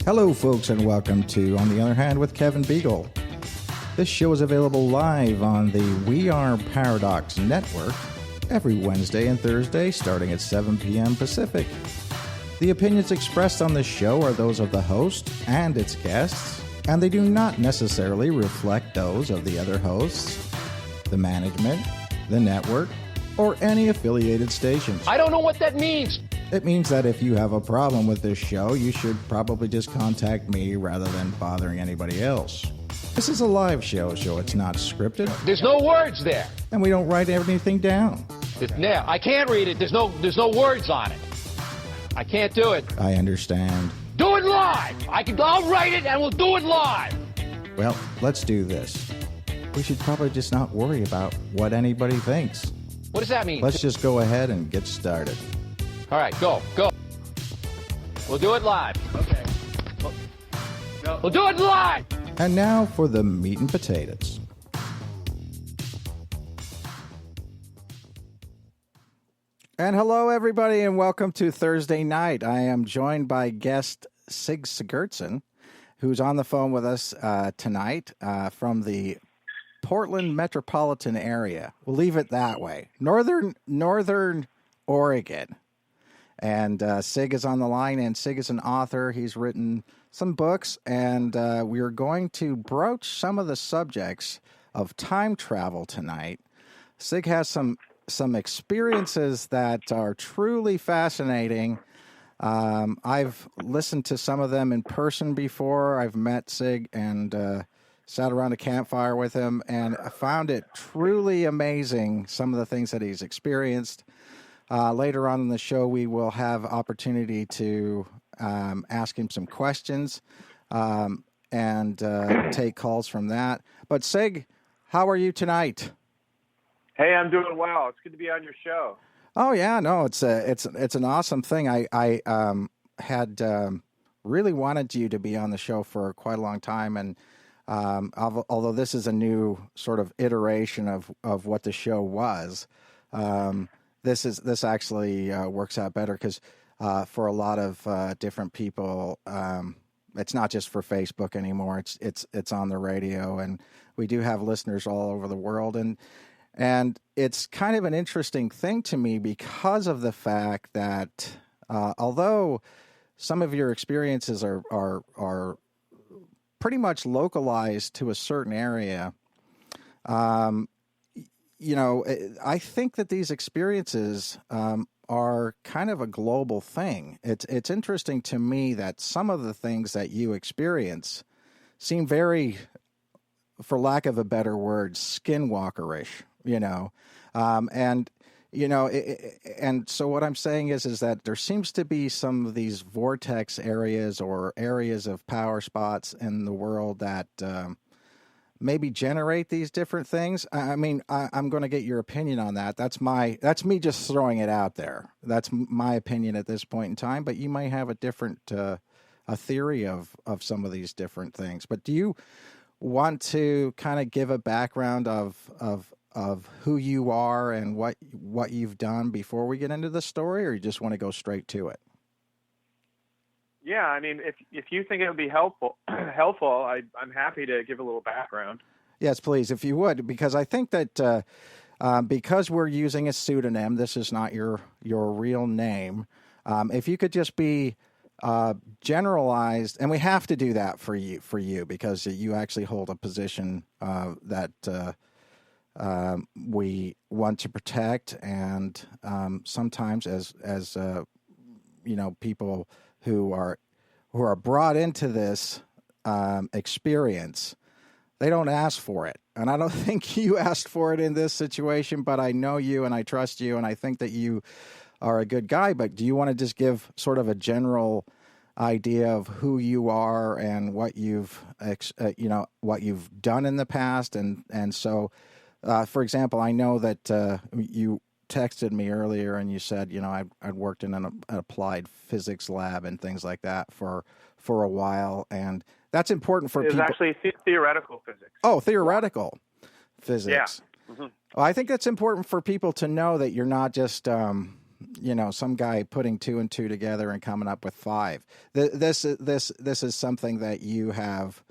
Hello, folks, and welcome to On the Other Hand with Kevin Beegle. This show is available live on the We Are Paradox Network every Wednesday and Thursday starting at 7 p.m. Pacific. The opinions expressed on this show are those of the host and its guests, and they do not necessarily reflect those of the other hosts, the management, the network, or any affiliated stations. I don't know what that means. It means that if you have a problem with this show, you should probably just contact me rather than bothering anybody else. This is a live show, so it's not scripted. There's no words there. And we don't write anything down. I can't read it. There's no words on it. I can't do it. I understand. Do it live. I'll write it and we'll do it live. Well, let's do this. We should probably just not worry about what anybody thinks. What does that mean? Let's just go ahead and get started. All right, go. We'll do it live. Okay. We'll do it live. And now for the meat and potatoes. And hello, everybody, and welcome to Thursday night. I am joined by guest Sig Sigurdsen, who's on the phone with us tonight from the Portland metropolitan area. We'll leave it that way. Northern Oregon. And Sig is on the line, and Sig is an author. He's written some books, and we are going to broach some of the subjects of time travel tonight. Sig has some experiences that are truly fascinating. I've listened to some of them in person before. I've met Sig and sat around a campfire with him, and I found it truly amazing, some of the things that he's experienced. Later on in the show, we will have opportunity to ask him some questions and take calls from that. But Sig, how are you tonight? Hey, I'm doing well. It's good to be on your show. Oh yeah, no, it's an awesome thing. I had really wanted you to be on the show for quite a long time, and although this is a new sort of iteration of what the show was. This actually works out better because for a lot of different people, it's not just for Facebook anymore. It's on the radio, and we do have listeners all over the world, and it's kind of an interesting thing to me because of the fact that although some of your experiences are pretty much localized to a certain area. I think that these experiences are kind of a global thing. It's interesting to me that some of the things that you experience seem very, for lack of a better word, skinwalkerish, and so what I'm saying is that there seems to be some of these vortex areas or areas of power spots in the world that maybe generate these different things. I mean, I'm going to get your opinion on that. That's me just throwing it out there. That's my opinion at this point in time, but you might have a different, a theory of some of these different things. But do you want to kind of give a background of who you are and what you've done before we get into the story, or you just want to go straight to it? Yeah, I mean, if you think it would be helpful, I'm happy to give a little background. Yes, please, if you would, because I think that because we're using a pseudonym, this is not your real name. If you could just be generalized, and we have to do that for you because you actually hold a position that we want to protect, and sometimes as people who are brought into this experience, they don't ask for it. And I don't think you asked for it in this situation, but I know you and I trust you, and I think that you are a good guy. But do you want to just give sort of a general idea of who you are and what you've what you've done in the past? And so, for example, I know that you texted me earlier and you said, I'd worked in an applied physics lab and things like that for a while, and that's important for people. It's actually theoretical physics. Oh, theoretical physics. Yeah. Mm-hmm. Well, I think that's important for people to know that you're not just some guy putting two and two together and coming up with five. This is something that you have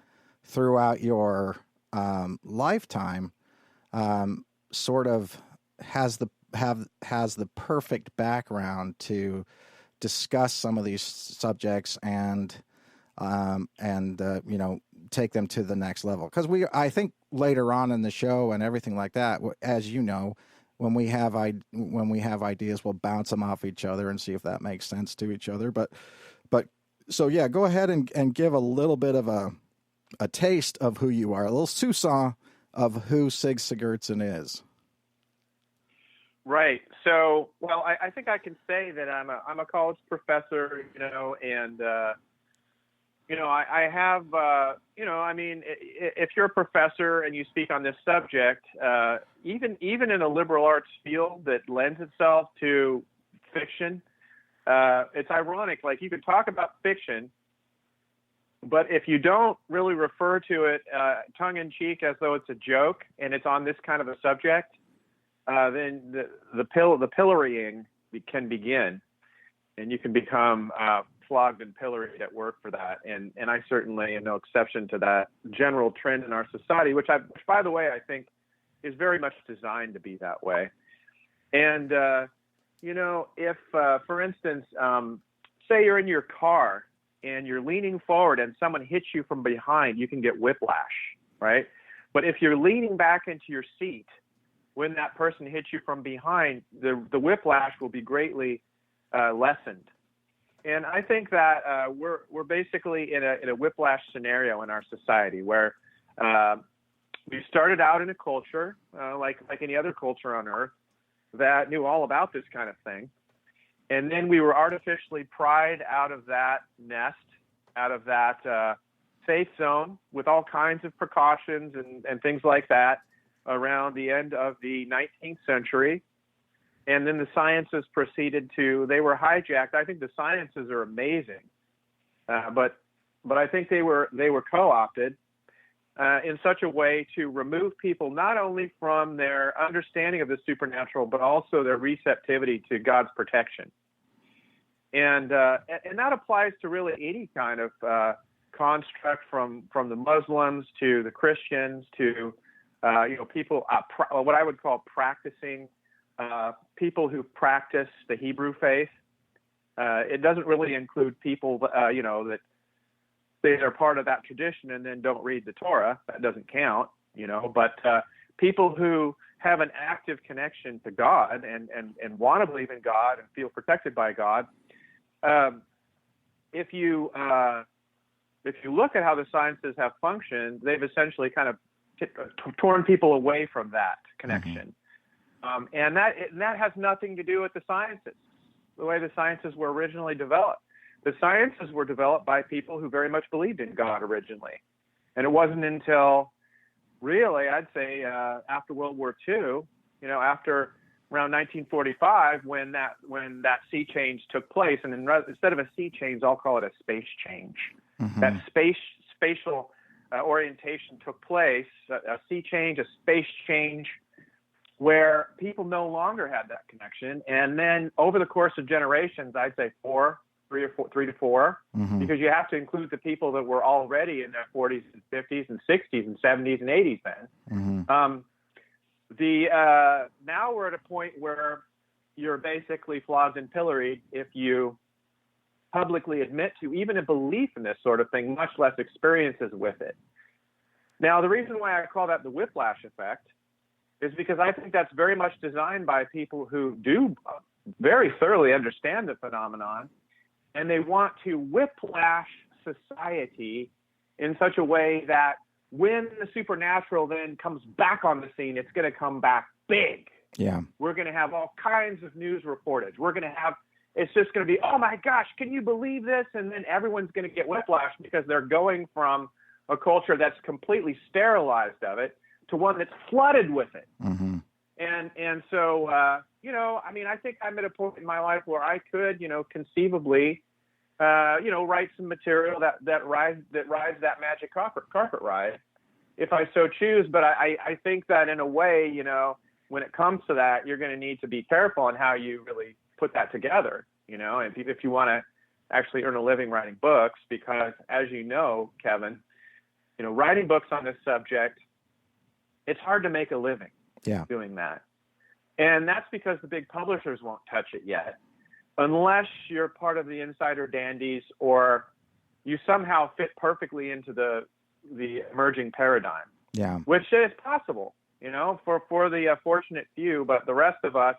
throughout your lifetime, sort of has the perfect background to discuss some of these subjects and take them to the next level. Because I think later on in the show and everything like that, as you know, when we have ideas, we'll bounce them off each other and see if that makes sense to each other. But so yeah, go ahead and give a little bit of a taste of who you are, a little soupçon of who Sig Sigurdsen is. Right. So, well, I think I can say that I'm a college professor, and I have, if you're a professor and you speak on this subject, even in a liberal arts field that lends itself to fiction, it's ironic. Like, you could talk about fiction, but if you don't really refer to it tongue in cheek as though it's a joke and it's on this kind of a subject, then the pillorying can begin, and you can become flogged and pilloried at work for that. And I certainly am no exception to that general trend in our society, which by the way, I think is very much designed to be that way. And, if, for instance, say you're in your car and you're leaning forward and someone hits you from behind, you can get whiplash, right? But if you're leaning back into your seat, when that person hits you from behind, the whiplash will be greatly lessened. And I think that we're basically in a whiplash scenario in our society where we started out in a culture like any other culture on earth that knew all about this kind of thing. And then we were artificially pried out of that nest, out of that safe zone with all kinds of precautions and things like that around the end of the 19th century. And then the sciences they were hijacked. I think the sciences are amazing, but I think they were co-opted in such a way to remove people not only from their understanding of the supernatural, but also their receptivity to God's protection. And that applies to really any kind of construct, from the Muslims to the Christians to people, what I would call practicing people who practice the Hebrew faith. It doesn't really include people, that they are part of that tradition and then don't read the Torah. That doesn't count, but people who have an active connection to God and want to believe in God and feel protected by God. If you look at how the sciences have functioned, they've essentially kind of torn people away from that connection. Mm-hmm. And that has nothing to do with the sciences, the way the sciences were originally developed. The sciences were developed by people who very much believed in God originally. And it wasn't until really, I'd say, after World War II, after around 1945, when that sea change took place. And instead of a sea change, I'll call it a space change. Mm-hmm. That spatial orientation took place, a sea change, a space change, where people no longer had that connection. And then over the course of generations, I'd say three to four, mm-hmm. because you have to include the people that were already in their 40s and 50s and 60s and 70s and 80s then. Mm-hmm. Now we're at a point where you're basically flogged and pilloried if you publicly admit to even a belief in this sort of thing, much less experiences with it. Now, the reason why I call that the whiplash effect is because I think that's very much designed by people who do very thoroughly understand the phenomenon, and they want to whiplash society in such a way that when the supernatural then comes back on the scene, it's going to come back big. Yeah. We're going to have all kinds of news reportage. It's just going to be, oh my gosh, can you believe this? And then everyone's going to get whiplash because they're going from a culture that's completely sterilized of it to one that's flooded with it. Mm-hmm. And so, I think I'm at a point in my life where I could, conceivably, write some material that rides that magic carpet ride, if I so choose. But I think that in a way, when it comes to that, you're going to need to be careful on how you really put that together, if you want to actually earn a living writing books, because as you know, Kevin, writing books on this subject, it's hard to make a living doing that. And that's because the big publishers won't touch it yet, unless you're part of the insider dandies or you somehow fit perfectly into the emerging paradigm. Yeah. Which is possible, for the fortunate few, but the rest of us,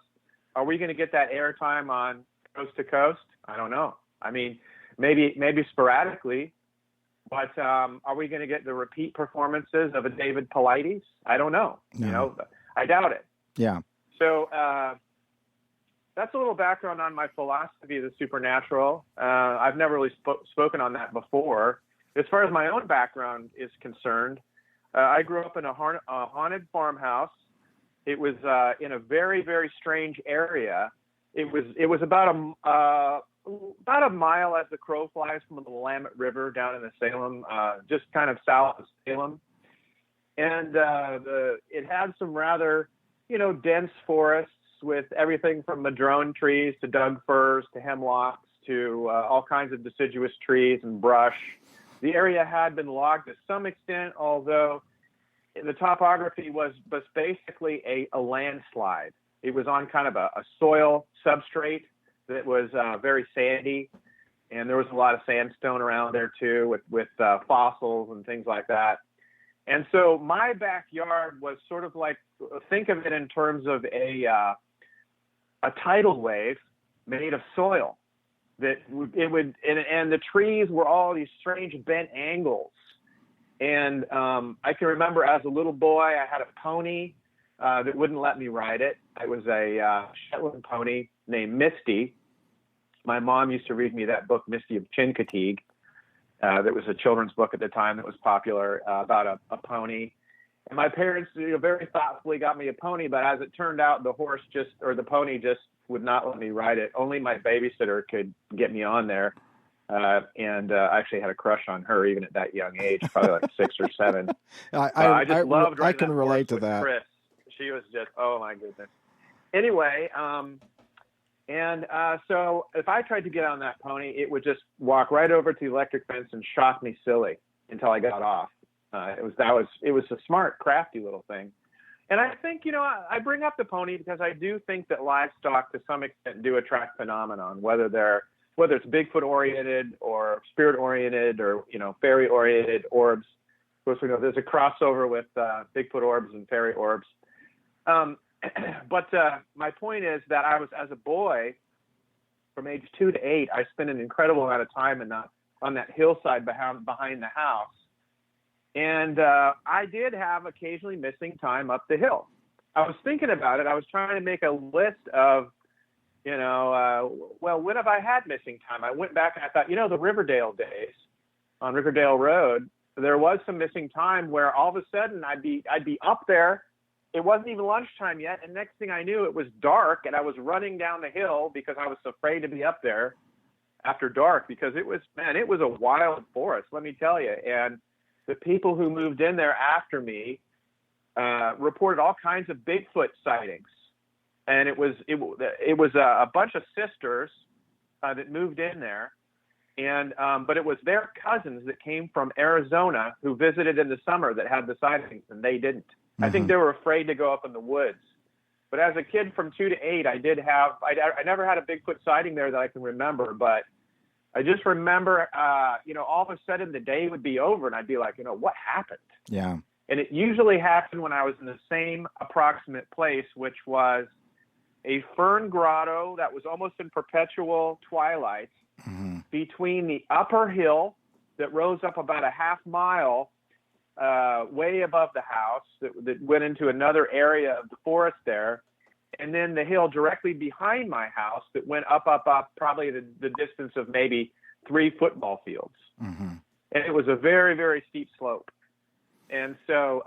are we going to get that airtime on Coast to Coast? I don't know. I mean, maybe sporadically, but are we going to get the repeat performances of a David Paulides? I don't know. No. I doubt it. Yeah. So that's a little background on my philosophy of the supernatural. I've never really spoken on that before. As far as my own background is concerned, I grew up in a haunted farmhouse. It was in a very, very strange area. It was about a mile as the crow flies from the Willamette River down in the Salem, just kind of south of Salem. And it had some rather, dense forests with everything from madrone trees to Doug firs to hemlocks to all kinds of deciduous trees and brush. The area had been logged to some extent, although the topography was basically a landslide. It was on kind of a soil substrate that was very sandy, and there was a lot of sandstone around there too, with fossils and things like that. And so my backyard was sort of like, think of it in terms of a tidal wave made of soil. And the trees were all these strange bent angles. And I can remember as a little boy, I had a pony that wouldn't let me ride it. It was a Shetland pony named Misty. My mom used to read me that book, Misty of Chincoteague. That was a children's book at the time that was popular about a pony. And my parents very thoughtfully got me a pony, but as it turned out, the pony just would not let me ride it. Only my babysitter could get me on there. And I actually had a crush on her even at that young age, probably like 6 or 7. I just loved riding I can relate to that. Chris. She was just, oh my goodness. Anyway, so if I tried to get on that pony, it would just walk right over to the electric fence and shock me silly until I got off. It was a smart, crafty little thing. And I think, I bring up the pony because I do think that livestock to some extent do attract phenomenon, whether it's Bigfoot oriented or spirit oriented or, fairy oriented orbs. Of course, we know there's a crossover with Bigfoot orbs and fairy orbs. But my point is that I was, as a boy, from age 2 to 8, I spent an incredible amount of time on that hillside behind the house. And I did have occasionally missing time up the hill. I was thinking about it. I was trying to make a list of, when have I had missing time? I went back and I thought, the Riverdale days on Riverdale Road, there was some missing time where all of a sudden I'd be up there. It wasn't even lunchtime yet. And next thing I knew, it was dark and I was running down the hill because I was afraid to be up there after dark because it was a wild forest, let me tell you. And the people who moved in there after me reported all kinds of Bigfoot sightings. And it was a bunch of sisters that moved in there, but it was their cousins that came from Arizona who visited in the summer that had the sightings, and they didn't. Mm-hmm. I think they were afraid to go up in the woods. But as a kid from 2 to 8, I never had a Bigfoot sighting there that I can remember, but I just remember, all of a sudden the day would be over, and I'd be like, what happened? Yeah. And it usually happened when I was in the same approximate place, which was a fern grotto that was almost in perpetual twilight between the upper hill that rose up about a half mile way above the house that went into another area of the forest there, and then the hill directly behind my house that went up, probably the distance of maybe 3 football fields. Mm-hmm. And it was a very, very steep slope. And so,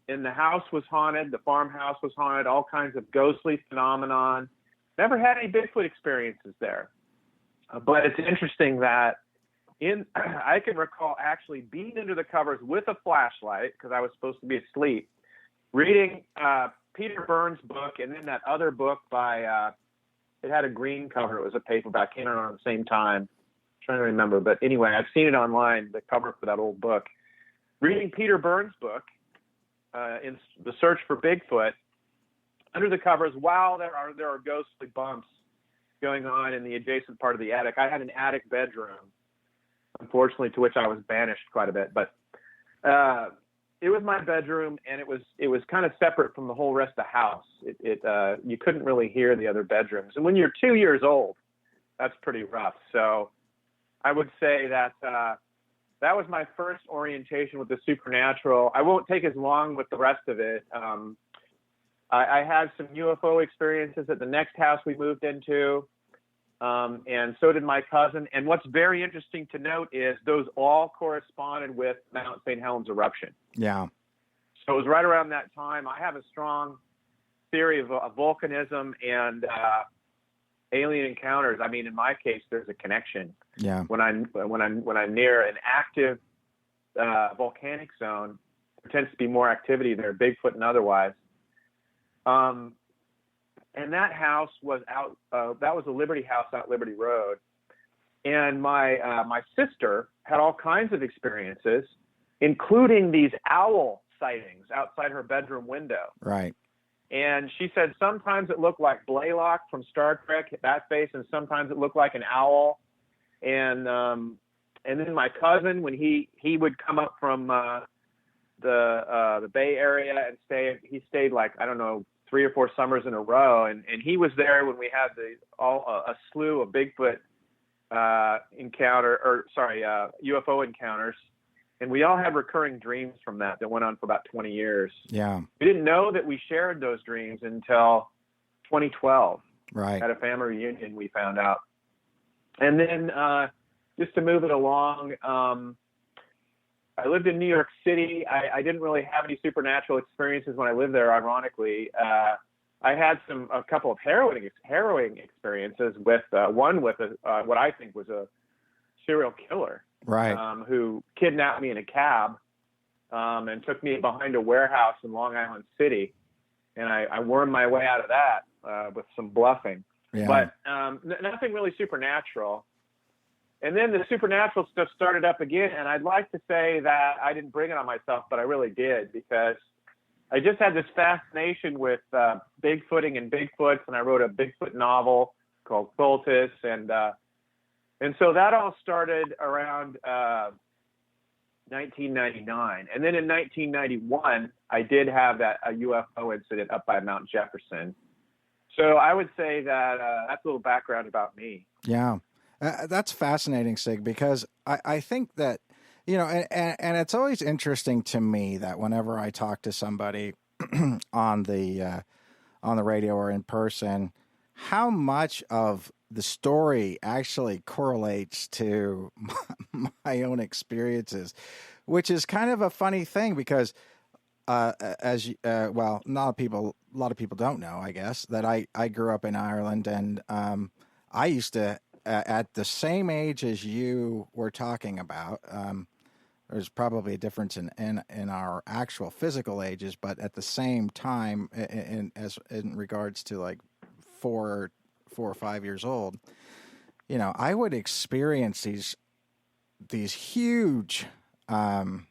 and the house was haunted, the farmhouse was haunted, all kinds of ghostly phenomenon. Never had any Bigfoot experiences there. But it's interesting that I can recall actually being under the covers with a flashlight because I was supposed to be asleep, reading Peter Burns' book and then that other book by It had a green cover. It was a paperback. Came out around the same time. I'm trying to remember, but anyway, I've seen it online. The cover for that old book. Reading Peter Burns' book, in The Search for Bigfoot. Under the covers, wow, there are ghostly bumps going on in the adjacent part of the attic. I had an attic bedroom, unfortunately, to which I was banished quite a bit. But it was my bedroom, and it was kind of separate from the whole rest of the house. You couldn't really hear the other bedrooms. And when you're 2 years old, that's pretty rough. So I would say that that was my first orientation with the supernatural. I won't take as long with the rest of it. I had some UFO experiences at the next house we moved into, and so did my cousin. And what's very interesting to note is those all corresponded with Mount St. Helens eruption. Yeah. So it was right around that time. I have a strong theory of volcanism and alien encounters. I mean, in my case, there's a connection. Yeah. When I'm near an active volcanic zone, there tends to be more activity there, Bigfoot and otherwise. And that house was out, that was a Liberty house out Liberty Road. And my sister had all kinds of experiences, including these owl sightings outside her bedroom window. Right. And she said sometimes it looked like Blaylock from Star Trek, that face, and sometimes it looked like an owl. And then my cousin, when he would come up from the Bay Area and he stayed like, I don't know, 3 or 4 summers in a row, and he was there when we had a slew of Bigfoot UFO encounters, and we all had recurring dreams from that went on for about 20 years. Yeah. We didn't know that we shared those dreams until 2012. Right. At a family reunion, we found out. And then just to move it along, I lived in New York City. I didn't really have any supernatural experiences when I lived there, ironically. I had a couple of harrowing experiences with one with what I think was a serial killer. Right. Who kidnapped me in a cab and took me behind a warehouse in Long Island City. And I wormed my way out of that with some bluffing. Yeah. But nothing really supernatural. And then the supernatural stuff started up again, and I'd like to say that I didn't bring it on myself, but I really did, because I just had this fascination with Bigfooting and Bigfoots, and I wrote a Bigfoot novel called Cultus, and so that all started around 1999. And then in 1991, I did have a UFO incident up by Mount Jefferson. So I would say that that's a little background about me. Yeah. That's fascinating, Sig, because I think that, and it's always interesting to me that whenever I talk to somebody on the radio or in person, how much of the story actually correlates to my own experiences, which is kind of a funny thing because, a lot of people don't know, I guess, that I grew up in Ireland, and I used to. At the same age as you were talking about, there's probably a difference in our actual physical ages, but at the same time, in regards to like 4 or 5 years old, I would experience these huge time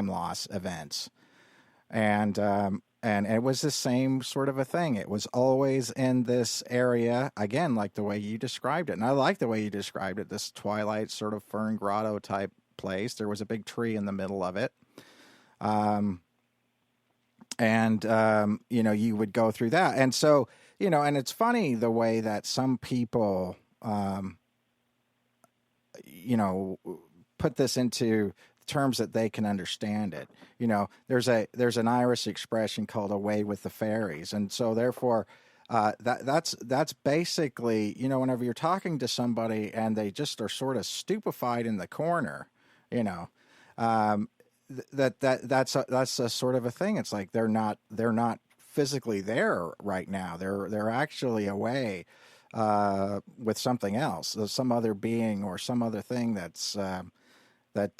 loss events, and it was the same sort of a thing. It was always in this area, again, like the way you described it. And I like the way you described it, this twilight sort of fern grotto type place. There was a big tree in the middle of it. You would go through that. And so, and it's funny the way that some people, put this into terms that they can understand it. There's an Irish expression called "away with the fairies," and so therefore, that's basically, whenever you're talking to somebody and they just are sort of stupefied in the corner, that's a sort of a thing. It's like they're not physically there right now. They're actually away with something else, some other being or some other thing that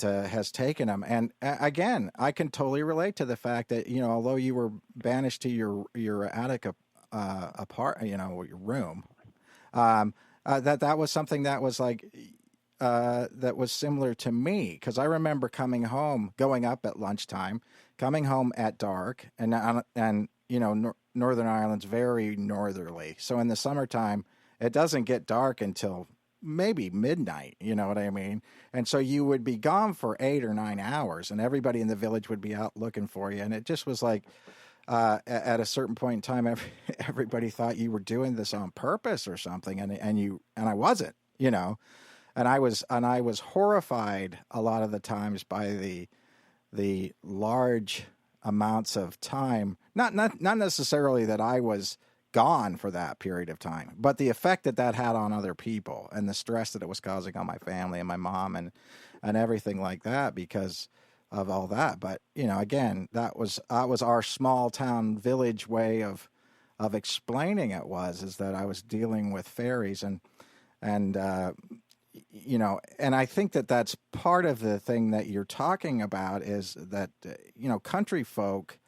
has taken them. And again, I can totally relate to the fact that, although you were banished to your attic your room. That was something that was like that was similar to me, because I remember going up at lunchtime, coming home at dark, and Northern Ireland's very northerly, so in the summertime it doesn't get dark until maybe midnight. You know what I mean? And so you would be gone for 8 or 9 hours, and everybody in the village would be out looking for you, and it just was like. At a certain point in time, everybody thought you were doing this on purpose or something, and I wasn't, and I was horrified a lot of the times by the large amounts of time, not necessarily that I was gone for that period of time, but the effect that had on other people and the stress that it was causing on my family and my mom and everything like that because of all that. But again, that was our small town village way of explaining is that I was dealing with fairies and and I think that's part of the thing that you're talking about is that country folk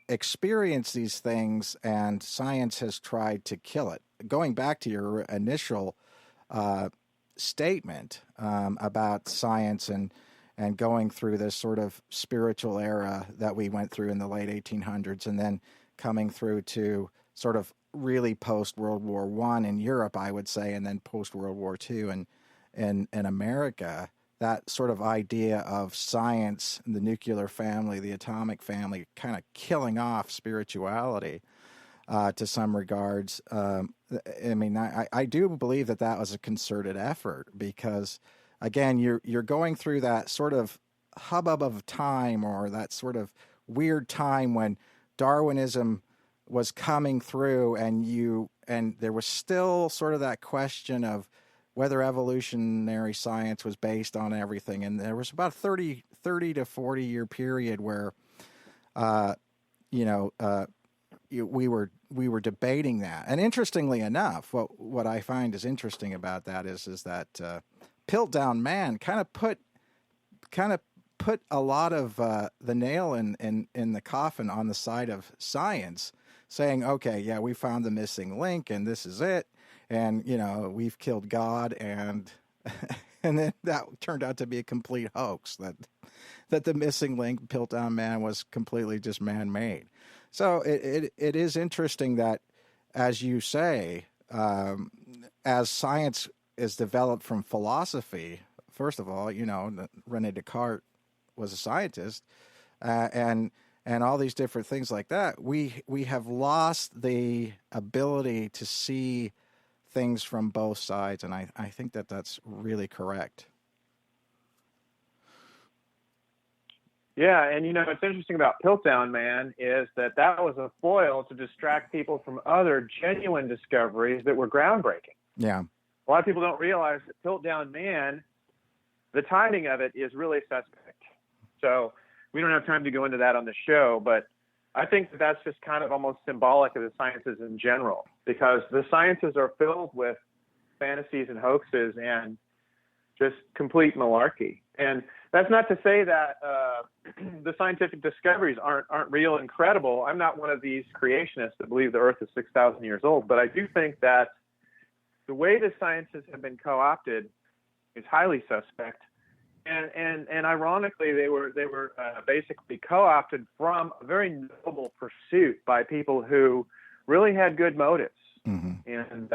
experience these things, and science has tried to kill it. Going back to your initial statement about science and going through this sort of spiritual era that we went through in the late 1800s, and then coming through to sort of really post World War I in Europe, I would say, and then post World War II in America. That sort of idea of science, the nuclear family, the atomic family, kind of killing off spirituality to some regards. I do believe that was a concerted effort because, again, you're going through that sort of hubbub of time, or that sort of weird time when Darwinism was coming through, and there was still sort of that question of whether evolutionary science was based on everything. And there was about 30 to 40 year period where, we were debating that. And interestingly enough, what I find is interesting about that is that Piltdown Man kind of put a lot of the nail in the coffin on the side of science, saying, okay, yeah, we found the missing link and this is it. And, we've killed God, and and then that turned out to be a complete hoax, that the missing link, Piltdown Man, was completely just man-made. So it is interesting that, as you say, as science is developed from philosophy, first of all, Rene Descartes was a scientist, and all these different things like that, we have lost the ability to see things from both sides, and I think that's really correct. Yeah, and what's interesting about Piltdown Man is that was a foil to distract people from other genuine discoveries that were groundbreaking. Yeah. A lot of people don't realize that Piltdown Man, the timing of it is really suspect. So we don't have time to go into that on the show, but I think that's just kind of almost symbolic of the sciences in general, because the sciences are filled with fantasies and hoaxes and just complete malarkey. And that's not to say that the scientific discoveries aren't real and credible. I'm not one of these creationists that believe the Earth is 6,000 years old, but I do think that the way the sciences have been co-opted is highly suspect. And ironically, they were basically co-opted from a very noble pursuit by people who really had good motives. Mm-hmm. And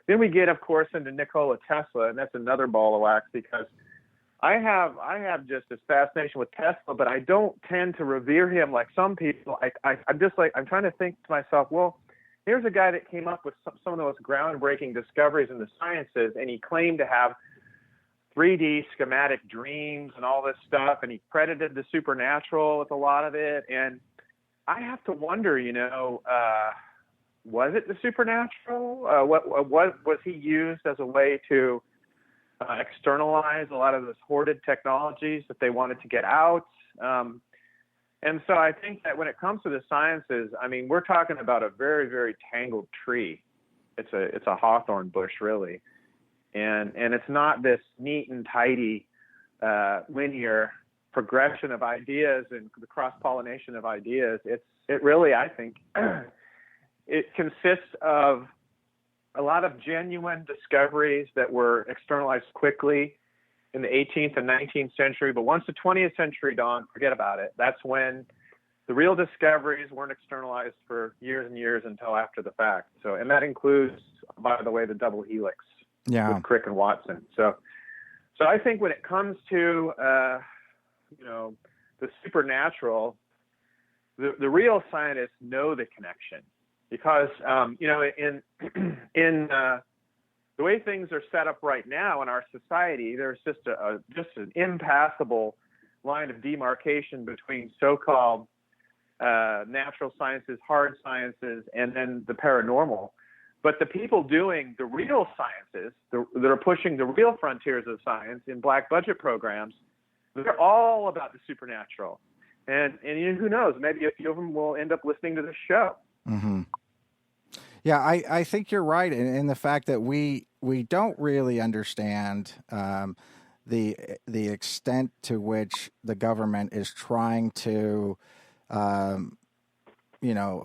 then we get, of course, into Nikola Tesla, and that's another ball of wax, because I have just this fascination with Tesla, but I don't tend to revere him like some people. I'm trying to think to myself, well, here's a guy that came up with some of the most groundbreaking discoveries in the sciences, and he claimed to have 3D schematic dreams and all this stuff, and he credited the supernatural with a lot of it. And I have to wonder, was it the supernatural? What was he used as a way to externalize a lot of those hoarded technologies that they wanted to get out? And so I think that when it comes to the sciences, we're talking about a very, very tangled tree. It's a hawthorn bush, really. And it's not this neat and tidy, linear progression of ideas and the cross-pollination of ideas, it really, I think, it consists of a lot of genuine discoveries that were externalized quickly in the 18th and 19th century. But once the 20th century dawned, forget about it. That's when the real discoveries weren't externalized for years and years until after the fact. So, and that includes, by the way, the double helix with Crick and Watson. So I think when it comes to, the supernatural, the real scientists know the connection, because, in the way things are set up right now in our society, there's just an impassable line of demarcation between so-called natural sciences, hard sciences, and then the paranormal. But the people doing the real sciences, that are pushing the real frontiers of science in black budget programs, they're all about the supernatural. And who knows, maybe a few of them will end up listening to this show. Mm-hmm. Yeah, I think you're right in the fact that we don't really understand the extent to which the government is trying to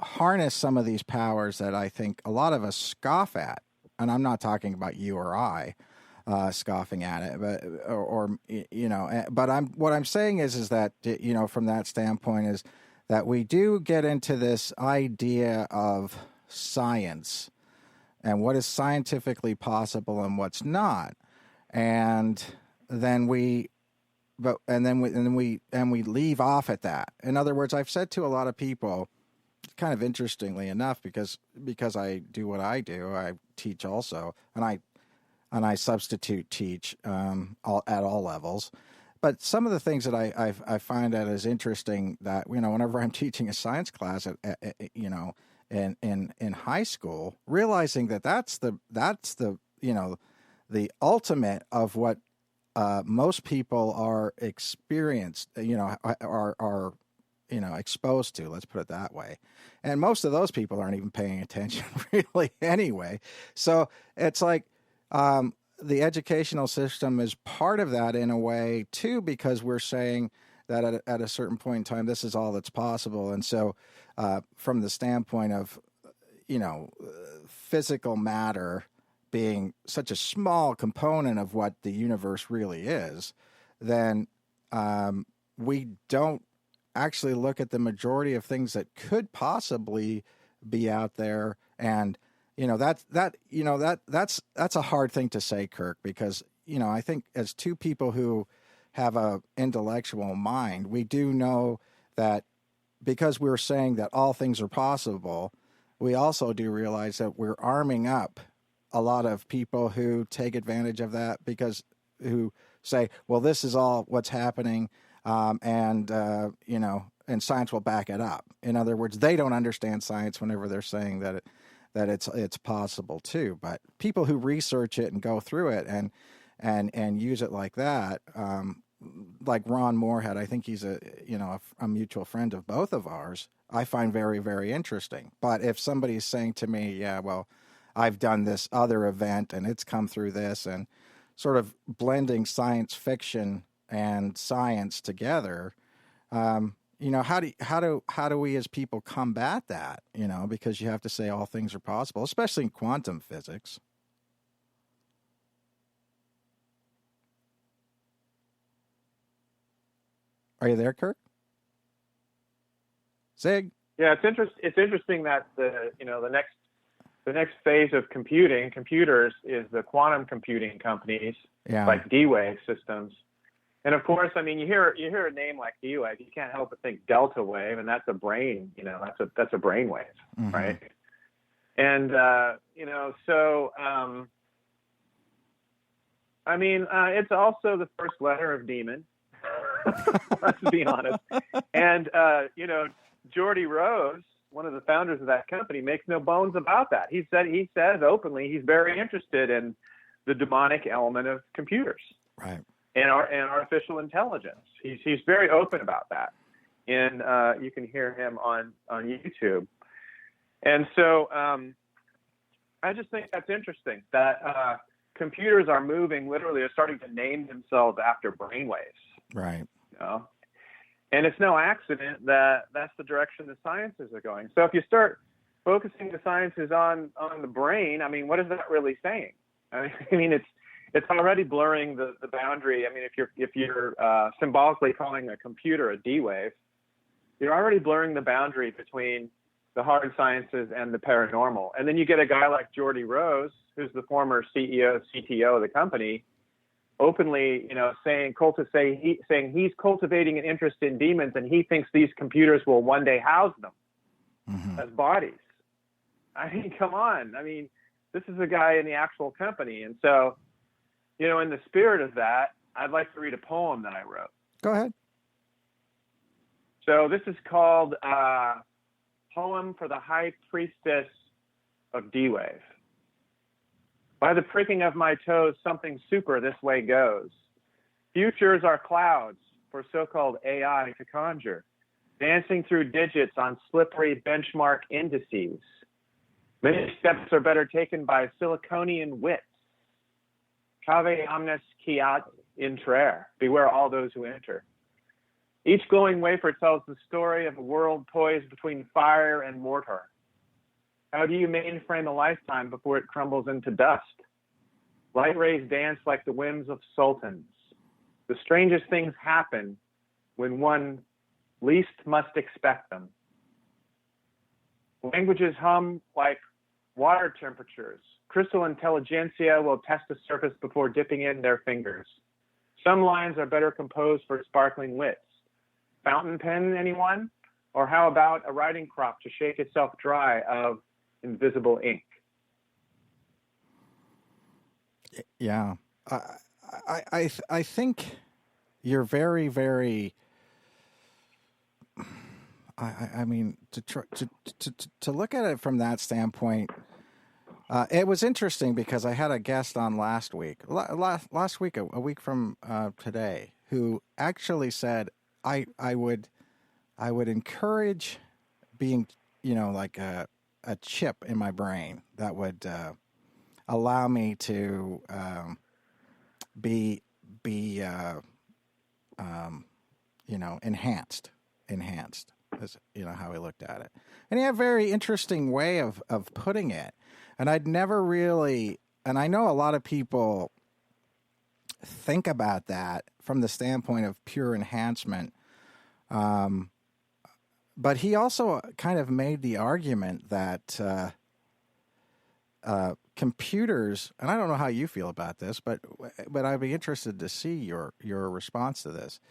harness some of these powers that I think a lot of us scoff at. And I'm not talking about you or I scoffing at it, but what I'm saying is that, from that standpoint, is that we do get into this idea of science and what is scientifically possible and what's not. And then we leave off at that. In other words, I've said to a lot of people, kind of interestingly enough, because I do what I do, I teach also, and I substitute teach at all levels. But some of the things that I find that is interesting, that whenever I'm teaching a science class in high school, realizing that that's the ultimate of what most people are experienced, are exposed to, let's put it that way. And most of those people aren't even paying attention really anyway. So it's like, the educational system is part of that in a way too, because we're saying that at a certain point in time, this is all that's possible. And so, from the standpoint of, physical matter being such a small component of what the universe really is, then we don't actually look at the majority of things that could possibly be out there. And that's a hard thing to say, Kirk, because I think as two people who have a intellectual mind, we do know that because we're saying that all things are possible, we also do realize that we're arming up a lot of people who take advantage of that, because who say, well, this is all what's happening, and science will back it up. In other words, they don't understand science whenever they're saying that it's possible too. But people who research it and go through it and use it like that, like Ron Moorhead, I think he's a mutual friend of both of ours, I find very, very interesting. But if somebody's saying to me, yeah, well, I've done this other event and it's come through this, and sort of blending science fiction and science together, how do we as people combat that? Because you have to say all things are possible, especially in quantum physics. Are you there, Kirk? Sig? Yeah, it's interesting that the next phase of computers is the quantum computing companies, like D-Wave Systems. And of course, I mean, you hear a name like D-Wave, you can't help but think delta wave, and that's a brain, that's a brain wave, mm-hmm. right? And it's also the first letter of demon. Let's be honest. And Geordie Rose, one of the founders of that company, makes no bones about that. He says openly he's very interested in the demonic element of computers, right, and artificial intelligence. He's very open about that, and you can hear him on YouTube. And so I just think that's interesting that computers are moving, literally, are starting to name themselves after brainwaves. Right. And it's no accident that that's the direction the sciences are going. So if you start focusing the sciences on the brain, I mean, what is that really saying? I mean, it's already blurring the boundary. I mean, if you're symbolically calling a computer a D-wave, you're already blurring the boundary between the hard sciences and the paranormal. And then you get a guy like Geordie Rose, who's the former CEO, CTO of the company, openly, saying he's cultivating an interest in demons, and he thinks these computers will one day house them as bodies. I mean, come on. I mean, this is a guy in the actual company. And so, in the spirit of that, I'd like to read a poem that I wrote. Go ahead. So this is called Poem for the High Priestess of D-Wave. By the pricking of my toes, something super this way goes. Futures are clouds for so-called AI to conjure, dancing through digits on slippery benchmark indices. Many steps are better taken by siliconian wits. Cave omnes quiat intrare. Beware all those who enter. Each glowing wafer tells the story of a world poised between fire and mortar. How do you mainframe a lifetime before it crumbles into dust? Light rays dance like the whims of sultans. The strangest things happen when one least must expect them. Languages hum like water temperatures. Crystal intelligentsia will test the surface before dipping in their fingers. Some lines are better composed for sparkling wits. Fountain pen, anyone? Or how about a writing crop to shake itself dry of invisible ink? Yeah, I think you're very, very. I mean, to look at it from that standpoint, it was interesting because I had a guest on last week, a week from today, who actually said I would encourage being, like a chip in my brain that would allow me to be enhanced, is how he looked at it. And he had a very interesting way of putting it. And I'd never really, and I know a lot of people think about that from the standpoint of pure enhancement. But he also kind of made the argument that computers, and I don't know how you feel about this, but I'd be interested to see your response to this.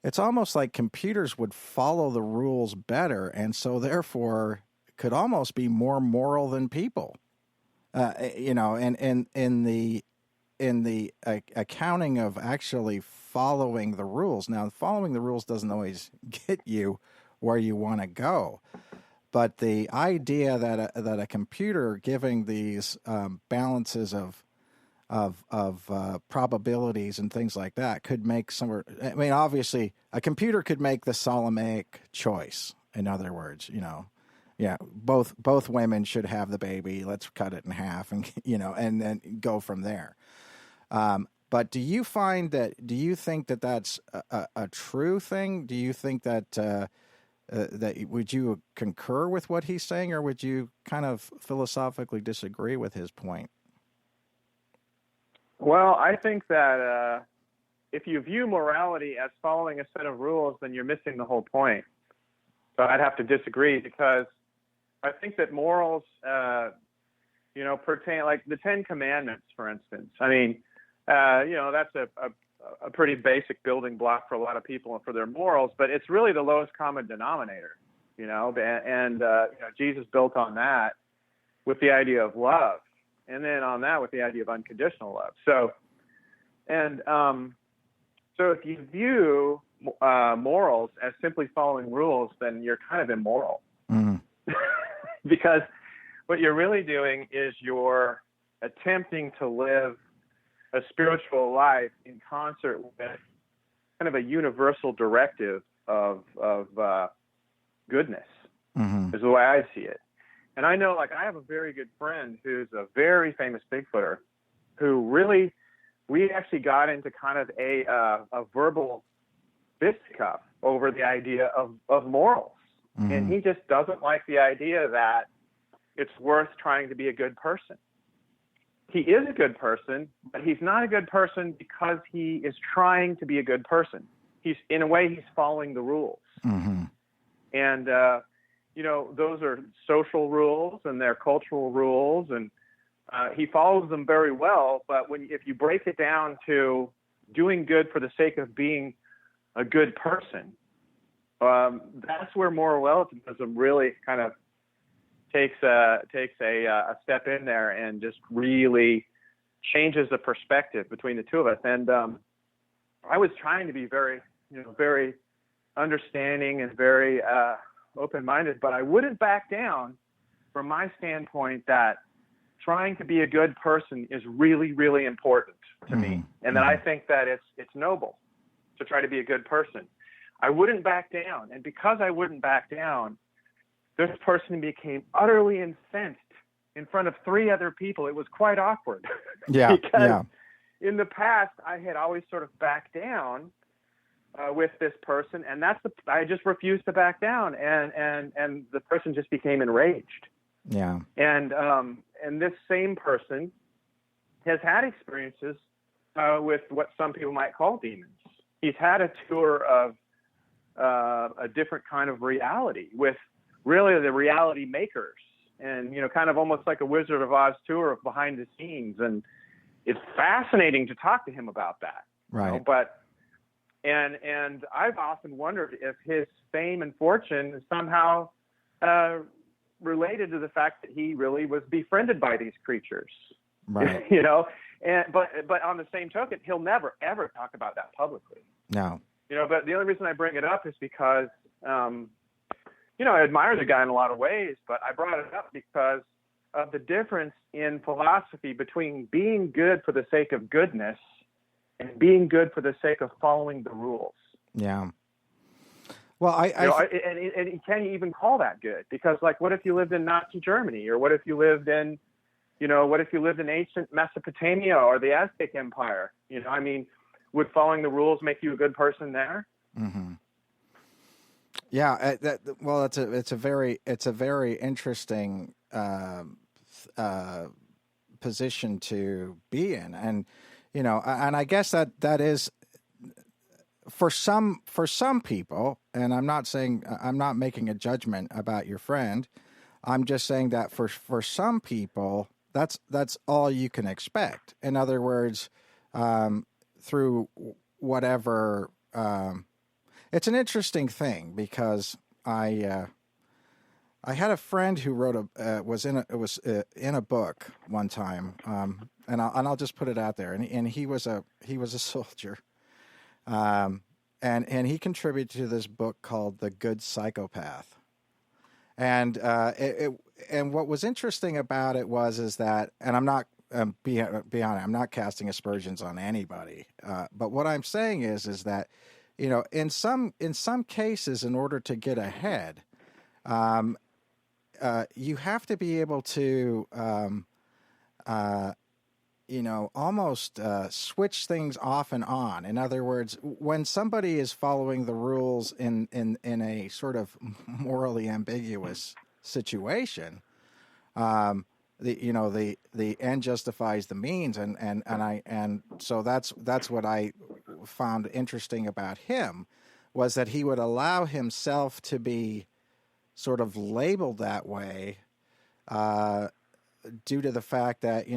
It's almost like computers would follow the rules better, and so therefore could almost be more moral than people. And in the accounting of actually following the rules. Now, following the rules doesn't always get you where you want to go. But the idea that a computer giving these balances of probabilities and things like that could make obviously a computer could make the Solomaic choice. In other words, both women should have the baby. Let's cut it in half, and and then go from there. But do you think that that's a true thing? Do you think that would you concur with what he's saying, or would you kind of philosophically disagree with his point? Well, I think that if you view morality as following a set of rules, then you're missing the whole point. So I'd have to disagree, because I think that morals, pertain, like the Ten Commandments, for instance. I mean, that's a pretty basic building block for a lot of people and for their morals, but it's really the lowest common denominator, and Jesus built on that with the idea of love, and then on that with the idea of unconditional love. So if you view morals as simply following rules, then you're kind of immoral. Because what you're really doing is you're attempting to live a spiritual life in concert with kind of a universal directive of goodness, is the way I see it. And I know, I have a very good friend who's a very famous Bigfooter, who really, we actually got into kind of a verbal fisticuff over the idea of morals. Mm-hmm. And he just doesn't like the idea that it's worth trying to be a good person. He is a good person, but he's not a good person because he is trying to be a good person. In a way, he's following the rules. Mm-hmm. And, those are social rules and they're cultural rules, and he follows them very well. But if you break it down to doing good for the sake of being a good person, that's where moral relativism really kind of takes a step in there and just really changes the perspective between the two of us. And I was trying to be very understanding and very open-minded, but I wouldn't back down from my standpoint that trying to be a good person is really, really important to me, and that I think that it's noble to try to be a good person. I wouldn't back down, and because I wouldn't back down, this person became utterly incensed in front of 3 other people. It was quite awkward. Yeah, because in the past, I had always sort of backed down with this person, and I just refused to back down, and the person just became enraged. Yeah. And this same person has had experiences with what some people might call demons. He's had a tour of a different kind of reality with really the reality makers, and kind of almost like a Wizard of Oz tour of behind the scenes. And it's fascinating to talk to him about that. Right. But and I've often wondered if his fame and fortune is somehow related to the fact that he really was befriended by these creatures. Right. But on the same token, he'll never ever talk about that publicly. No. But the only reason I bring it up is because I admire the guy in a lot of ways, but I brought it up because of the difference in philosophy between being good for the sake of goodness and being good for the sake of following the rules. Yeah. Well, and can you even call that good? Because, like, what if you lived in Nazi Germany, or what if you lived in ancient Mesopotamia or the Aztec Empire? Would following the rules make you a good person there? Mm-hmm. Yeah. It's a very interesting position to be in, and and I guess that is for some people. And I'm not making a judgment about your friend. I'm just saying that for some people, that's all you can expect. In other words, through whatever, it's an interesting thing because I had a friend who wrote was in a book one time, and I'll just put it out there, and he was a soldier, and he contributed to this book called The Good Psychopath, and and what was interesting about it is that, and I'm not beyond it, I'm not casting aspersions on anybody, but what I'm saying is that in some cases, in order to get ahead, you have to be able to almost switch things off and on. In other words, when somebody is following the rules in a sort of morally ambiguous situation, the end justifies the means, and so that's what I found interesting about him, was that he would allow himself to be sort of labeled that way, due to the fact that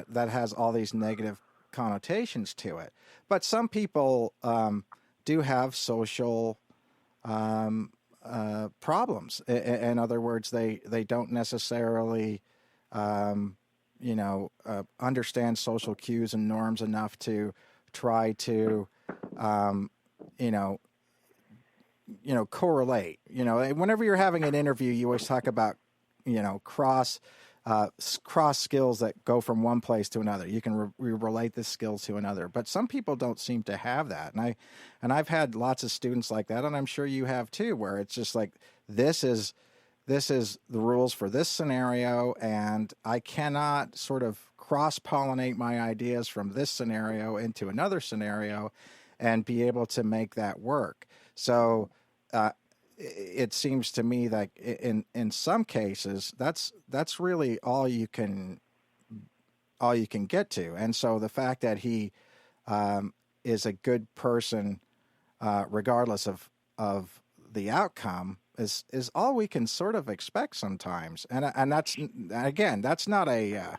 that has all these negative connotations to it. But some people do have social problems. In other words, they don't necessarily understand social cues and norms enough to try to correlate. Whenever you're having an interview, you always talk about cross skills that go from one place to another. You can relate this skill to another, but some people don't seem to have that. And I've had lots of students like that, and I'm sure you have too, where it's just like, this is the rules for this scenario, and I cannot sort of cross-pollinate my ideas from this scenario into another scenario. and be able to make that work. So it seems to me that in some cases that's really all you can get to. And so the fact that he is a good person, regardless of the outcome, is all we can sort of expect sometimes. And that's, again, that's not a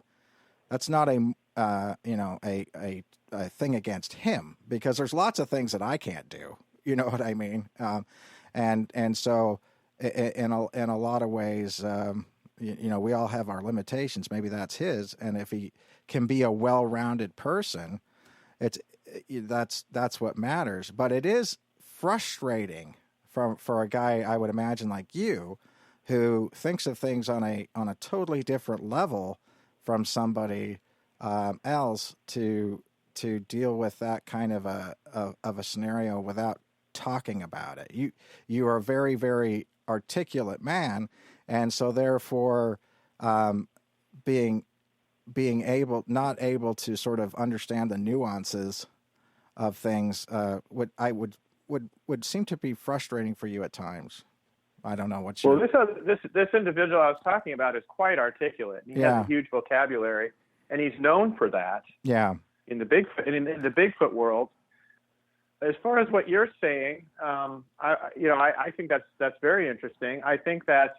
a thing against him, because there's lots of things that I can't do. You know what I mean? And so in a lot of ways, we all have our limitations. Maybe that's his. And if he can be a well-rounded person, that's what matters. But it is frustrating for a guy, I would imagine, like you, who thinks of things on a totally different level from somebody else, to deal with that kind of a scenario without talking about it. You are a very, very articulate man, and so therefore being not able to sort of understand the nuances of things would seem to be frustrating for you at times. I don't know what you. Well, this individual I was talking about is quite articulate. He has a huge vocabulary, and he's known for that. Yeah. In the Bigfoot world. As far as what you're saying, I think that's very interesting. I think that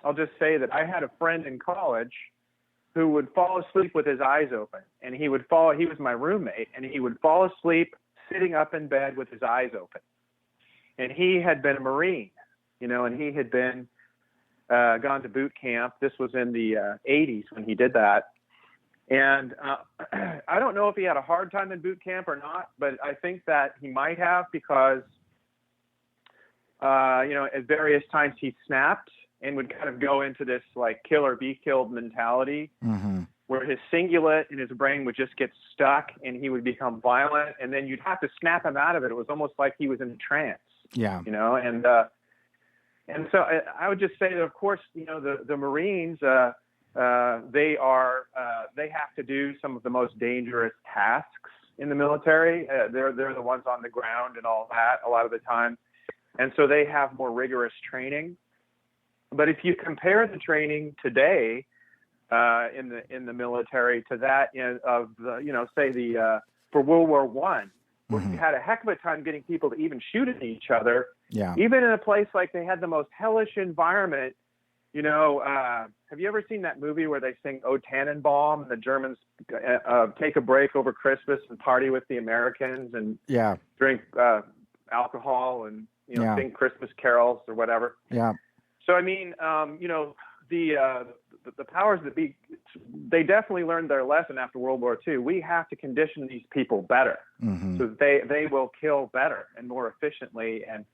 I'll just say that I had a friend in college who would fall asleep with his eyes open, and he was my roommate, and he would fall asleep sitting up in bed with his eyes open. And he had been a Marine, and he had been gone to boot camp. This was in the 80s when he did that. And I don't know if he had a hard time in boot camp or not, but I think that he might have, because, at various times he snapped and would kind of go into this like kill or be killed mentality, where his cingulate in his brain would just get stuck and he would become violent, and then you'd have to snap him out of it. It was almost like he was in a trance. Yeah. And so I would just say that, of course, the Marines, they have to do some of the most dangerous tasks in the military. They're the ones on the ground and all that a lot of the time. And so they have more rigorous training. But if you compare the training today in the military to that of the, for World War I, where you had a heck of a time getting people to even shoot at each other, even in a place like they had the most hellish environment. Have you ever seen that movie where they sing "O Tannenbaum" and the Germans take a break over Christmas and party with the Americans and drink alcohol and sing Christmas carols or whatever? Yeah. So I mean, the powers that be, they definitely learned their lesson after World War II. We have to condition these people better, so that they will kill better and more efficiently and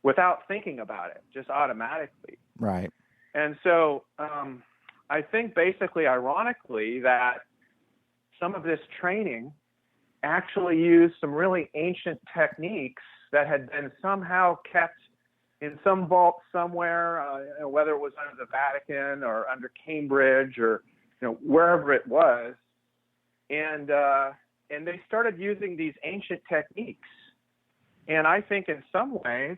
without thinking about it, just automatically. Right. And so I think basically, ironically, that some of this training actually used some really ancient techniques that had been somehow kept in some vault somewhere, whether it was under the Vatican or under Cambridge or wherever it was, and they started using these ancient techniques. And I think in some ways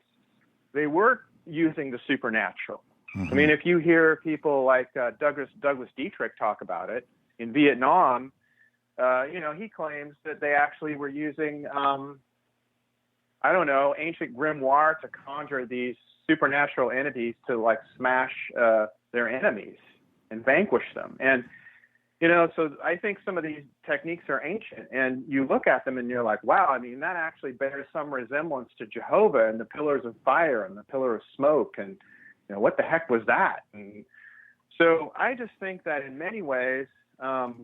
they were using the supernatural. I mean, if you hear people like Douglas Dietrich talk about it in Vietnam, he claims that they actually were using, ancient grimoire to conjure these supernatural entities to like smash their enemies and vanquish them. And, so I think some of these techniques are ancient, and you look at them and you're like, wow, I mean, that actually bears some resemblance to Jehovah and the pillars of fire and the pillar of smoke. And, what the heck was that? And so I just think that in many ways, the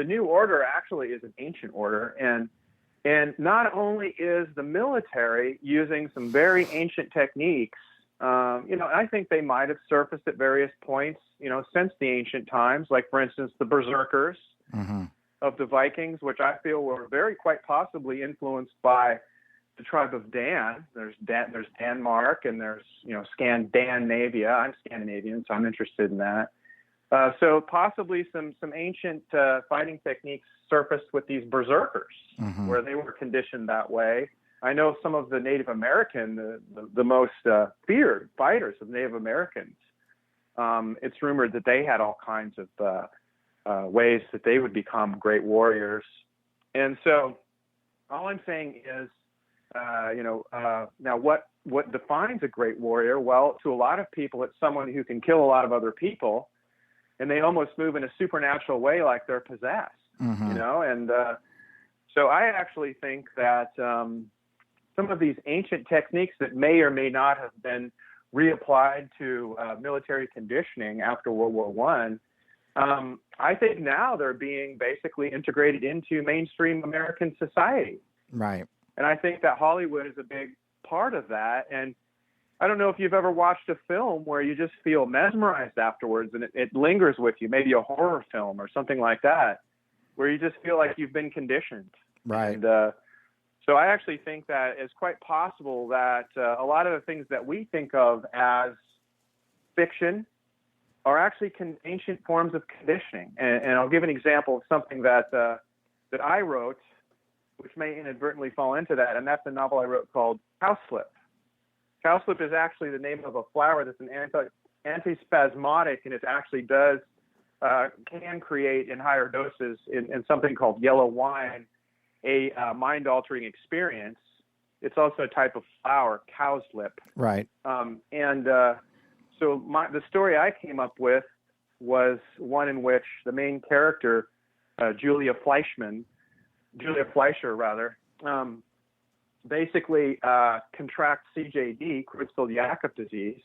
New Order actually is an ancient order, and not only is the military using some very ancient techniques, I think they might have surfaced at various points, since the ancient times, like for instance the berserkers of the Vikings, which I feel were quite possibly influenced by the tribe of Dan. There's Denmark, and there's Scandinavia. I'm Scandinavian, so I'm interested in that. So possibly some ancient fighting techniques surfaced with these berserkers, where they were conditioned that way. I know some of the Native American, the most feared fighters of Native Americans. It's rumored that they had all kinds of ways that they would become great warriors. And so all I'm saying is, now what defines a great warrior? Well, to a lot of people, it's someone who can kill a lot of other people, and they almost move in a supernatural way like they're possessed, And so I actually think that some of these ancient techniques that may or may not have been reapplied to military conditioning after World War I, I think now they're being basically integrated into mainstream American society. Right. And I think that Hollywood is a big part of that. And I don't know if you've ever watched a film where you just feel mesmerized afterwards and it lingers with you, maybe a horror film or something like that, where you just feel like you've been conditioned. Right. And so I actually think that it's quite possible that a lot of the things that we think of as fiction are actually ancient forms of conditioning. And I'll give an example of something that I wrote, which may inadvertently fall into that, and that's a novel I wrote called Cowslip. Cowslip is actually the name of a flower that's an antispasmodic, and it actually can create in higher doses in something called yellow wine a mind-altering experience. It's also a type of flower, cowslip. Right. So the story I came up with was one in which the main character, Julia Fleischer, basically contracts CJD, Creutzfeldt-Jakob disease,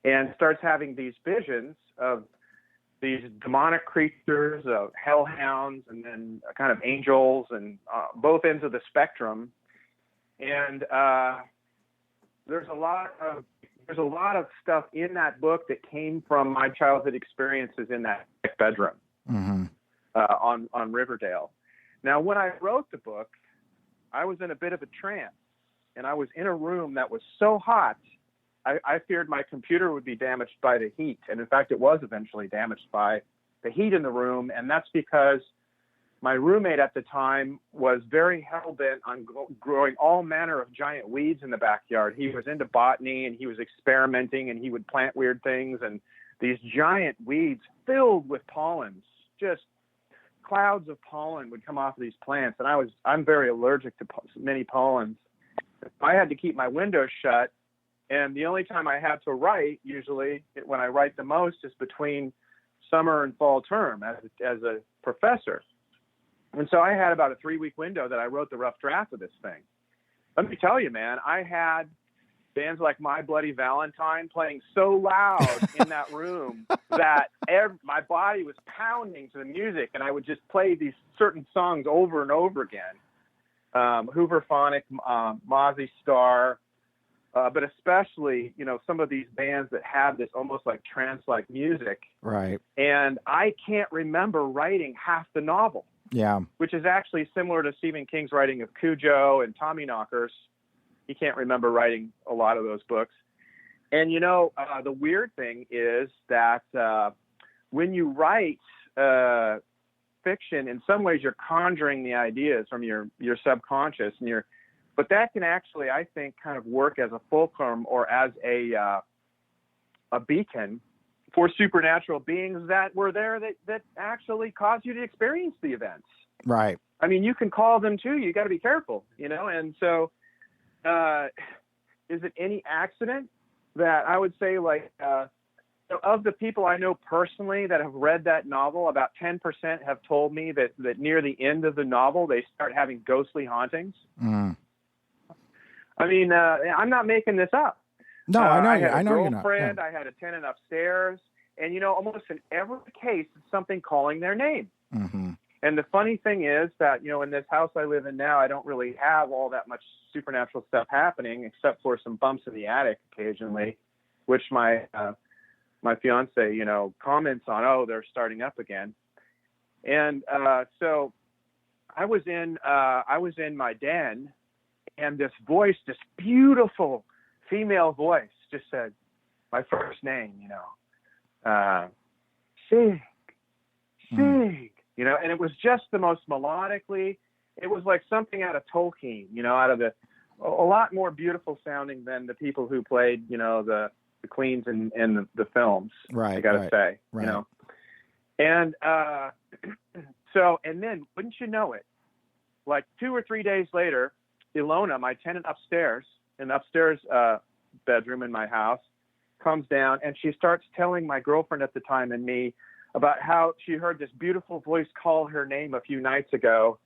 and starts having these visions of these demonic creatures, of hellhounds, and then kind of angels, and both ends of the spectrum. And there's a lot of stuff in that book that came from my childhood experiences in that bedroom on Riverdale. Now, when I wrote the book, I was in a bit of a trance, and I was in a room that was so hot, I feared my computer would be damaged by the heat. And in fact, it was eventually damaged by the heat in the room. And that's because my roommate at the time was very hell-bent on growing all manner of giant weeds in the backyard. He was into botany, and he was experimenting, and he would plant weird things. And these giant weeds filled with pollens, just clouds of pollen would come off of these plants. And I'm very allergic to many pollens. I had to keep my windows shut. And the only time I had to write, usually when I write the most, is between summer and fall term as a professor. And so I had about a 3-week window that I wrote the rough draft of this thing. Let me tell you, man, I had bands like My Bloody Valentine playing so loud in that room that my body was pounding to the music, and I would just play these certain songs over and over again. Hooverphonic, Mozzie Star, but especially, some of these bands that have this almost like trance-like music. Right. And I can't remember writing half the novel. Yeah. Which is actually similar to Stephen King's writing of Cujo and Tommyknockers. He can't remember writing a lot of those books. And, the weird thing is that when you write fiction, in some ways you're conjuring the ideas from your subconscious, but that can actually, I think, kind of work as a fulcrum or as a beacon for supernatural beings that were there that actually caused you to experience the events. Right. I mean, you can call them too. You got to be careful, And so, is it any accident that I would say, like, of the people I know personally that have read that novel, about 10% have told me that near the end of the novel they start having ghostly hauntings. Mm. I mean, I'm not making this up. No, I know. I had a girlfriend, girlfriend. I had a tenant upstairs, and almost in every case, it's something calling their name. Mm-hmm. And the funny thing is that in this house I live in now, I don't really have all that much supernatural stuff happening, except for some bumps in the attic occasionally, which my fiance, comments on. Oh, they're starting up again. And so I was in my den. And this voice, this beautiful female voice, just said my first name, Sig, Sig, you know, and it was just the most melodically, it was like something out of Tolkien, you know, a lot more beautiful sounding than the people who played, you know, the queens in the films. Right. I gotta say, right. you know, and so, and then wouldn't you know it, like 2 or 3 days later, Ilona, my tenant upstairs, in the upstairs bedroom in my house, comes down and she starts telling my girlfriend at the time and me about how she heard this beautiful voice call her name a few nights ago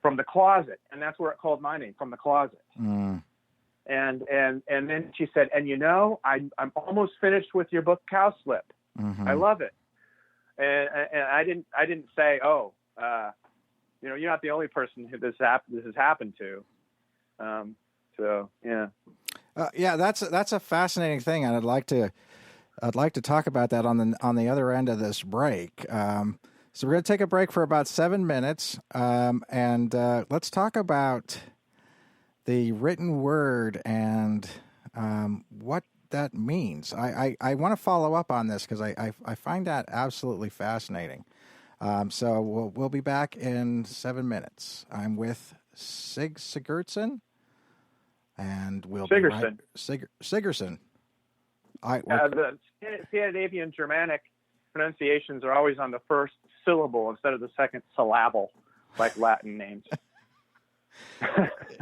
from the closet, and that's where it called my name, from the closet. And then she said, and you know, I'm almost finished with your book Cowslip. I love it. And I didn't say, oh, you know, you're not the only person who this has happened to. So yeah. Yeah, that's a fascinating thing, and I'd like to talk about that on the other end of this break. So we're going to take a break for about 7 minutes, and let's talk about the written word and what that means. I want to follow up on this because I find that absolutely fascinating. So we'll be back in 7 minutes. I'm with Sig Sigurdsen, and we'll Sigurdsen. be right, Sigurdsen. The Scandinavian Germanic pronunciations are always on the first syllable instead of the second syllable, like Latin names.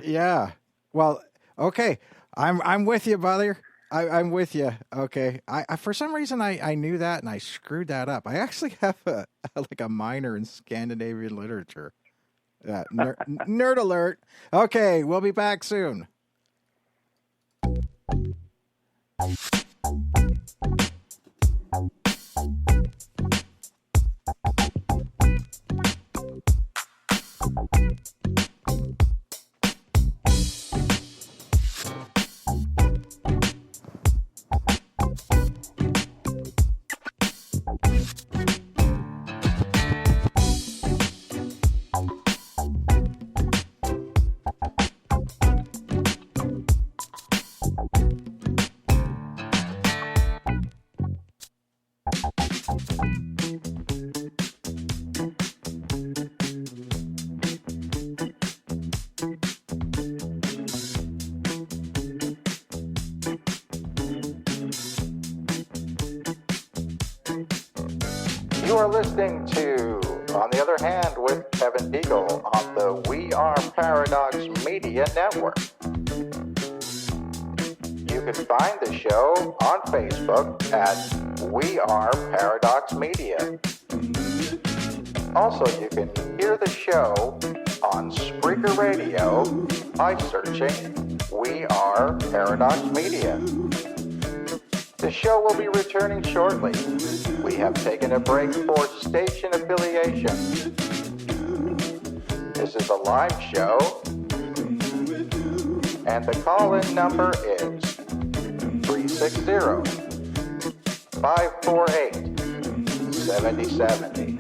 Yeah. Well, okay. I'm with you, brother. I'm with you. Okay. I for some reason I knew that and I screwed that up. I actually have a minor in Scandinavian literature. Nerd alert. Okay, we'll be back soon. You are listening to On the Other Hand with Kevin Beegle on the We Are Paradox Media Network. You can find the show on Facebook at We Are Paradox Media. Also, you can hear the show on Spreaker Radio by searching We Are Paradox Media. The show will be returning shortly. We have taken a break for station affiliation. This is a live show, and the call-in number is 360-548-7070.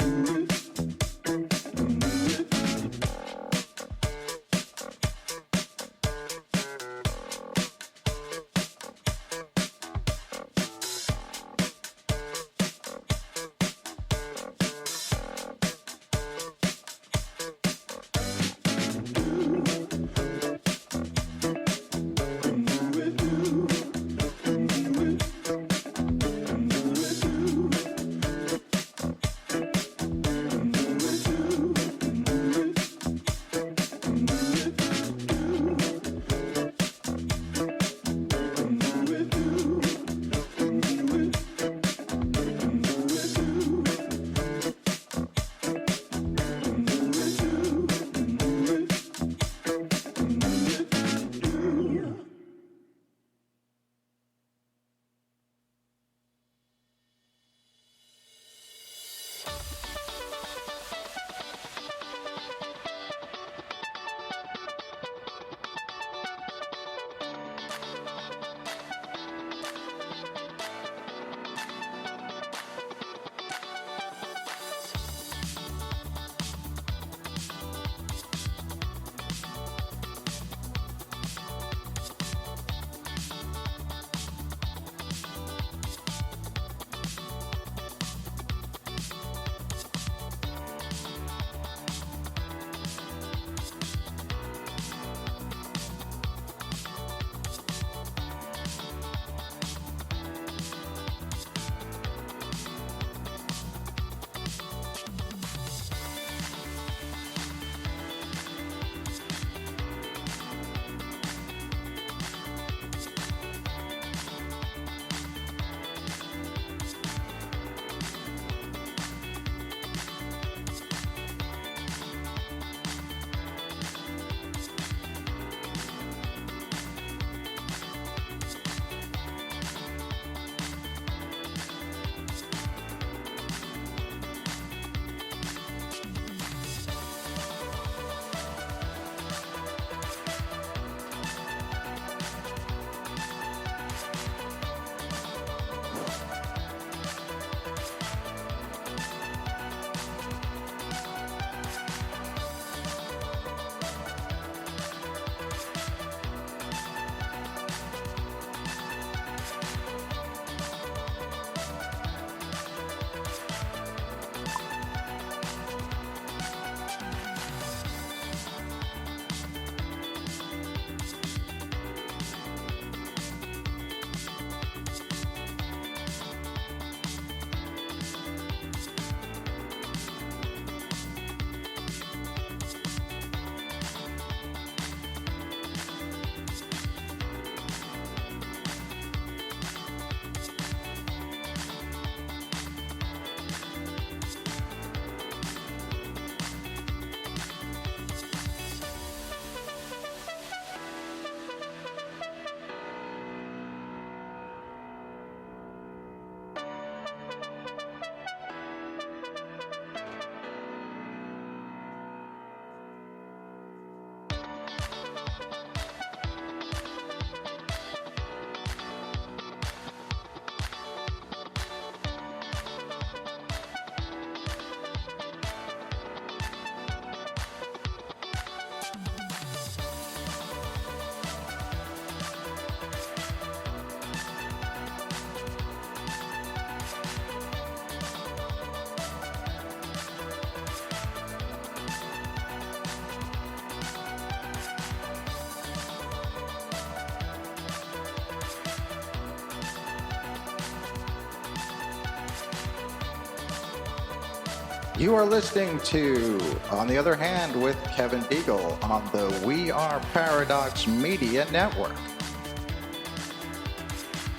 You are listening to On the Other Hand with Kevin Beegle on the We Are Paradox Media Network.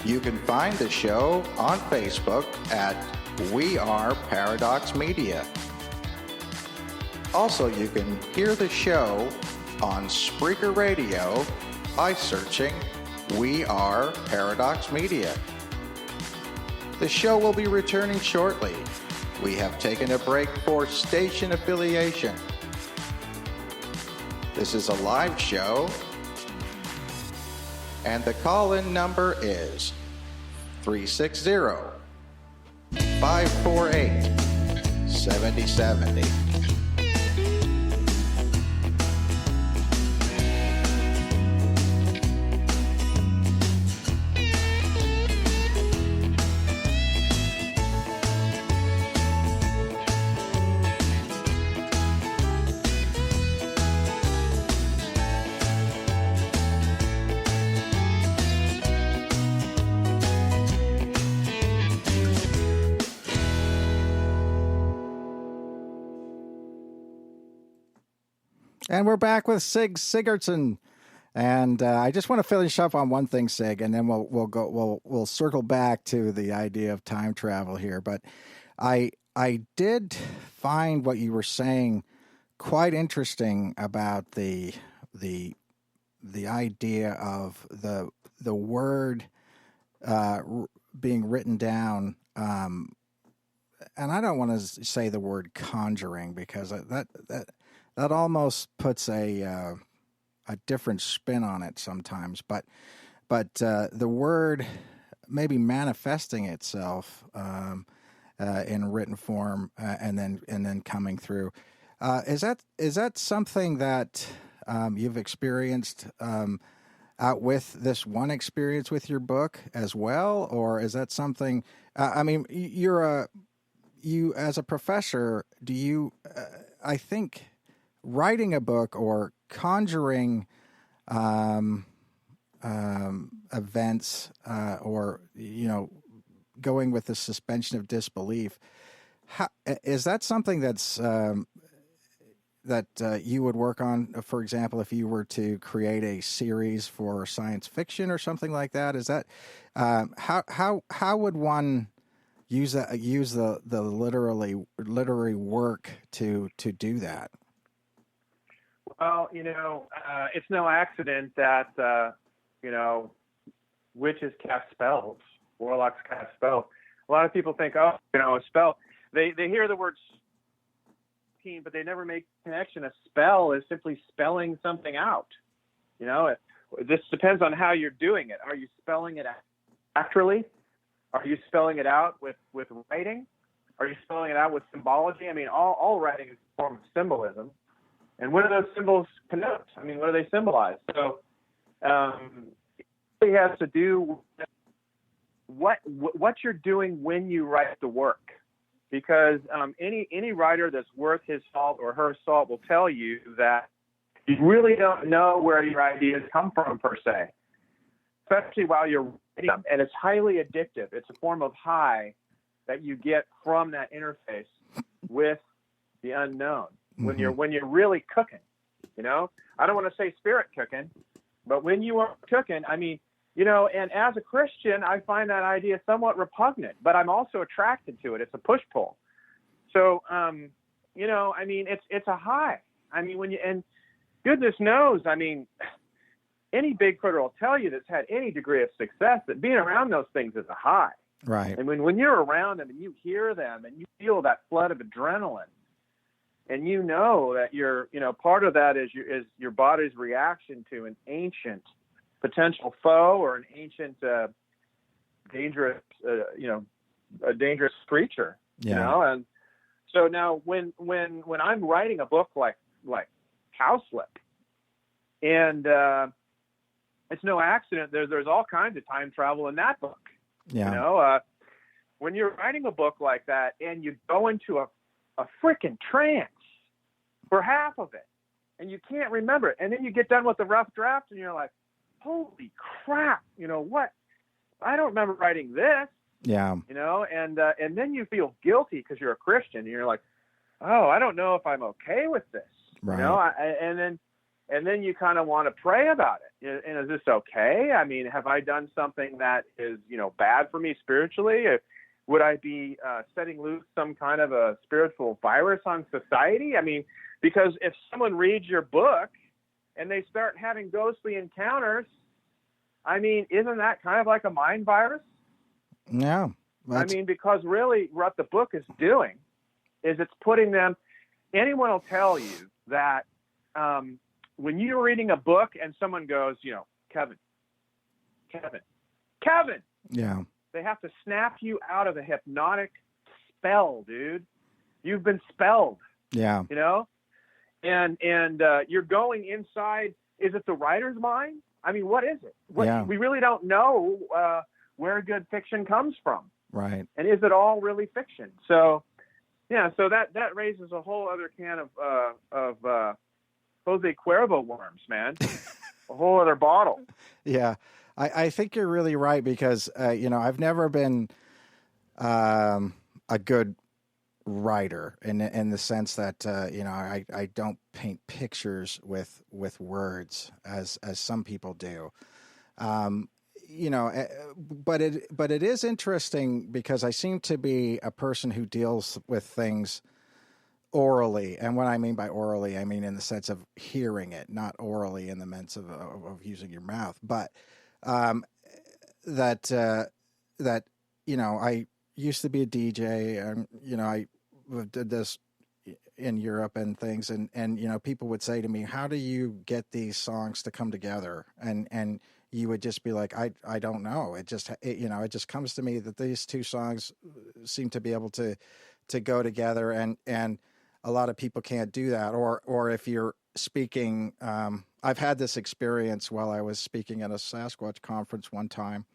You can find the show on Facebook at We Are Paradox Media. Also, you can hear the show on Spreaker Radio by searching We Are Paradox Media. The show will be returning shortly. We have taken a break for station affiliation. This is a live show, and the call-in number is 360-548-7070. And we're back with Sig Sigurdsen, and I just want to finish up on one thing, Sig, and then we'll circle back to the idea of time travel here. But I did find what you were saying quite interesting about the idea of the word being written down. And I don't want to say the word conjuring, because that almost puts a different spin on it sometimes, but the word maybe manifesting itself in written form and then coming through. Is that something that you've experienced out with this one experience with your book as well, or is that something? I mean, you as a professor, do you? I think. Writing a book or conjuring events or, going with the suspension of disbelief, is that something that's that you would work on, for example, if you were to create a series for science fiction or something like that? Is that how would one use the literary work to do that? Well, it's no accident that, witches cast spells, warlocks cast spells. A lot of people think, a spell. They hear the word team, but they never make a connection. A spell is simply spelling something out. This depends on how you're doing it. Are you spelling it out naturally? Are you spelling it out with writing? Are you spelling it out with symbology? I mean, all writing is a form of symbolism. And what do those symbols connote? I mean, what do they symbolize? So it has to do with what you're doing when you write the work. Because any writer that's worth his salt or her salt will tell you that you really don't know where your ideas come from, per se, especially while you're writing them. And it's highly addictive. It's a form of high that you get from that interface with the unknown. When you're really cooking, I don't want to say spirit cooking, but when you are cooking, I mean, and as a Christian, I find that idea somewhat repugnant, but I'm also attracted to it. It's a push-pull. So, I mean, it's a high. I mean, and goodness knows, I mean, any bigfooter will tell you that's had any degree of success that being around those things is a high. Right. And when you're around them and you hear them and you feel that flood of adrenaline, and that you're, part of that is your body's reaction to an ancient potential foe or an ancient dangerous, a dangerous creature. Yeah. And so now when I'm writing a book like Cowslip, and it's no accident there's all kinds of time travel in that book. Yeah. When you're writing a book like that and you go into a freaking trance for half of it, and you can't remember it, and then you get done with the rough draft, and you're like, "Holy crap! What? I don't remember writing this." Yeah. And then you feel guilty because you're a Christian, and you're like, oh, I don't know if I'm okay with this. Right. You know, and then you kind of want to pray about it. And is this okay? I mean, have I done something that is, bad for me spiritually? Would I be setting loose some kind of a spiritual virus on society? I mean, because if someone reads your book and they start having ghostly encounters, I mean, isn't that kind of like a mind virus? Yeah. I mean, because really what the book is doing is it's putting them, anyone will tell you that when you're reading a book and someone goes, Kevin, yeah. they have to snap you out of a hypnotic spell, dude. You've been spelled. Yeah. And you're going inside. Is it the writer's mind? I mean, what is it? We really don't know where good fiction comes from. Right. And is it all really fiction? So, yeah. So that raises a whole other can of Jose Cuervo worms, man. A whole other bottle. Yeah. I think you're really right because, I've never been a good writer in the sense that, I don't paint pictures with words as some people do. But it is interesting because I seem to be a person who deals with things orally. And what I mean by orally, I mean in the sense of hearing it, not orally in the sense of using your mouth, but that I used to be a DJ, and I did this in Europe and things, and people would say to me, "How do you get these songs to come together?" And you would just be like, "I don't know. It just comes to me that these two songs seem to be able to go together, and a lot of people can't do that. Or if you're speaking, I've had this experience while I was speaking at a Sasquatch conference one time,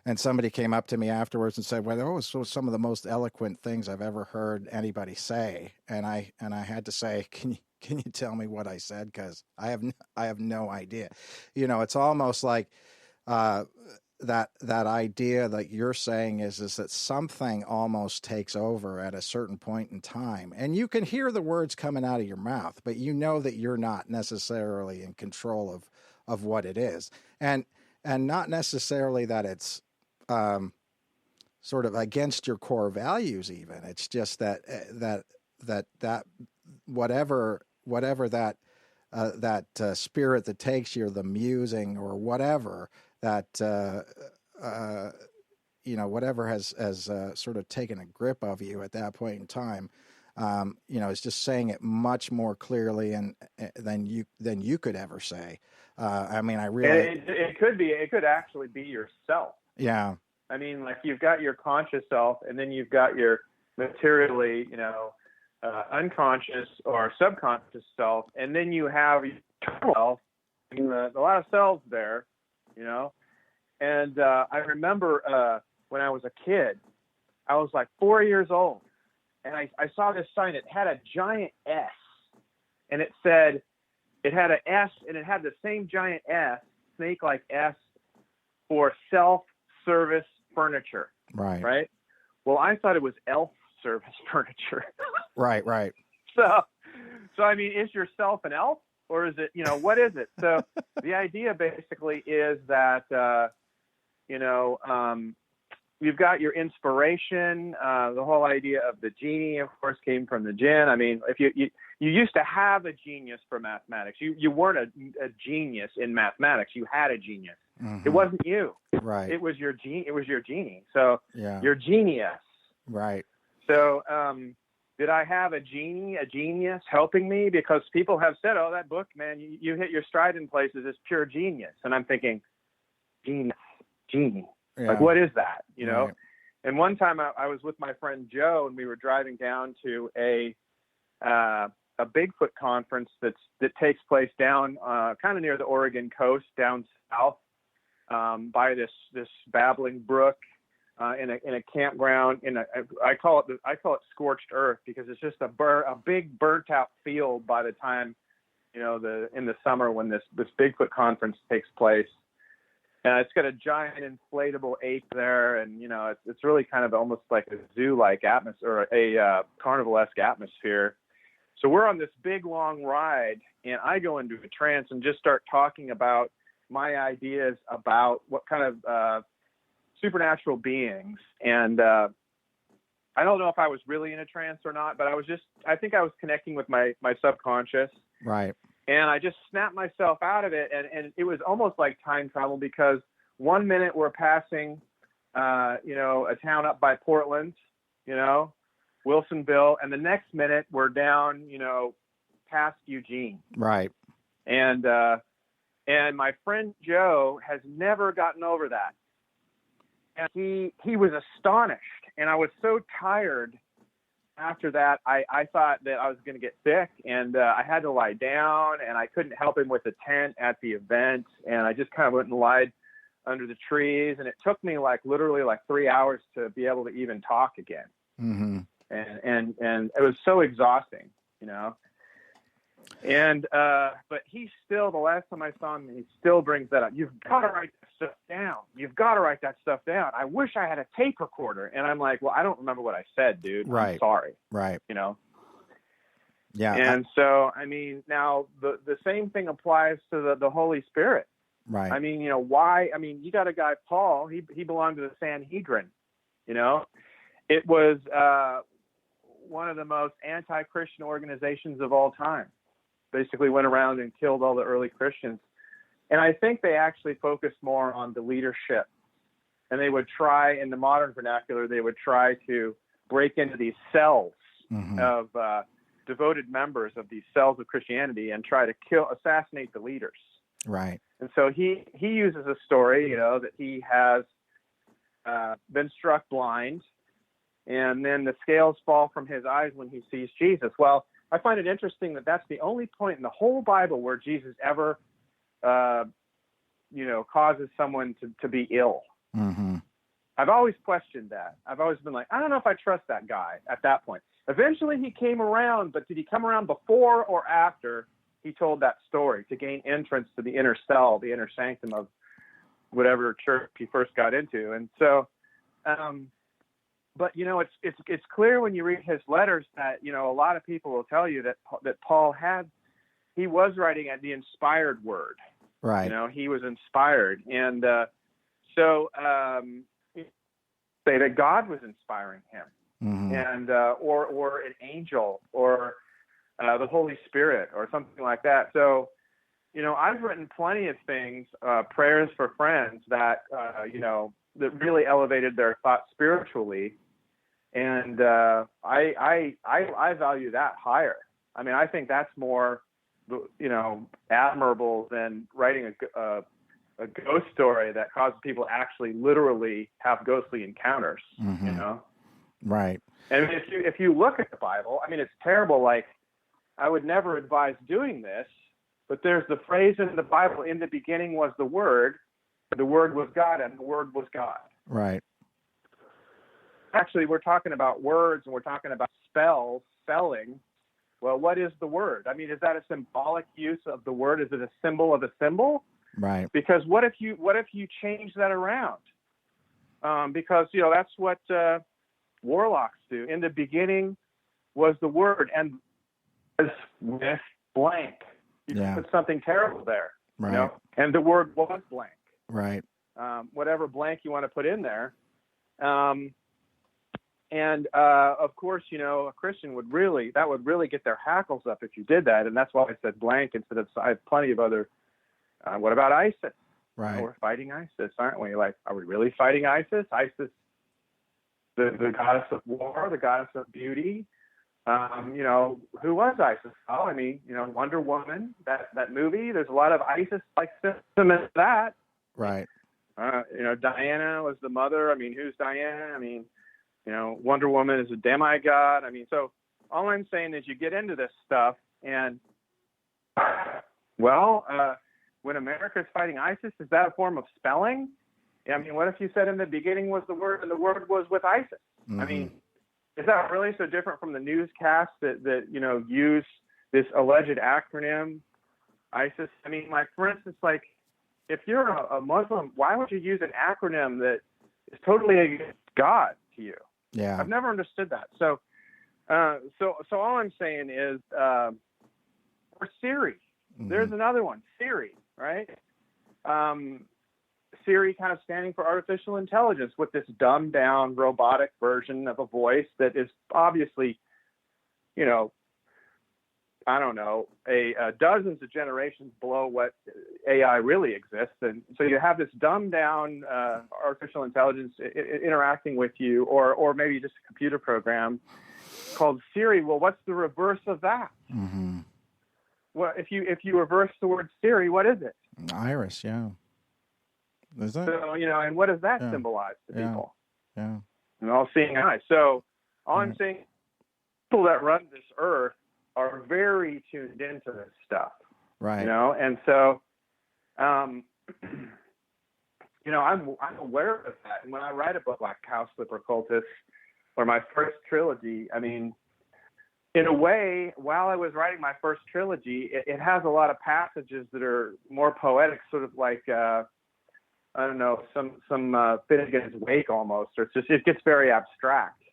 and somebody came up to me afterwards and said, "Well, those were some of the most eloquent things I've ever heard anybody say." And I had to say, "Can you tell me what I said? Because I have no idea." It's almost like that idea that you're saying is that something almost takes over at a certain point in time, and you can hear the words coming out of your mouth, but you know that you're not necessarily in control of what it is, and not necessarily that it's sort of against your core values. Even it's just that whatever that spirit that takes you, or the musing, or whatever that whatever has sort of taken a grip of you at that point in time, is just saying it much more clearly and than you could ever say. I mean, I really it could actually be yourself. Yeah. I mean, like, you've got your conscious self, and then you've got your materially, unconscious or subconscious self, and then you have your self, and a lot of cells there, And I remember when I was a kid, I was like 4 years old, and I saw this sign. It had a giant S, and it had an S, and it had the same giant S, snake-like S, for self-service furniture. Right. Right. Well, I thought it was elf service furniture. Right. So I mean, is yourself an elf, or is it, what is it? So the idea basically is that, you've got your inspiration. The whole idea of the genie, of course, came from the jinn. I mean, if you used to have a genius for mathematics. You weren't a genius in mathematics. You had a genius. Mm-hmm. It wasn't you. Right. It was your genie. So yeah. Your genius. Right. So did I have a genius helping me? Because people have said, "Oh, that book, man, you hit your stride in places. It's pure genius." And I'm thinking, genius, genie. Yeah. Like, what is that? Right. And one time I was with my friend Joe, and we were driving down to a Bigfoot conference that takes place down kind of near the Oregon coast, down south, by this babbling brook, in a campground. I call it scorched earth, because it's just a big burnt out field by the time in the summer when this Bigfoot conference takes place. And it's got a giant inflatable ape there, and it's really kind of almost like a zoo-like atmosphere, or a carnival-esque atmosphere. So we're on this big, long ride, and I go into a trance and just start talking about my ideas about what kind of supernatural beings. And I don't know if I was really in a trance or not, but I think I was connecting with my subconscious. Right. And I just snapped myself out of it. And it was almost like time travel, because one minute we're passing, a town up by Portland, Wilsonville. And the next minute we're down, past Eugene. Right. And my friend Joe has never gotten over that. And he was astonished. And I was so tired after that. I thought that I was going to get sick, and I had to lie down, and I couldn't help him with the tent at the event. And I just kind of went and lied under the trees. And it took me literally 3 hours to be able to even talk again. Mm-hmm. And it was so exhausting, And, but he still, the last time I saw him, he still brings that up. You've got to write that stuff down. You've got to write that stuff down. I wish I had a tape recorder. And I'm like, well, I don't remember what I said, dude. Right. I'm sorry. Right. Yeah. And so, now the same thing applies to the Holy Spirit. Right. Why? You got a guy, Paul, he belonged to the Sanhedrin, It was, one of the most anti-Christian organizations of all time. Basically went around and killed all the early Christians. And I think they actually focused more on the leadership. And they would try, in the modern vernacular, they would try to break into these cells mm-hmm. of devoted members of these cells of Christianity and try to assassinate the leaders. Right. And so he uses a story, that he has been struck blind, and then the scales fall from his eyes when he sees Jesus. Well, I find it interesting that that's the only point in the whole Bible where Jesus ever, causes someone to be ill. Mm-hmm. I've always questioned that. I've always been like, I don't know if I trust that guy at that point. Eventually he came around, but did he come around before or after he told that story to gain entrance to the inner cell, the inner sanctum of whatever church he first got into? And so, but it's clear when you read his letters that a lot of people will tell you that Paul he was writing at the inspired word. Right. He was inspired, and so say that God was inspiring him, mm-hmm. and or an angel or the Holy Spirit or something like that. So I've written plenty of things, prayers for friends that that really elevated their thought spiritually. And I value that higher. I think that's more, admirable than writing a ghost story that causes people to actually literally have ghostly encounters. Mm-hmm. Right. And if you look at the Bible, it's terrible. Like, I would never advise doing this, but there's the phrase in the Bible: "In the beginning was the Word was God, and the Word was God." Right. Actually, we're talking about words, and we're talking about spelling. Well, what is the word? Is that a symbolic use of the word? Is it a symbol of a symbol? Right. Because what if you change that around? Because that's what warlocks do. In the beginning was the Word, and was with blank. You can put something terrible there. Right. And the Word was blank. Right. Whatever blank you want to put in there. And of course, a Christian would really get their hackles up if you did that. And that's why I said blank instead of, I have plenty of other, what about ISIS? Right. We're fighting ISIS, aren't we? Like, are we really fighting ISIS? ISIS, the goddess of war, the goddess of beauty. Who was ISIS? Oh, Wonder Woman, that movie, there's a lot of ISIS-like system in that. Right. Diana was the mother. Who's Diana? Wonder Woman is a demigod. So all I'm saying is you get into this stuff and, when America is fighting ISIS, is that a form of spelling? What if you said in the beginning was the Word and the Word was with ISIS? Mm-hmm. Is that really so different from the newscasts that use this alleged acronym, ISIS? For instance, if you're a Muslim, why would you use an acronym that is totally against God to you? Yeah. I've never understood that. So, So all I'm saying is, or Siri. Mm-hmm. There's another one, Siri, right? Siri kind of standing for artificial intelligence with this dumbed down robotic version of a voice that is obviously, I don't know, dozens of generations below what AI really exists. And so you have this dumbed down artificial intelligence interacting with you, or maybe just a computer program called Siri. Well, what's the reverse of that? Mm-hmm. Well, if you reverse the word Siri, what is it? Iris, yeah. Is it? So, and what does that symbolize to people? Yeah. An all-seeing eye. So all I'm saying, people that run this earth are very tuned into this stuff. Right. And so, I'm aware of that. And when I write a book like Cowslipper Cultists or my first trilogy, I mean, in a way, while I was writing my first trilogy, it has a lot of passages that are more poetic, sort of like, I don't know, some Finnegan's Wake almost, or it gets very abstract,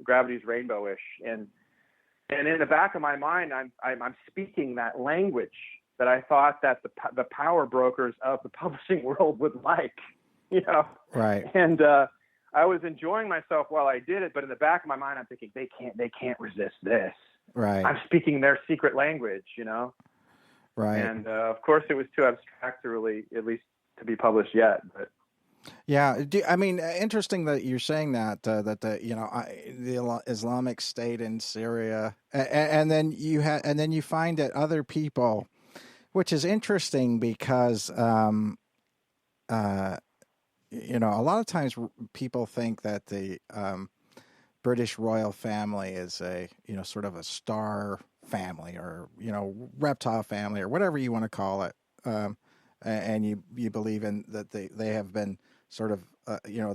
Gravity's rainbowish, and in the back of my mind, I'm speaking that language that I thought that the power brokers of the publishing world would like, Right. And I was enjoying myself while I did it, but in the back of my mind, I'm thinking they can't resist this. Right. I'm speaking their secret language, Right. And of course, it was too abstract to really, at least, to be published yet. But yeah, I mean, interesting that you're saying that the Islamic State in Syria, and then you find that other people, which is interesting because a lot of times people think that the British royal family is a sort of a star family, or reptile family, or whatever you want to call it, and you believe in that they have been sort of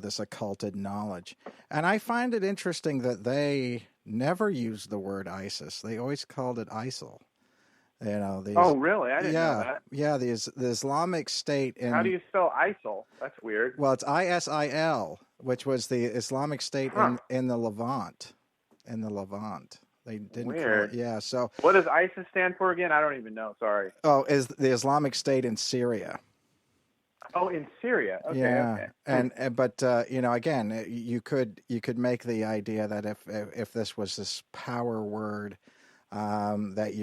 this occulted knowledge. And I find it interesting that they never used the word ISIS. They always called it ISIL. Oh, really? I didn't know that. Yeah, the Islamic State. How do you spell ISIL? That's weird. Well, it's ISIL, which was the Islamic State in the Levant. In the Levant. They didn't weird. Call it. Yeah, so. What does ISIS stand for again? I don't even know. Sorry. Oh, is the Islamic State in Syria. Oh, in Syria. Okay. Yeah, okay. But again, you could make the idea that if this was this power word that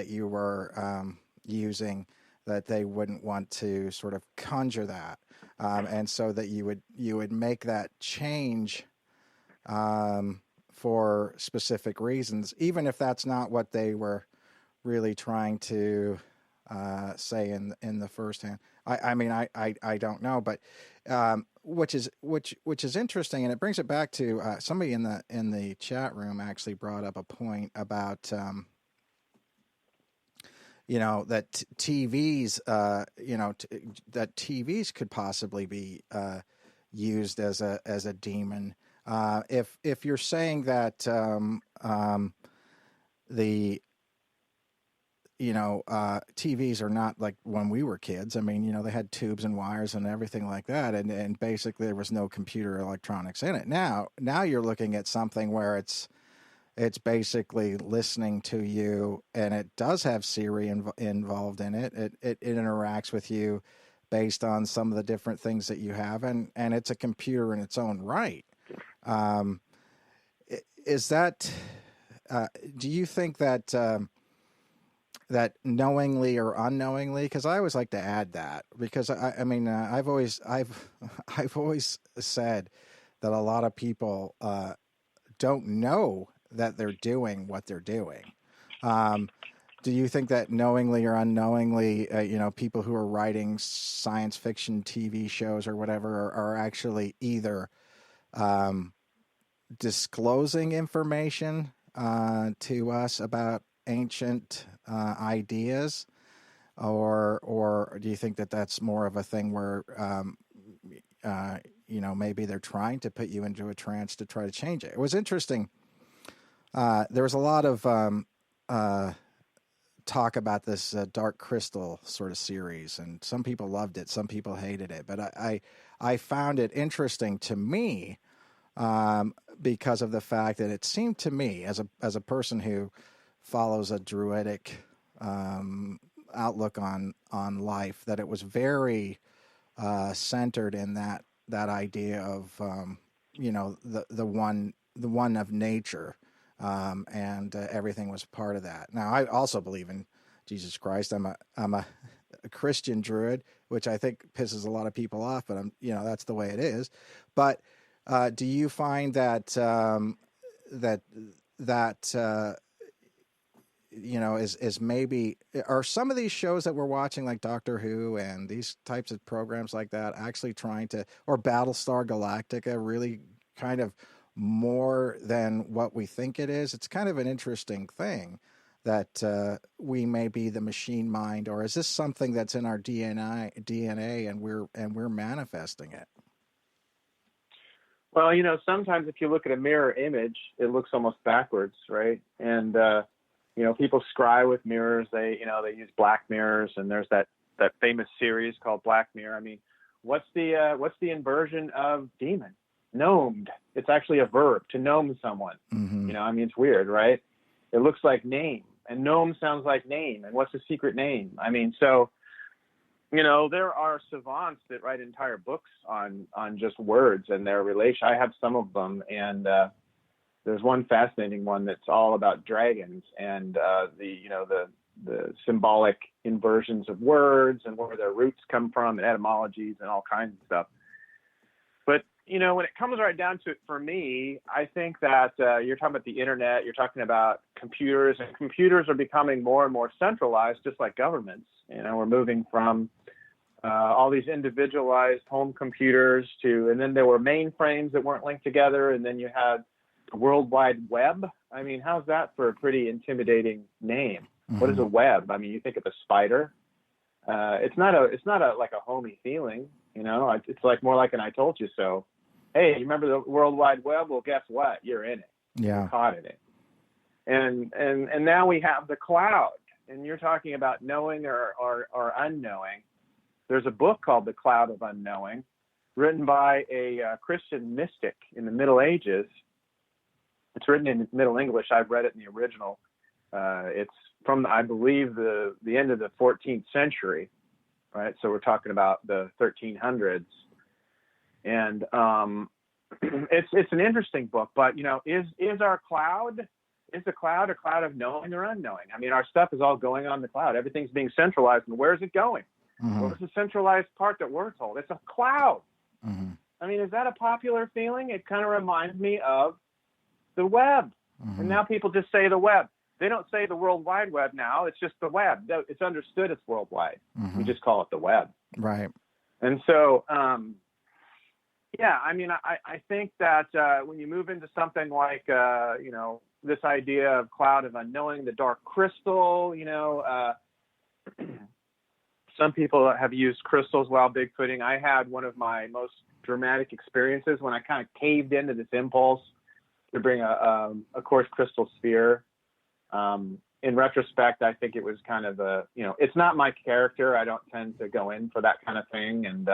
you were using, that they wouldn't want to sort of conjure that, and so that you would make that change for specific reasons, even if that's not what they were really trying to say in the first hand. I mean, I don't know, but which is interesting, and it brings it back to somebody in the chat room actually brought up a point about that TVs that TVs could possibly be used as a demon. If you're saying that the TVs are not like when we were kids. I mean, they had tubes and wires and everything like that, and basically there was no computer electronics in it. Now you're looking at something where it's basically listening to you, and it does have Siri involved in it. It interacts with you based on some of the different things that you have, and it's a computer in its own right. Is that? Do you think that? That knowingly or unknowingly, because I always like to add that, because I've always said that a lot of people don't know that they're doing what they're doing. Do you think that knowingly or unknowingly, people who are writing science fiction TV shows or whatever are actually either disclosing information to us about ancient ideas, or do you think that that's more of a thing where maybe they're trying to put you into a trance to try to change it? It was interesting. There was a lot of talk about this Dark Crystal sort of series, and some people loved it, some people hated it, but I found it interesting to me because of the fact that it seemed to me, as a person who follows a druidic outlook on life, that it was very centered in that idea of the one of nature, and everything was part of that. Now, I also believe in Jesus Christ. I'm a Christian druid, which I think pisses a lot of people off, but that's the way it is. But do you find that is maybe, are some of these shows that we're watching, like Doctor Who and these types of programs like that, actually trying to, or Battlestar Galactica, really kind of more than what we think it is? It's kind of an interesting thing that we may be the machine mind, or is this something that's in our DNA and we're manifesting it? Well, sometimes if you look at a mirror image, it looks almost backwards, right? And people scry with mirrors. They use black mirrors, and there's that famous series called Black Mirror. I mean, what's the inversion of demon? Gnomed. It's actually a verb, to gnome someone. Mm-hmm. It's weird, right? It looks like name, and gnome sounds like name. And what's the secret name? I mean, so there are savants that write entire books on just words and their relation. I have some of them, and there's one fascinating one that's all about dragons and the symbolic inversions of words and where their roots come from and etymologies and all kinds of stuff. But when it comes right down to it, for me, I think that you're talking about the internet, you're talking about computers, and computers are becoming more and more centralized, just like governments. We're moving from all these individualized home computers and then there were mainframes that weren't linked together, and then you had the World Wide Web. I mean, how's that for a pretty intimidating name? Mm-hmm. What is a web? I mean, you think of a spider. It's not like a homey feeling, It's like more like an I told you so. Hey, you remember the World Wide Web? Well, guess what? You're in it. Yeah. You're caught in it. And now we have the cloud, and you're talking about knowing or unknowing. There's a book called The Cloud of Unknowing, written by a Christian mystic in the Middle Ages. It's written in Middle English. I've read it in the original. It's from, I believe, the end of the 14th century, right? So we're talking about the 1300s. And it's an interesting book, but is the cloud a cloud of knowing or unknowing? I mean, our stuff is all going on the cloud. Everything's being centralized, and where is it going? Mm-hmm. What's the centralized part that we're told? It's a cloud. Mm-hmm. I mean, is that a popular feeling? It kind of reminds me of the web. Mm-hmm. And now people just say the web. They don't say the World Wide Web now. It's just the web. It's understood it's worldwide. Mm-hmm. We just call it the web. Right. And so, I mean, I think that when you move into something like, this idea of cloud of unknowing, the dark crystal, some people have used crystals while bigfooting. I had one of my most dramatic experiences when I kind of caved into this impulse to bring a quartz crystal sphere. In retrospect, I think it was kind of it's not my character. I don't tend to go in for that kind of thing. And,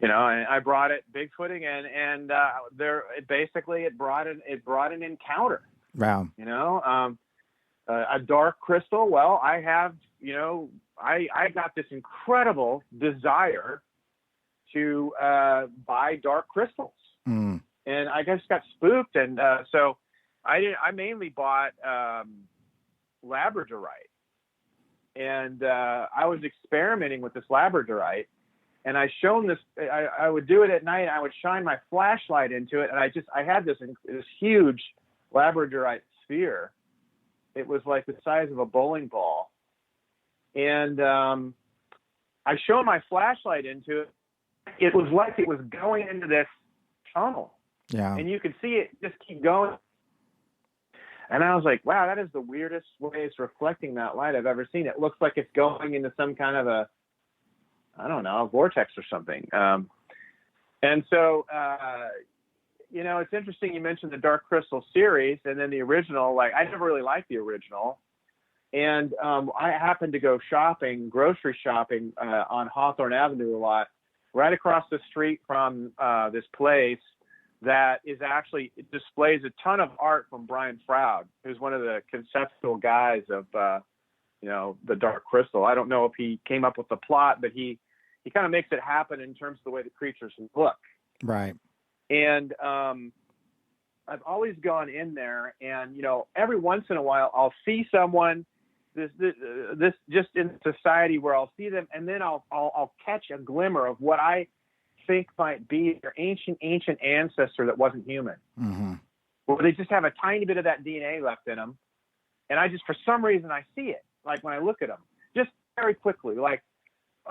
and I brought it bigfooting and it brought an encounter. Wow. A dark crystal. Well, I have, I got this incredible desire to buy dark crystals. Mm. And I just got spooked. And so I mainly bought labradorite. And I was experimenting with this labradorite. And I would do it at night. I would shine my flashlight into it. And I had this huge labradorite sphere. It was like the size of a bowling ball. And I shone my flashlight into it. It was like it was going into this tunnel. Yeah. And you could see it just keep going. And I was like, wow, that is the weirdest way it's reflecting that light I've ever seen. It looks like it's going into some kind of a vortex or something. And so, it's interesting you mentioned the Dark Crystal series and then the original. Like, I never really liked the original. And I happened to go grocery shopping on Hawthorne Avenue a lot, right across the street from this place that is actually, it displays a ton of art from Brian Froud, who's one of the conceptual guys of, the Dark Crystal. I don't know if he came up with the plot, but he kind of makes it happen in terms of the way the creatures look. Right. And I've always gone in there, and every once in a while I'll see someone this just in society where I'll see them, and then I'll catch a glimmer of what I think might be their ancient ancestor that wasn't human. Mm-hmm. Or they just have a tiny bit of that DNA left in them, and I just, for some reason, I see it. Like when I look at them, just very quickly, like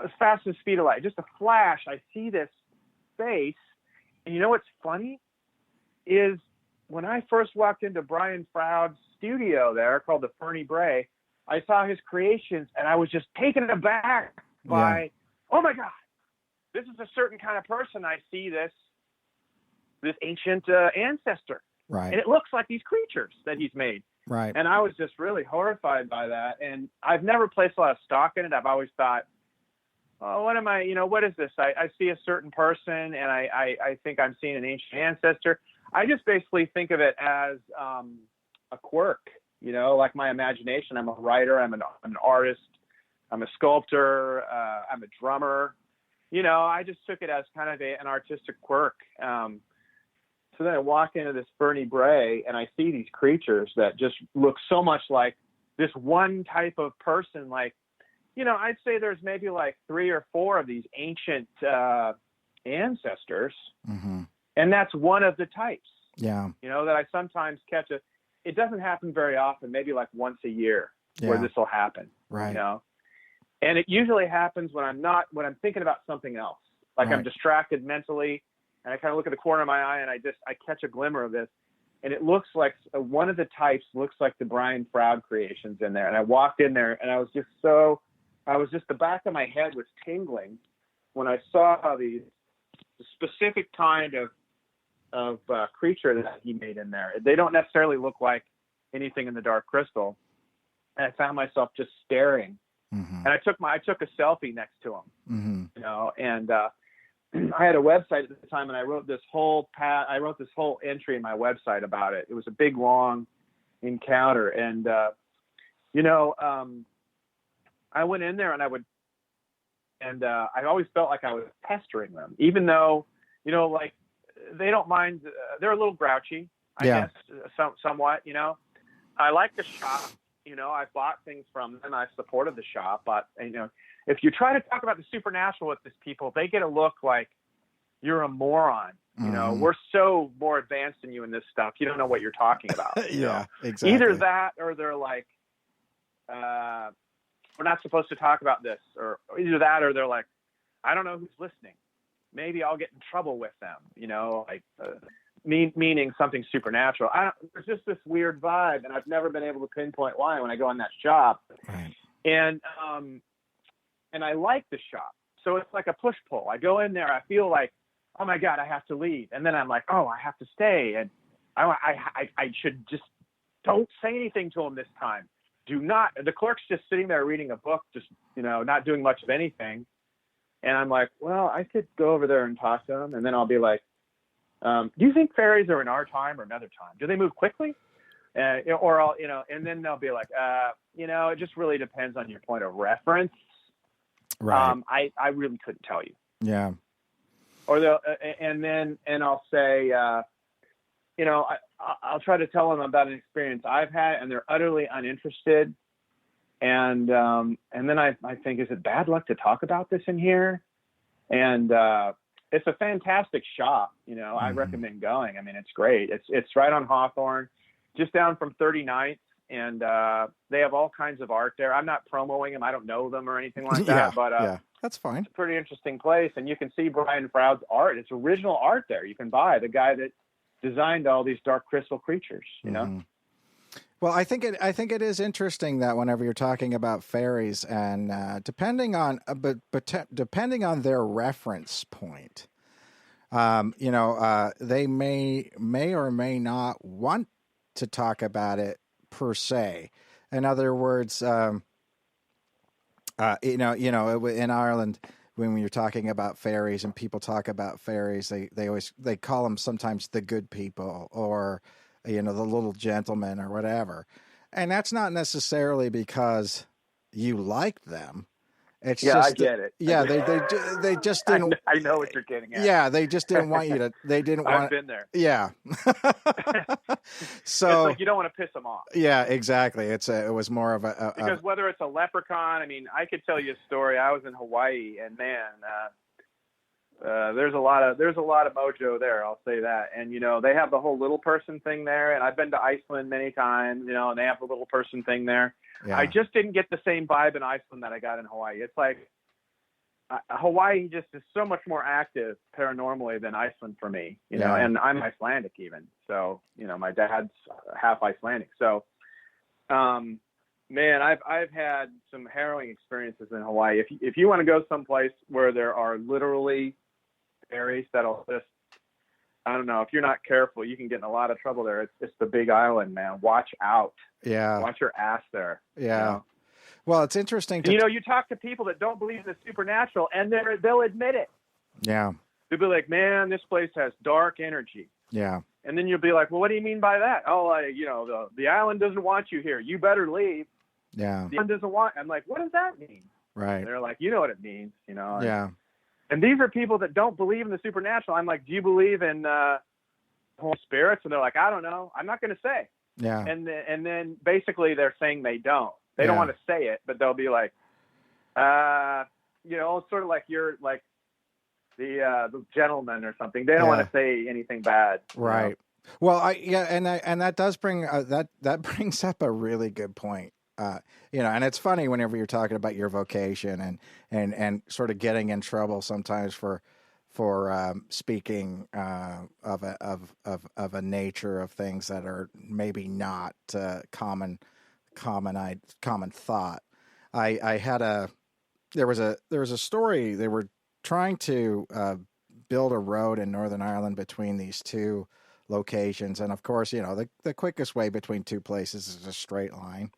as fast as the speed of light, just a flash, I see this face. And you know what's funny is when I first walked into Brian Froud's studio there called the Fernie Bray, I saw his creations, and I was just taken aback by, oh my God, this is a certain kind of person. I see this ancient ancestor. Right. And it looks like these creatures that he's made. Right. And I was just really horrified by that. And I've never placed a lot of stock in it. I've always thought, oh, what is this? I see a certain person, and I think I'm seeing an ancient ancestor. I just basically think of it as a quirk, like my imagination. I'm a writer. I'm an artist. I'm a sculptor. I'm a drummer. I just took it as kind of an artistic quirk. So then I walk into this Fernie Bray, and I see these creatures that just look so much like this one type of person. Like, I'd say there's maybe like 3 or 4 of these ancient ancestors. Mm-hmm. And that's one of the types. Yeah. That I sometimes catch it. It doesn't happen very often, maybe like once a year where this will happen. Right. And it usually happens when I'm thinking about something else. Like I'm distracted mentally, and I kind of look at the corner of my eye, and I catch a glimmer of this. And it looks like one of the types looks like the Brian Froud creations in there. And I walked in there, and the back of my head was tingling when I saw the specific kind of creature that he made in there. They don't necessarily look like anything in the Dark Crystal. And I found myself just staring. Mm-hmm. And I took a selfie next to him, mm-hmm. And I had a website at the time, and I wrote this whole entry in my website about it. It was a big, long encounter. And, I went in there, and I always felt like I was pestering them, even though, like they don't mind. They're a little grouchy, I guess, somewhat, I like the shop. I bought things from them. I supported the shop. But, if you try to talk about the supernatural with these people, they get a look like you're a moron. Mm-hmm. We're so more advanced than you in this stuff. You don't know what you're talking about. Exactly. Either that, or they're like, we're not supposed to talk about this. Or either that, or they're like, I don't know who's listening. Maybe I'll get in trouble with them. Meaning something supernatural. There's just this weird vibe, and I've never been able to pinpoint why when I go in that shop. Right. And I like the shop. So it's like a push-pull. I go in there, I feel like, oh my God, I have to leave. And then I'm like, oh, I have to stay. And I should just don't say anything to him this time. The clerk's just sitting there reading a book, just, not doing much of anything. And I'm like, well, I could go over there and talk to him. And then I'll be like, do you think fairies are in our time or another time? Do they move quickly? Or I'll, and then they'll be like, it just really depends on your point of reference. Right. I really couldn't tell you. Yeah. Or they'll, and I'll say, I'll try to tell them about an experience I've had, and they're utterly uninterested. And then I think, is it bad luck to talk about this in here? And it's a fantastic shop. I recommend going. I mean, it's great. It's right on Hawthorne, just down from 39th. And they have all kinds of art there. I'm not promoting them. I don't know them or anything like that. But that's fine. It's a pretty interesting place. And you can see Brian Froud's art. It's original art there. You can buy the guy that designed all these dark crystal creatures, Mm-hmm. Well, I think it is interesting that whenever you're talking about fairies, and depending on depending on their reference point, they may or may not want to talk about it per se. In other words, in Ireland, when you're talking about fairies and people talk about fairies, they call them sometimes the good people or, the little gentleman or whatever. And that's not necessarily because you like them. It's Yeah, just I get it. Yeah, they just didn't. I know what you're getting at. Yeah, they just didn't want you to. They didn't want. I've been there. Yeah. So it's like you don't want to piss them off. Yeah, exactly. It was more of because whether it's a leprechaun, I mean, I could tell you a story. I was in Hawaii, and man, there's a lot of mojo there. I'll say that. And they have the whole little person thing there. And I've been to Iceland many times. And they have the little person thing there. Yeah. I just didn't get the same vibe in Iceland that I got in Hawaii. It's like Hawaii just is so much more active paranormally than Iceland for me. You know, and I'm Icelandic even. So my dad's half Icelandic. So, man, I've had some harrowing experiences in Hawaii. If you want to go someplace where there are literally fairies that'll just, I don't know, if you're not careful, you can get in a lot of trouble there. It's the Big Island, man. Watch out. Yeah. Watch your ass there. Yeah. Well, it's interesting. You talk to people that don't believe in the supernatural, and they'll admit it. Yeah. They'll be like, man, this place has dark energy. Yeah. And then you'll be like, well, what do you mean by that? Oh, the island doesn't want you here. You better leave. Yeah. The island doesn't want. I'm like, what does that mean? Right. And they're like, you know what it means, Yeah. And these are people that don't believe in the supernatural. I'm like, do you believe in Holy Spirits? And they're like, I don't know. I'm not going to say. Yeah. And then basically they're saying they don't. They don't want to say it, but they'll be like, it's sort of like you're like the gentleman or something. They don't want to say anything bad. Right. Well, and that does bring that brings up a really good point. And it's funny whenever you're talking about your vocation and sort of getting in trouble sometimes for speaking of a nature of things that are maybe not common thought. There was a story. They were trying to build a road in Northern Ireland between these two locations, and of course, the quickest way between two places is a straight line.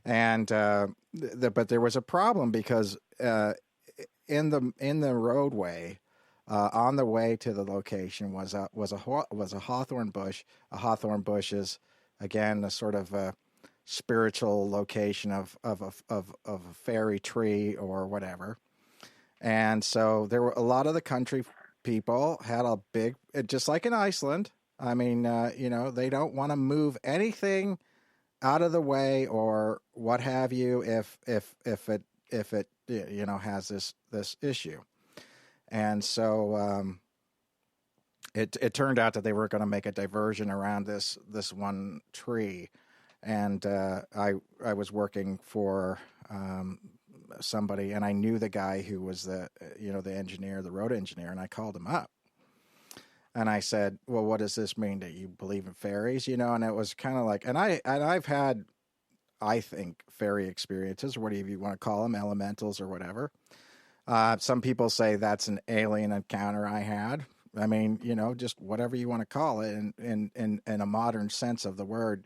And but there was a problem because in the roadway on the way to the location was a hawthorn bush. A hawthorn bush is again a sort of a spiritual location of a fairy tree or whatever. And so there were a lot of the country people had a big, just like in Iceland. I mean, they don't want to move anything out of the way or what have you if it has this issue. And so it turned out that they were going to make a diversion around this one tree. And I was working for somebody, and I knew the guy who was the engineer, the road engineer, and I called him up. And I said, well, what does this mean? Do you believe in fairies? And it was kind of like, and I've had, I think, fairy experiences, or whatever you want to call them, elementals or whatever. Some people say that's an alien encounter I had. I mean, just whatever you want to call it in a modern sense of the word,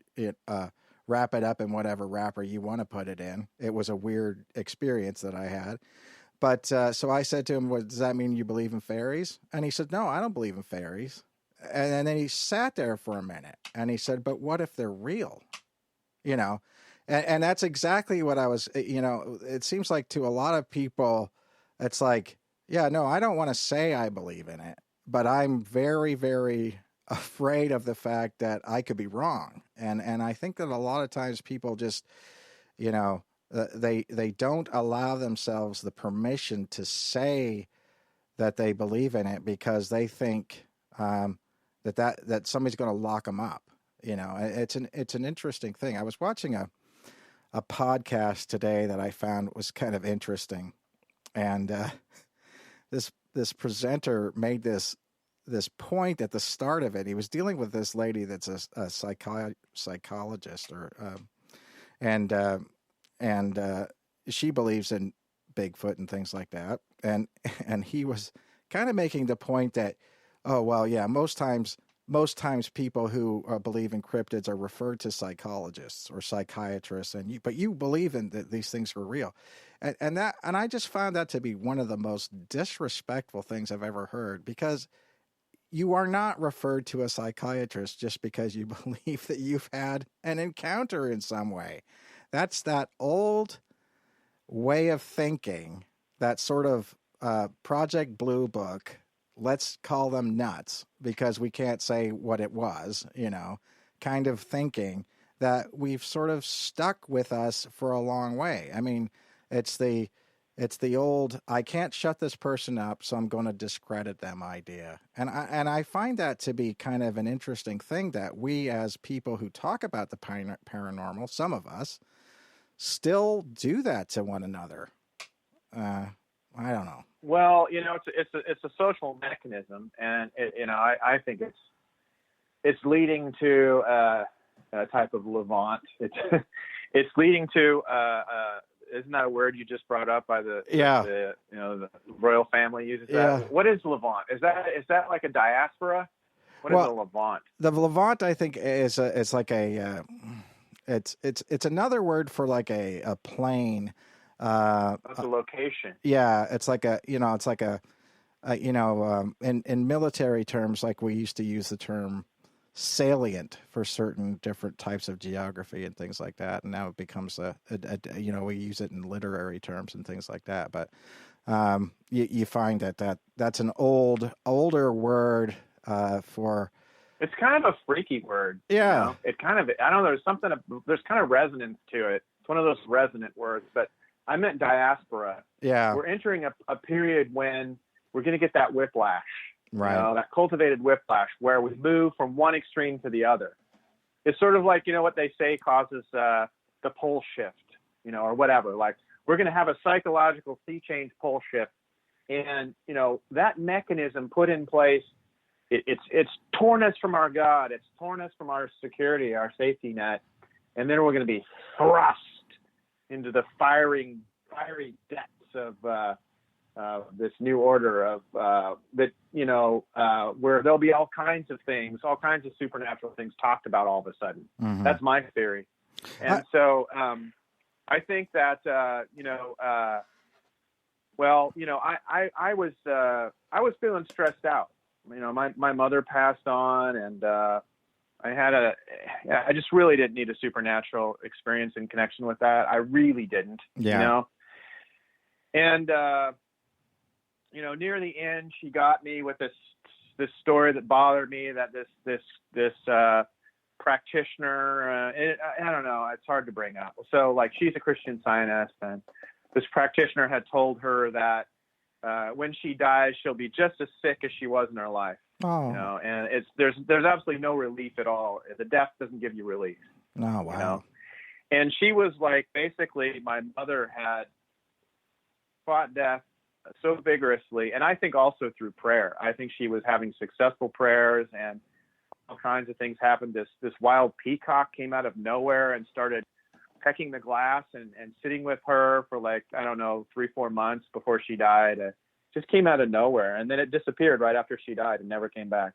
wrap it up in whatever wrapper you want to put it in. It was a weird experience that I had. But so I said to him, well, does that mean you believe in fairies? And he said, no, I don't believe in fairies. And then he sat there for a minute and he said, but what if they're real? And that's exactly what I was, it seems like to a lot of people, it's like, yeah, no, I don't want to say I believe in it, but I'm very, very afraid of the fact that I could be wrong. And I think that a lot of times people just, they don't allow themselves the permission to say that they believe in it because they think that somebody's going to lock them up. It's an interesting thing. I was watching a podcast today that I found was kind of interesting, and this presenter made this point at the start of it. He was dealing with this lady that's a psychologist, and she believes in Bigfoot and things like that. And he was kind of making the point that, oh, well, yeah, most times most times people who believe in cryptids are referred to psychologists or psychiatrists, but you believe in that these things are real, and I just found that to be one of the most disrespectful things I've ever heard, because you are not referred to a psychiatrist just because you believe that you've had an encounter in some way. That's that old way of thinking, that sort of Project Blue Book, let's call them nuts because we can't say what it was, kind of thinking that we've sort of stuck with us for a long way. I mean, it's the old, I can't shut this person up, so I'm going to discredit them idea. And I find that to be kind of an interesting thing, that we as people who talk about the paranormal, some of us, still do that to one another. I don't know. Well, it's a social mechanism, and I think it's leading to a type of Levant. It's leading to isn't that a word you just brought up by the royal family uses that? What is Levant? Is that like a diaspora? What is a Levant? The Levant, I think, is like a it's another word for like a plane. That's a location. Yeah, it's like in military terms, like we used to use the term salient for certain different types of geography and things like that, and now it becomes we use it in literary terms and things like that. But you find that's an older word for. It's kind of a freaky word. Yeah, it kind of, I don't know. There's kind of resonance to it. It's one of those resonant words, but I meant diaspora. Yeah. We're entering a period when we're going to get that whiplash, right? That cultivated whiplash where we move from one extreme to the other. It's sort of like, what they say causes the pole shift, or whatever. Like, we're going to have a psychological sea change pole shift. And, that mechanism put in place, it's torn us from our God. It's torn us from our security, our safety net. And then we're going to be thrust into the fiery depths of this new order of where there'll be all kinds of supernatural things talked about all of a sudden. Mm-hmm. That's my theory. And so I think that I was feeling stressed out. My mother passed on, and I just really didn't need a supernatural experience in connection with that. I really didn't, And, near the end, she got me with this story that bothered me, that this practitioner, I don't know, it's hard to bring up. So, like, she's a Christian Scientist, and this practitioner had told her that when she dies, she'll be just as sick as she was in her life. Oh. And there's absolutely no relief at all. The death doesn't give you relief. Oh, wow. And she was like, basically, my mother had fought death so vigorously, and I think also through prayer. I think she was having successful prayers, and all kinds of things happened. This wild peacock came out of nowhere and started pecking the glass and sitting with her for 3-4 months before she died. Just came out of nowhere, and then it disappeared right after she died and never came back.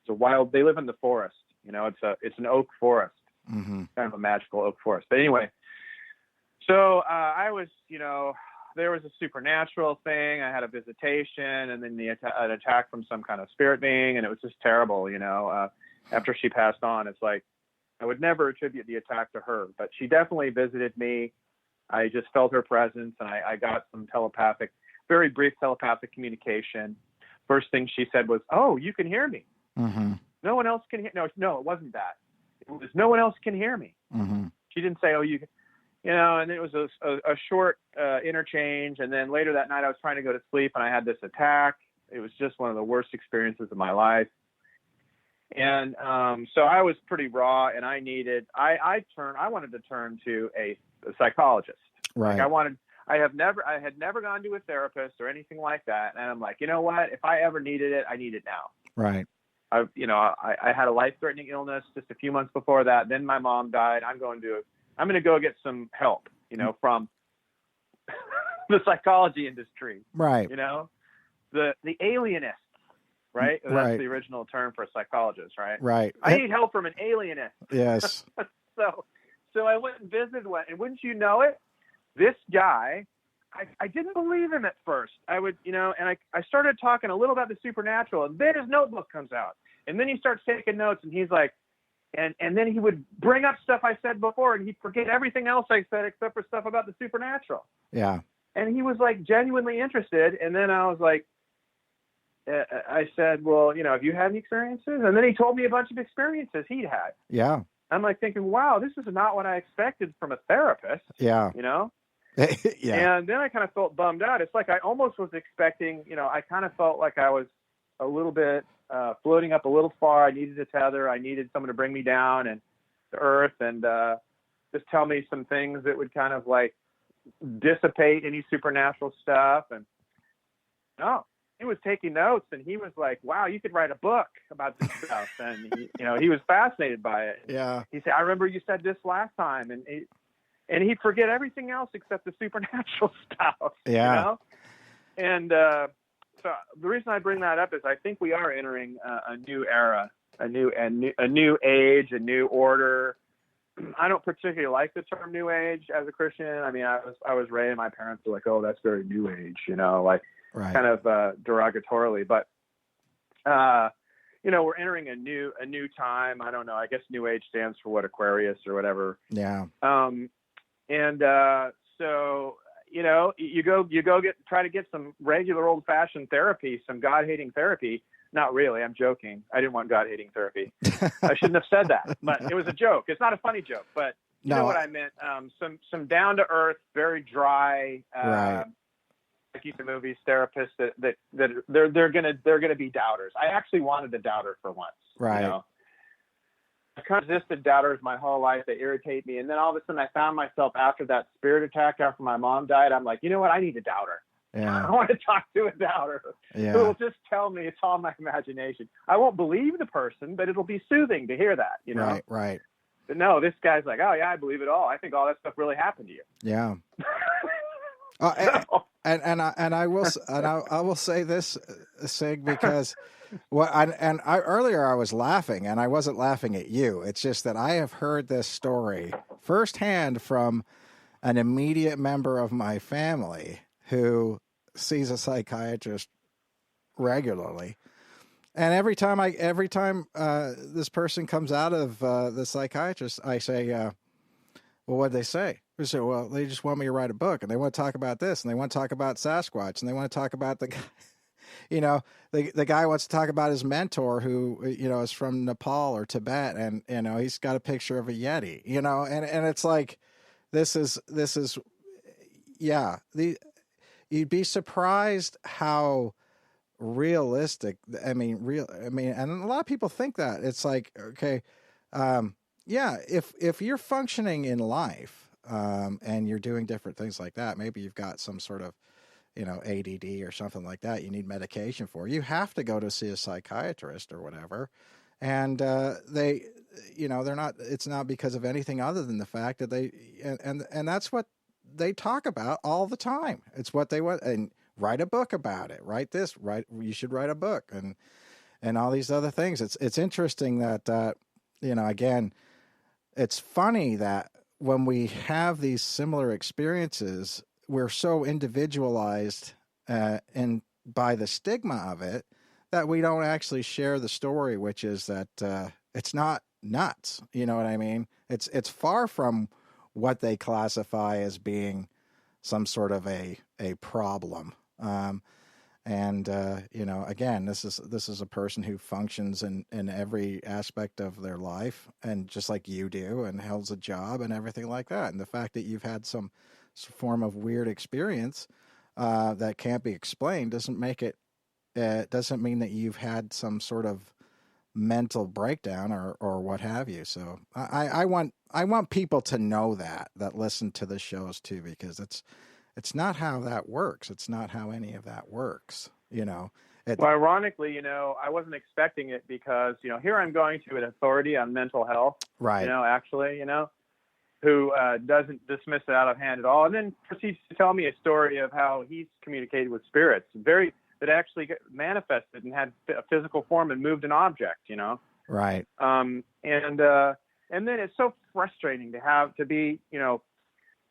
They live in the forest. It's an oak forest, mm-hmm. Kind of a magical oak forest. But anyway, so I was, there was a supernatural thing. I had a visitation, and then an attack from some kind of spirit being, and it was just terrible. After she passed on, it's like I would never attribute the attack to her, but she definitely visited me. I just felt her presence, and I got some very brief telepathic communication. First thing she said was, "Oh, you can hear me. Mm-hmm. No one else can hear." No, it wasn't that. It was, "No one else can hear me." Mm-hmm. She didn't say, "Oh, you can," and it was a short interchange. And then later that night, I was trying to go to sleep, and I had this attack. It was just one of the worst experiences of my life. And so I was pretty raw, and I wanted to turn to a psychologist. Right. Like I had never gone to a therapist or anything like that. And I'm like, you know what? If I ever needed it, I need it now. Right. I had a life-threatening illness just a few months before that. Then my mom died. I'm going to go get some help, from the psychology industry. Right. The alienists, right? And right. that's the original term for a psychologist, right? Right. I need help from an alienist. Yes. So I went and visited one, and wouldn't you know it, this guy, I didn't believe him at first. I would, and I started talking a little about the supernatural, and then his notebook comes out, and then he starts taking notes, and he's like, and then he would bring up stuff I said before, and he'd forget everything else I said except for stuff about the supernatural. Yeah. And he was like genuinely interested, and then I was like, I said, well, have you had any experiences? And then he told me a bunch of experiences he'd had. Yeah. I'm like thinking, wow, this is not what I expected from a therapist. Yeah. Yeah. And then I kind of felt bummed out. It's like I almost was expecting, I kind of felt like I was a little bit floating up a little far. I needed a tether. I needed someone to bring me down and to earth and just tell me some things that would kind of like dissipate any supernatural stuff. And no, he was taking notes, and he was like, wow, you could write a book about this stuff. And he was fascinated by it. Yeah. He said, I remember you said this last time. And he'd forget everything else except the supernatural stuff. Yeah. And so the reason I bring that up is I think we are entering a new era, a new age, a new order. I don't particularly like the term new age as a Christian. I mean, I was raised, my parents were like, oh, that's very new age, like right. kind of derogatorily. But, we're entering a new time. I don't know. I guess new age stands for what, Aquarius or whatever. Yeah. So, you try to get some regular old fashioned therapy, some God-hating therapy. Not really. I'm joking. I didn't want God-hating therapy. I shouldn't have said that, but it was a joke. It's not a funny joke, but you know what I meant. Some down to earth, very dry, right. like the movies, therapists that they're gonna be doubters. I actually wanted a doubter for once. Right. I kind of resisted doubters my whole life. They irritate me. And then all of a sudden I found myself after that spirit attack, after my mom died, I'm like, you know what? I need a doubter. Yeah. I want to talk to a doubter who will just tell me it's all my imagination. I won't believe the person, but it'll be soothing to hear that, Right, right. But no, this guy's like, oh yeah, I believe it all. I think all that stuff really happened to you. Yeah. And I will say this, Sig, because earlier I was laughing, and I wasn't laughing at you. It's just that I have heard this story firsthand from an immediate member of my family who sees a psychiatrist regularly. And every time this person comes out of the psychiatrist, I say, well, what'd they say? They say, well, they just want me to write a book, and they want to talk about this, and they want to talk about Sasquatch, and they want to talk about the guy, the guy wants to talk about his mentor who, is from Nepal or Tibet, and, he's got a picture of a Yeti, and it's like, this is, you'd be surprised how realistic, and a lot of people think that it's like, okay, if you're functioning in life, and you're doing different things like that, maybe you've got some sort of, ADD or something like that, you need medication for, you have to go to see a psychiatrist or whatever. And, they're not, it's not because of anything other than the fact that and that's what they talk about all the time. It's what they want, and write a book about it, you should write a book, and all these other things. It's interesting that, again, it's funny that when we have these similar experiences, we're so individualized, and by the stigma of it, that we don't actually share the story, which is that, it's not nuts. You know what I mean? It's far from what they classify as being some sort of a problem. Again, this is a person who functions in every aspect of their life, and just like you do, and holds a job and everything like that. And the fact that you've had some form of weird experience that can't be explained doesn't make it. Doesn't mean that you've had some sort of mental breakdown or what have you. So I want people to know that listen to the shows too, because it's not how that works. It's not how any of that works. Well, ironically, I wasn't expecting it, because, here I'm going to an authority on mental health, right? Who doesn't dismiss it out of hand at all, and then proceeds to tell me a story of how he's communicated with spirits. Very, that actually manifested and had a physical form and moved an object, you know? Right. And then it's so frustrating to be, you know,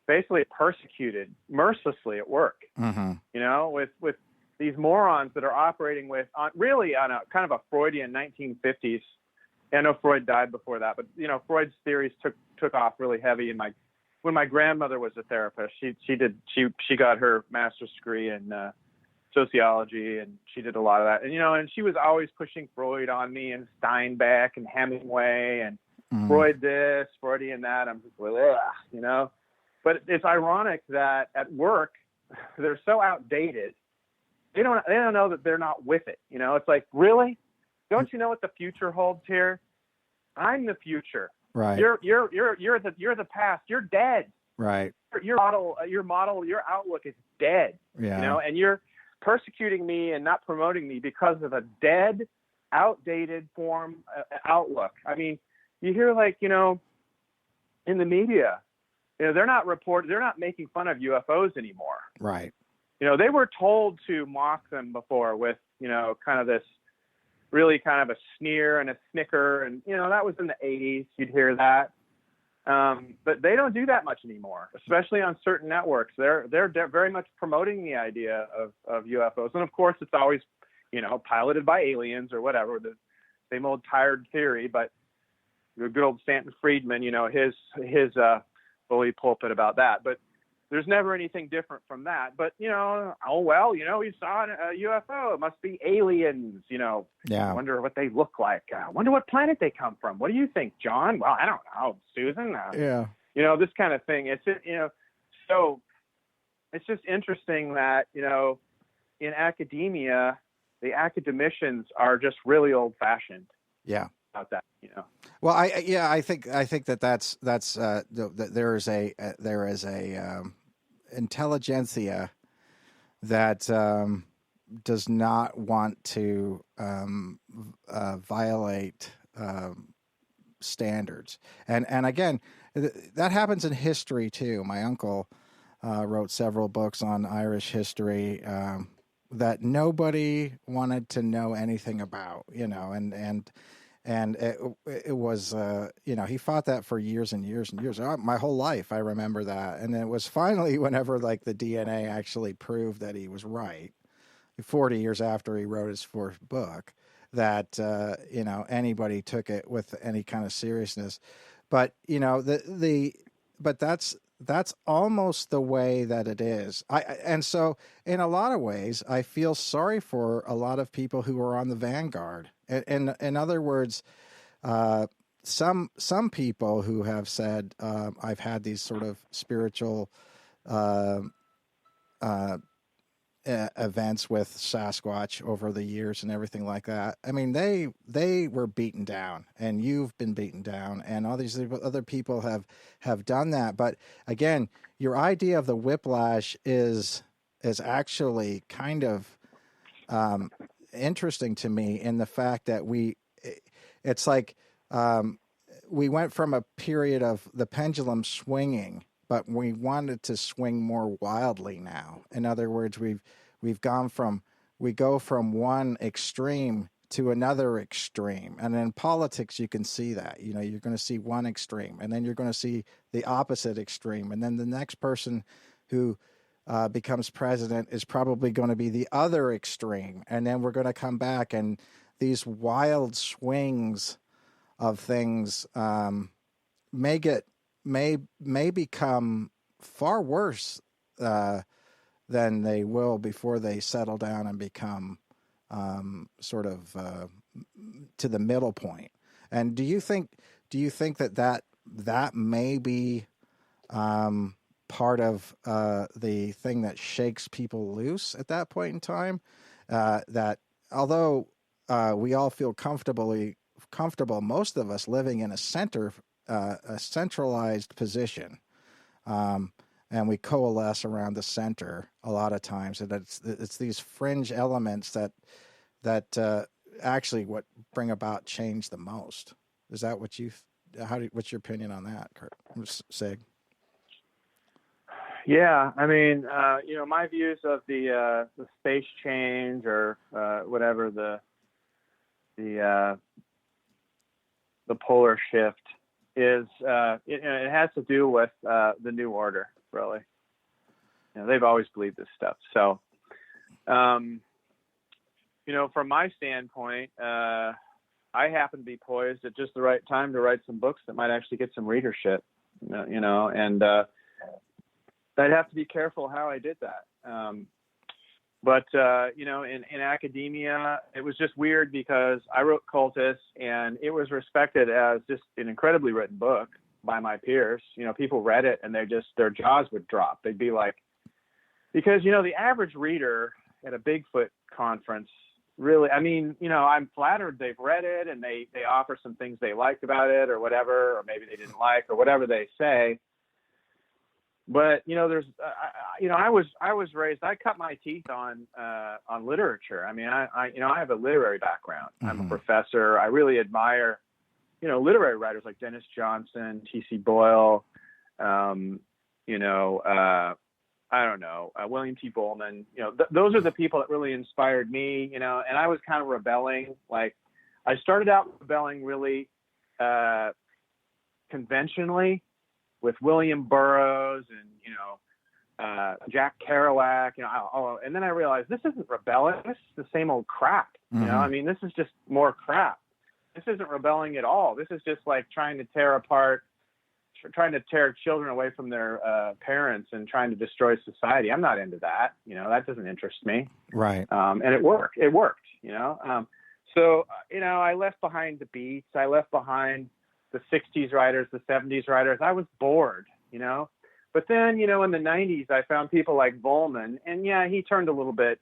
basically persecuted mercilessly at work, Mm-hmm. you know, with these morons that are operating really on a kind of a Freudian 1950s. I know Freud died before that, but you know, Freud's theories took off really heavy when my grandmother was a therapist. She got her master's degree in sociology, and she did a lot of that. And you know, and she was always pushing Freud on me, and Steinbeck and Hemingway and Freud this, Freudian that. I'm just like, ugh, you know. But it's ironic that at work they're so outdated. They don't know that they're not with it. You know, it's like, really? Don't you know what the future holds here? I'm the future. Right. You're the past. You're dead. Right. Your outlook is dead. Yeah. You know, and you're persecuting me and not promoting me because of a dead, outdated form outlook. I mean, you hear, like, you know, in the media, you know, they're not making fun of UFOs anymore. Right. You know, they were told to mock them before with, you know, kind of this really kind of a sneer and a snicker. And, you know, that was in the 80s. You'd hear that. But they don't do that much anymore, especially on certain networks. They're very much promoting the idea of UFOs. And of course, it's always, you know, piloted by aliens or whatever, the same old tired theory. But the good old Stanton Friedman, you know, his bully pulpit about that. But there's never anything different from that. But, you know, oh, well, you know, we saw a UFO. It must be aliens, you know. Yeah. I wonder what they look like. I wonder what planet they come from. What do you think, John? Well, I don't know, Susan. Yeah. You know, this kind of thing. It's just, you know, so it's just interesting that, you know, in academia, the academicians are just really old-fashioned. Yeah. About that, you know. Well, I think that's there is a intelligentsia that does not want to violate standards, and again, that happens in history too. My uncle wrote several books on Irish history that nobody wanted to know anything about, you know, and it was, you know, he fought that for years and years and years. My whole life, I remember that. And it was finally whenever, like, the DNA actually proved that he was right, 40 years after he wrote his fourth book, that, you know, anybody took it with any kind of seriousness. But, you know, but that's almost the way that it is. And so in a lot of ways, I feel sorry for a lot of people who are on the vanguard. In other words, some people who have said, I've had these sort of spiritual events with Sasquatch over the years and everything like that. I mean, they were beaten down, and you've been beaten down, and all these other people have done that. But again, your idea of the whiplash is actually kind of interesting to me in the fact that it's like we went from a period of the pendulum swinging, but we wanted to swing more wildly now. In other words, we go from one extreme to another extreme. And in politics, you can see that. You know, you're going to see one extreme, and then you're going to see the opposite extreme. And then the next person who becomes president is probably going to be the other extreme. And then we're going to come back, and these wild swings of things may become far worse than they will before they settle down and become sort of to the middle point. And do you think that may be part of the thing that shakes people loose at that point in time? That although we all feel comfortable, most of us living in a centralized position, and we coalesce around the center a lot of times, and it's these fringe elements that actually what bring about change the most. Is that what what's your opinion on that, Kurt? Sig? Yeah, I mean, my views of the space change or whatever the polar shift is, it has to do with the New Order, really. They've always believed this stuff. So, from my standpoint, I happen to be poised at just the right time to write some books that might actually get some readership, and I'd have to be careful how I did that. But in academia, it was just weird because I wrote Cultists, and it was respected as just an incredibly written book by my peers. People read it and their jaws would drop. They'd be like, because, the average reader at a Bigfoot conference really, I'm flattered they've read it and they offer some things they liked about it or whatever, or maybe they didn't like or whatever they say. But I was raised. I cut my teeth on literature. I have a literary background. Mm-hmm. I'm a professor. I really admire, literary writers like Dennis Johnson, T.C. Boyle. William T. Bowman. Those are the people that really inspired me. And I was kind of rebelling. Like, I started out rebelling really conventionally, with William Burroughs and, Jack Kerouac, and then I realized this isn't rebelling. This is the same old crap. Mm-hmm. This is just more crap. This isn't rebelling at all. This is just like trying to tear children away from their parents and trying to destroy society. I'm not into that. That doesn't interest me. Right. And it worked. So, I left behind the beats. I left behind the 60s writers, the 70s writers. I was bored, But then, in the 90s, I found people like Volman, and he turned a little bit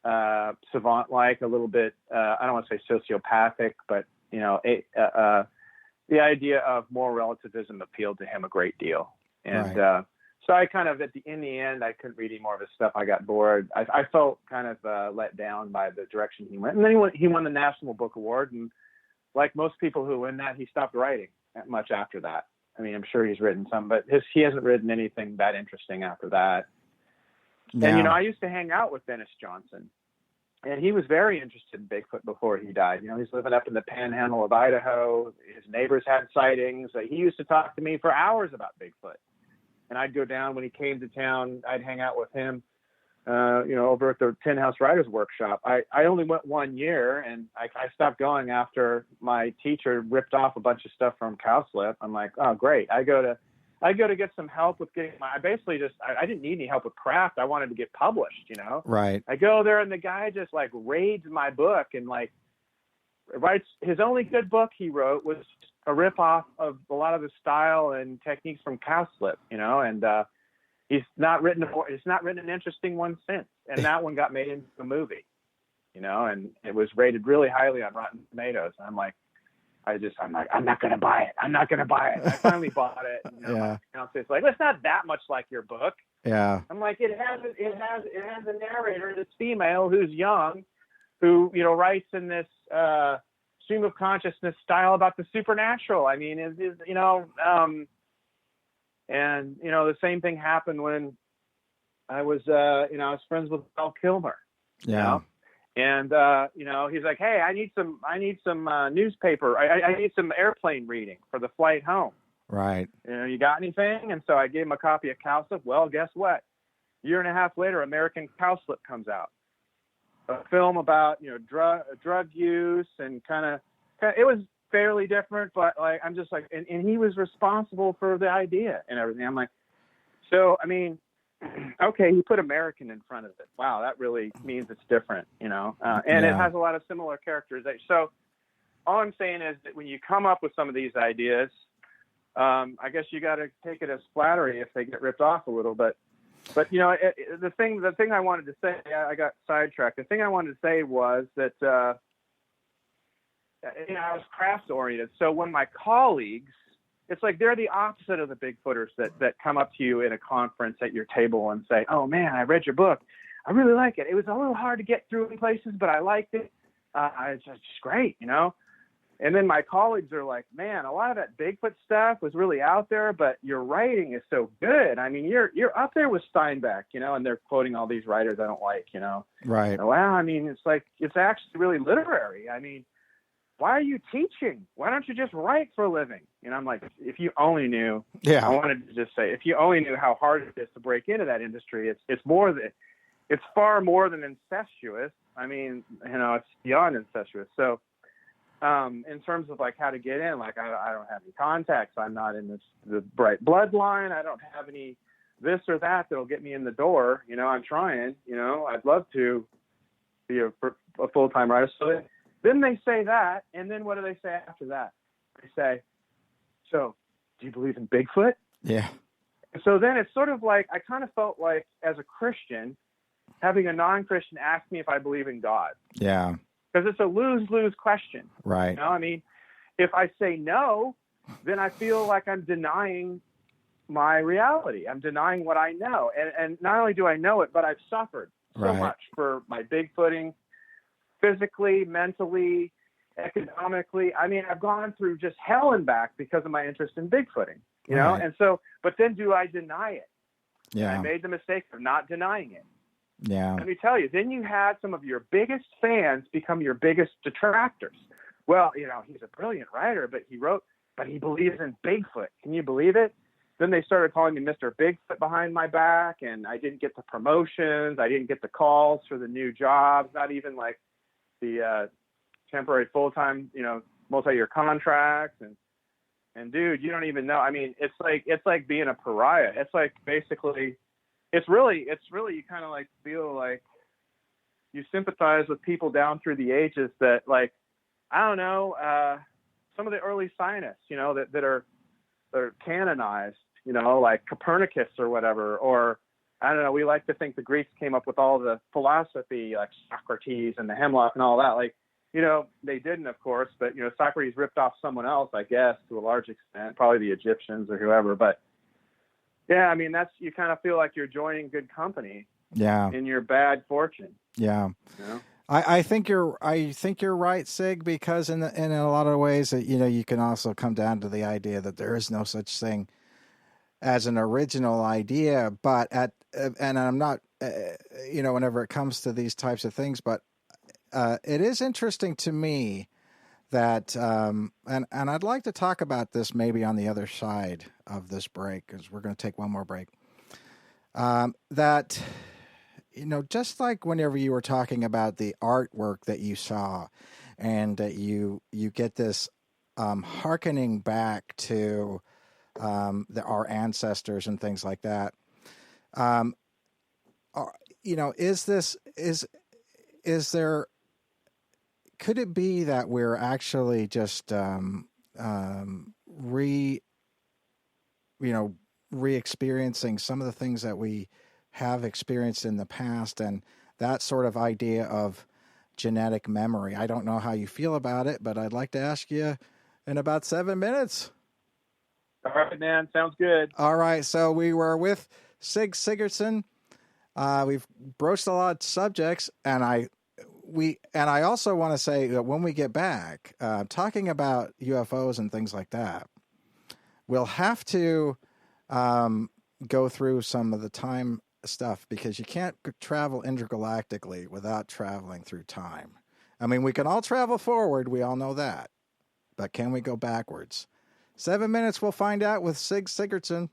savant-like, a little bit, I don't want to say sociopathic, but, the idea of moral relativism appealed to him a great deal. And right. So I kind of, in the end, I couldn't read any more of his stuff. I got bored. I felt kind of let down by the direction he went. And then he won the National Book Award, and like most people who win that, he stopped writing much after that. I'm sure he's written some, but he hasn't written anything that interesting after that. Yeah. And, I used to hang out with Dennis Johnson, and he was very interested in Bigfoot before he died. He's living up in the panhandle of Idaho. His neighbors had sightings. He used to talk to me for hours about Bigfoot. And I'd go down when he came to town. I'd hang out with him. Over at the Tin House Writers Workshop. I only went 1 year, and I stopped going after my teacher ripped off a bunch of stuff from Cowslip. I'm like, oh, great. I go to get some help with getting I didn't need any help with craft. I wanted to get published, Right. I go there, and the guy just like raids my book and like writes his only good book he wrote was a ripoff of a lot of the style and techniques from Cowslip, and he's not written an interesting one since. And that one got made into a movie, and it was rated really highly on Rotten Tomatoes. And I'm like, I'm not going to buy it. I'm not going to buy it. I finally bought it. Yeah. It's like, it's not that much like your book. Yeah. I'm like, it has a narrator that's female who's young, who, writes in this stream of consciousness style about the supernatural. And, the same thing happened when I was, I was friends with Val Kilmer. Yeah. And, he's like, hey, I need some newspaper. I need some airplane reading for the flight home. Right. You got anything? And so I gave him a copy of Cowslip. Well, guess what? A year and a half later, American Cowslip comes out. A film about, drug use and kind of, it was fairly different, but like, I'm just like, and he was responsible for the idea and everything. I'm like, so, okay, he put American in front of it. Wow, that really means it's different, and it has a lot of similar characterization. So all I'm saying is that when you come up with some of these ideas, I guess you got to take it as flattery if they get ripped off a little bit. But the thing I wanted to say, I got sidetracked. The thing I wanted to say was that I was craft oriented. So when my colleagues, it's like they're the opposite of the Bigfooters that come up to you in a conference at your table and say, "Oh man, I read your book. I really like it. It was a little hard to get through in places, but I liked it. It's just great, And then my colleagues are like, man, a lot of that Bigfoot stuff was really out there, but your writing is so good. I mean, you're up there with Steinbeck, and they're quoting all these writers I don't like, Right. Well, I mean, it's like, it's actually really literary. I mean, why are you teaching? Why don't you just write for a living? I'm like, if you only knew, Yeah. I wanted to just say, if you only knew how hard it is to break into that industry, it's far more than incestuous. I mean, it's beyond incestuous. So, in terms of like how to get in, like I don't have any contacts. I'm not in the bright bloodline. I don't have any this or that that'll get me in the door. I'm trying. I'd love to be a full-time writer. So then they say that, and then what do they say after that? They say, "So, do you believe in Bigfoot?" Yeah. So then it's sort of like I kind of felt like as a Christian, having a non-Christian ask me if I believe in God. Yeah. Because it's a lose-lose question. Right. I mean, if I say no, then I feel like I'm denying my reality. I'm denying what I know. And not only do I know it, but I've suffered so much for my Bigfooting, physically, mentally, economically. I mean, I've gone through just hell and back because of my interest in Bigfooting, know? And so, but then do I deny it? Yeah. I made the mistake of not denying it. Yeah. Let me tell you, then you had some of your biggest fans become your biggest detractors. Well, he's a brilliant writer, but he believes in Bigfoot. Can you believe it? Then they started calling me Mr. Bigfoot behind my back, and I didn't get the promotions. I didn't get the calls for the new jobs, not even like the temporary full-time, multi-year contracts. And dude, you don't even know. I mean, it's like being a pariah. It's like basically, it's really, you kind of like feel like you sympathize with people down through the ages that, like, I don't know, some of the early scientists, that are canonized, like Copernicus or whatever, or I don't know, we like to think the Greeks came up with all the philosophy, like Socrates and the hemlock and all that. Like, they didn't, of course, but, Socrates ripped off someone else, I guess, to a large extent, probably the Egyptians or whoever. But yeah, I mean, you kind of feel like you're joining good company. Yeah. In your bad fortune. Yeah. I think you're right, Sig, because in a lot of ways that, you can also come down to the idea that there is no such thing as an original idea, but and I'm not, whenever it comes to these types of things, but it is interesting to me that, and I'd like to talk about this maybe on the other side of this break, because we're going to take one more break, that, just like whenever you were talking about the artwork that you saw, and that you get this hearkening back to our ancestors and things like that. Is there? Could it be that we're actually just re-experiencing some of the things that we have experienced in the past, and that sort of idea of genetic memory? I don't know how you feel about it, but I'd like to ask you in about 7 minutes. All right, man. Sounds good. All right. So we were with Sig Sigurdsen. We've broached a lot of subjects, and I also want to say that when we get back, talking about UFOs and things like that, we'll have to go through some of the time stuff, because you can't travel intergalactically without traveling through time. I mean, we can all travel forward. We all know that. But can we go backwards? 7 minutes, we'll find out with Sig Sigurdsen.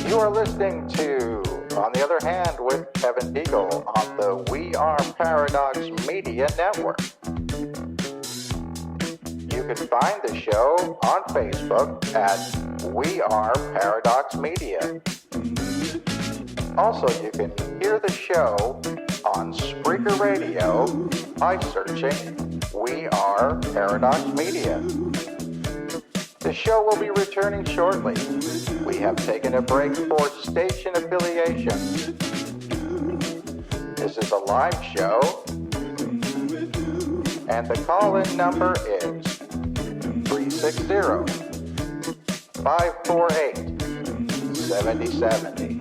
You are listening to on the other hand, with Kevin Beegle on the We Are Paradox Media Network. You can find the show on Facebook at We Are Paradox Media. Also, you can hear the show on Spreaker Radio by searching We Are Paradox Media. The show will be returning shortly. We have taken a break for station affiliation. This is a live show, and the call-in number is 360-548-7070.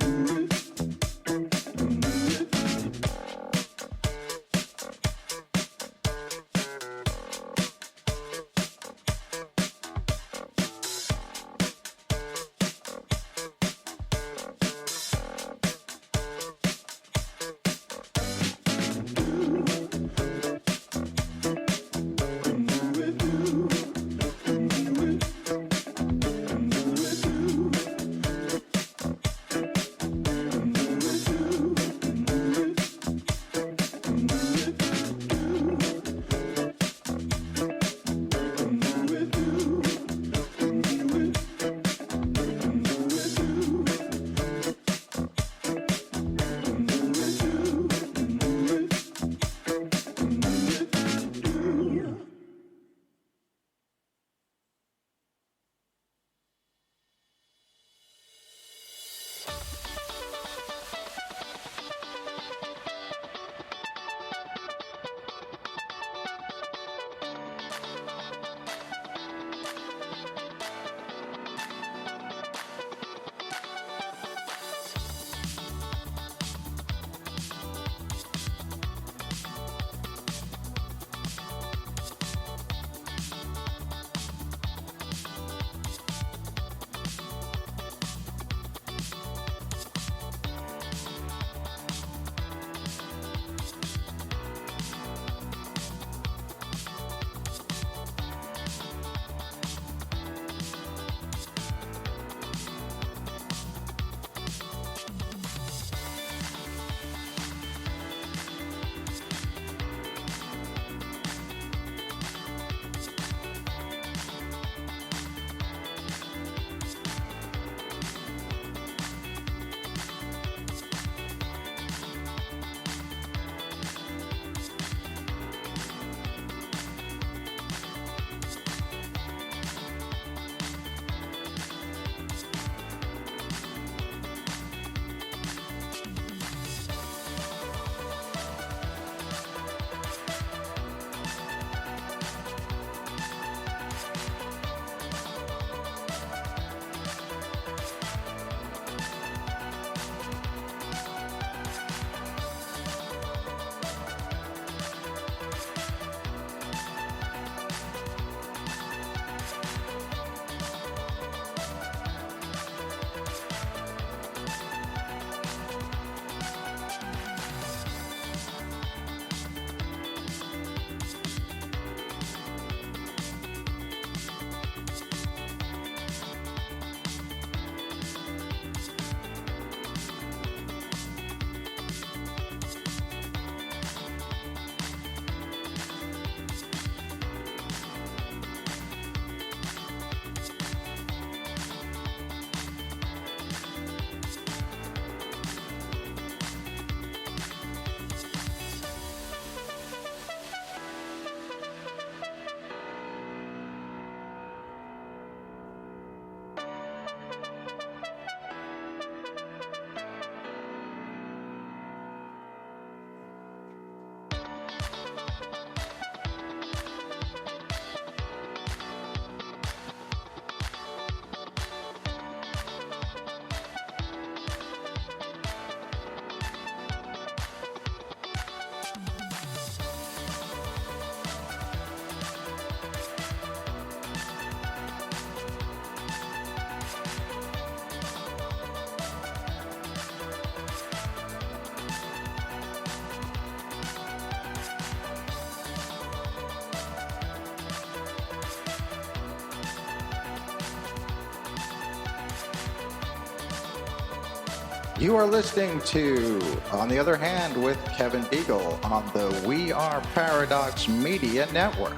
You are listening to On the Other Hand with Kevin Beegle on the We Are Paradox Media Network.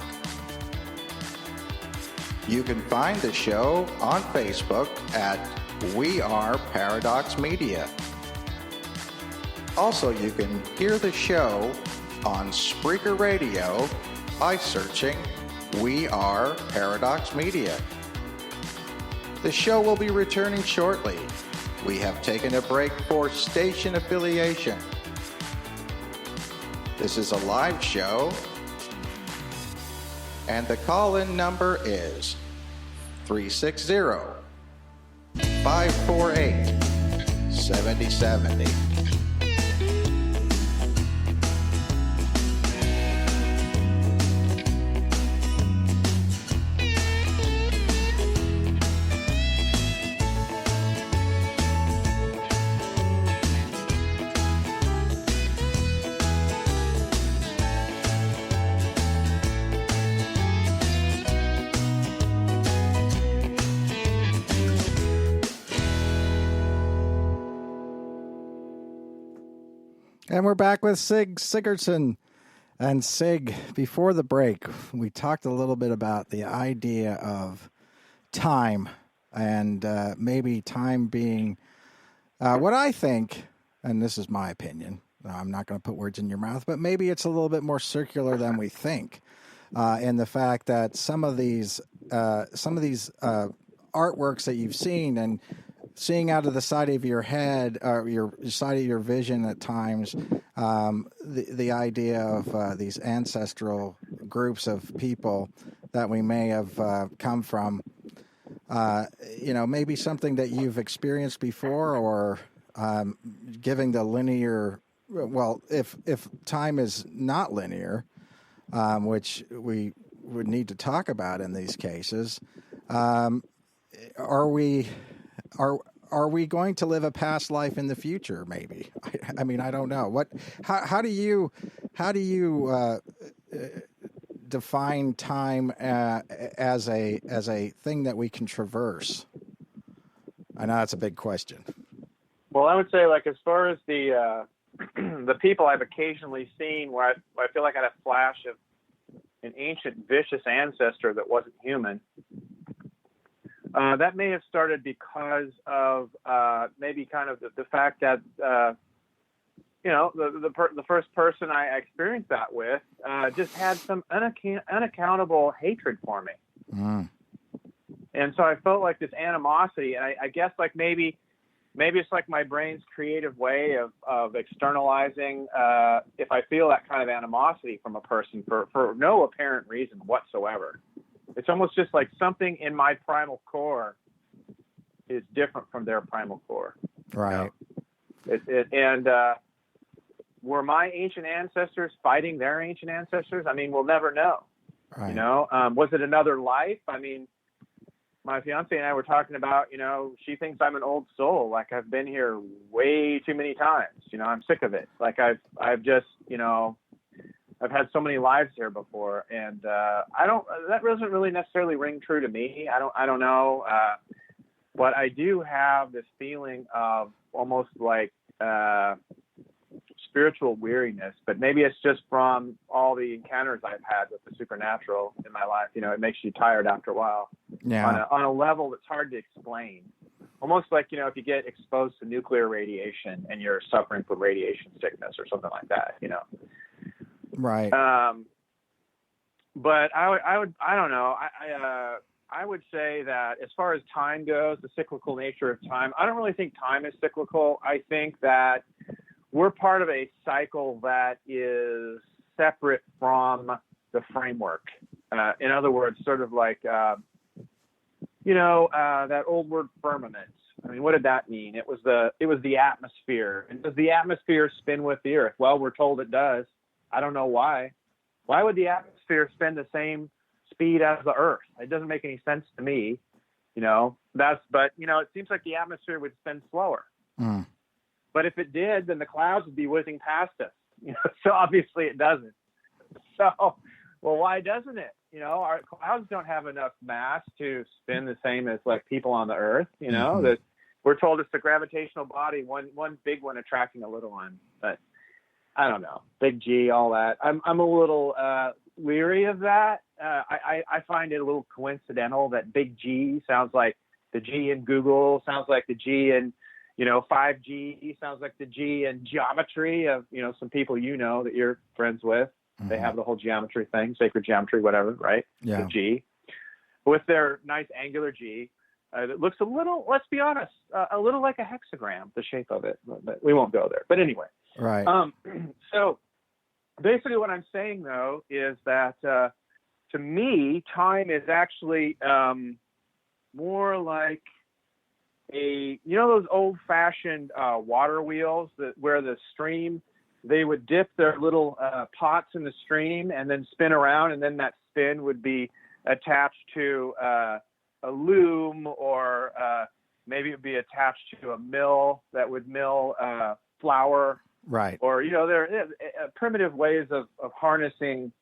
You can find the show on Facebook at We Are Paradox Media. Also, you can hear the show on Spreaker Radio by searching We Are Paradox Media. The show will be returning shortly. We have taken a break for station affiliation. This is a live show, and the call-in number is 360-548-7070. And we're back with Sig Sigurdsen. And Sig, before the break, we talked a little bit about the idea of time and maybe time being what I think, and this is my opinion, I'm not going to put words in your mouth, but maybe it's a little bit more circular than we think. In the fact that some of these artworks that you've seen and seeing out of the side of your head or your side of your vision at times, the idea of these ancestral groups of people that we may have come from, maybe something that you've experienced before, or giving the linear. Well, if time is not linear, which we would need to talk about in these cases, are we going to live a past life in the future? Maybe. I mean, I don't know. How do you define time as a thing that we can traverse? I know that's a big question. Well, I would say, like, as far as the the people I've occasionally seen where I feel like I had a flash of an ancient vicious ancestor that wasn't human. That may have started because of maybe kind of the fact that the first person I experienced that with just had some unaccountable hatred for me, and so I felt like this animosity, and I guess like maybe it's like my brain's creative way of externalizing if I feel that kind of animosity from a person for no apparent reason whatsoever. It's almost just like something in my primal core is different from their primal core. Right. And were my ancient ancestors fighting their ancient ancestors? I mean, we'll never know. Right. Was it another life? I mean, my fiance and I were talking about, she thinks I'm an old soul. Like, I've been here way too many times. I'm sick of it. Like, I've just, I've had so many lives here before, and that doesn't really necessarily ring true to me. I don't know. But I do have this feeling of almost like spiritual weariness, but maybe it's just from all the encounters I've had with the supernatural in my life. It makes you tired after a while. Yeah. On a level that's hard to explain. Almost like, if you get exposed to nuclear radiation and you're suffering from radiation sickness or something like that, Right. But I don't know. I would say that as far as time goes, the cyclical nature of time, I don't really think time is cyclical. I think that we're part of a cycle that is separate from the framework. In other words, sort of like, that old word firmament. I mean, what did that mean? It was the atmosphere. And does the atmosphere spin with the earth? Well, we're told it does. I don't know why. Why would the atmosphere spin the same speed as the earth? It doesn't make any sense to me. But it seems like the atmosphere would spin slower. Mm. But if it did, then the clouds would be whizzing past us. So obviously it doesn't. So, well, why doesn't it? Our clouds don't have enough mass to spin the same as like people on the earth. Mm-hmm. we're told it's the gravitational body, one big one attracting a little one. But I don't know, big G, all that. I'm a little leery of that. I find it a little coincidental that big G sounds like the G in Google, sounds like the G in 5G, sounds like the G in geometry of some people that you're friends with. Mm-hmm. They have the whole geometry thing, sacred geometry, whatever, right? Yeah. The G with their nice angular G. That looks a little, let's be honest, a little like a hexagram, the shape of it, but we won't go there. But anyway. Right. So basically what I'm saying, though, is that to me, time is actually more like those old-fashioned water wheels where the stream, they would dip their little pots in the stream and then spin around, and then that spin would be attached to a loom, or maybe it would be attached to a mill that would mill flour. Right. Or, there are primitive ways of harnessing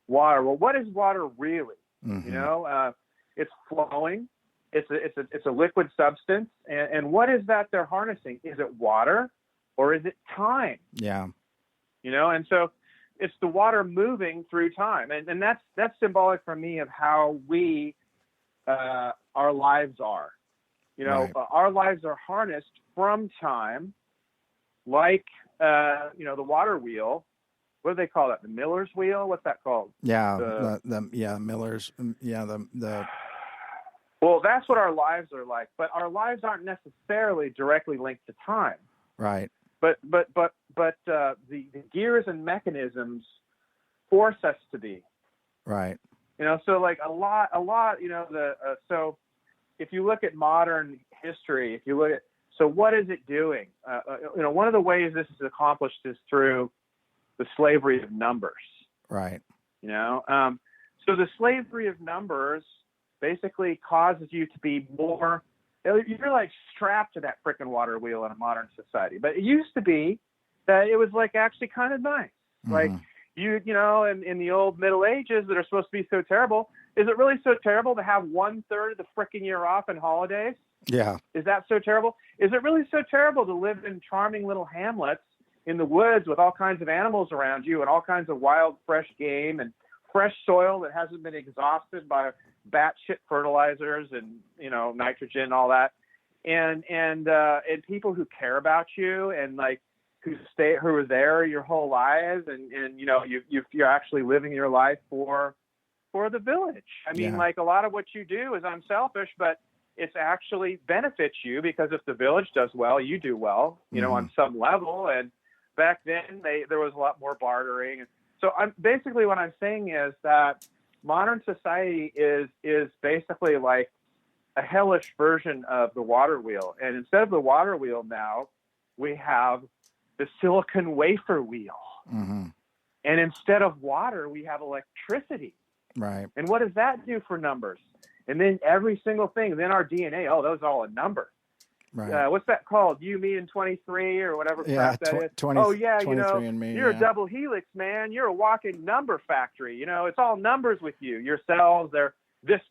water. Well, what is water really? Mm-hmm. It's flowing. It's a liquid substance. And what is that they're harnessing? Is it water or is it time? Yeah. And so it's the water moving through time. And that's symbolic for me of how we, our lives are. Right. Our lives are harnessed from time, like, the water wheel. What do they call that? The miller's wheel? What's that called? Yeah. Miller's. Yeah. Well, that's what our lives are like, but our lives aren't necessarily directly linked to time. Right. But the gears and mechanisms force us to be. Right. So like a lot, so if you look at modern history, so what is it doing? One of the ways this is accomplished is through the slavery of numbers. Right. So the slavery of numbers basically causes you to be more, you're like strapped to that frickin' water wheel in a modern society. But it used to be that it was like actually kind of nice. Mm-hmm. Like in the old Middle Ages that are supposed to be so terrible, is it really so terrible to have 1/3 of the frickin' year off in holidays? Yeah. Is that so terrible? Is it really so terrible to live in charming little hamlets in the woods with all kinds of animals around you and all kinds of wild, fresh game and fresh soil that hasn't been exhausted by batshit fertilizers and, nitrogen, all that. And people who care about you and like who are there your whole lives and you're actually living your life for the village. I mean, like a lot of what you do is unselfish, but it's actually benefits you because if the village does well, you do well, on some level. And back then there was a lot more bartering. So basically what I'm saying is that modern society is basically like a hellish version of the water wheel. And instead of the water wheel now, we have the silicon wafer wheel. Mm-hmm. And instead of water, we have electricity. Right. And what does that do for numbers? And then every single thing, then our DNA, those are all a number. Right. What's that called? You, me, and 23 or whatever crap that is. 23 and me. You're a double helix, man. You're a walking number factory. It's all numbers with you. Your cells, they're this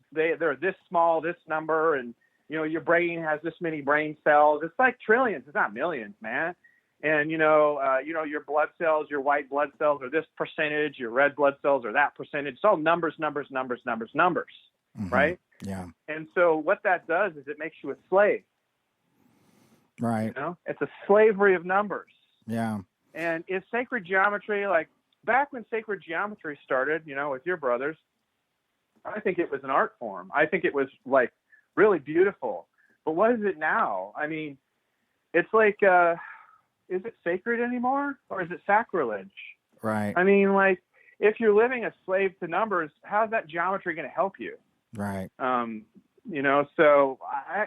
small, this number, and your brain has this many brain cells. It's like trillions. It's not millions, man. And your blood cells, your white blood cells are this percentage. Your red blood cells are that percentage. It's all numbers. Mm-hmm. Right? Yeah. And so what that does is it makes you a slave. Right. It's a slavery of numbers. Yeah. And is sacred geometry, like back when sacred geometry started, with your brothers, I think it was an art form. I think it was like really beautiful. But what is it now? I mean, it's like, is it sacred anymore or is it sacrilege? Right. I mean, like if you're living a slave to numbers, how's that geometry going to help you? Right. So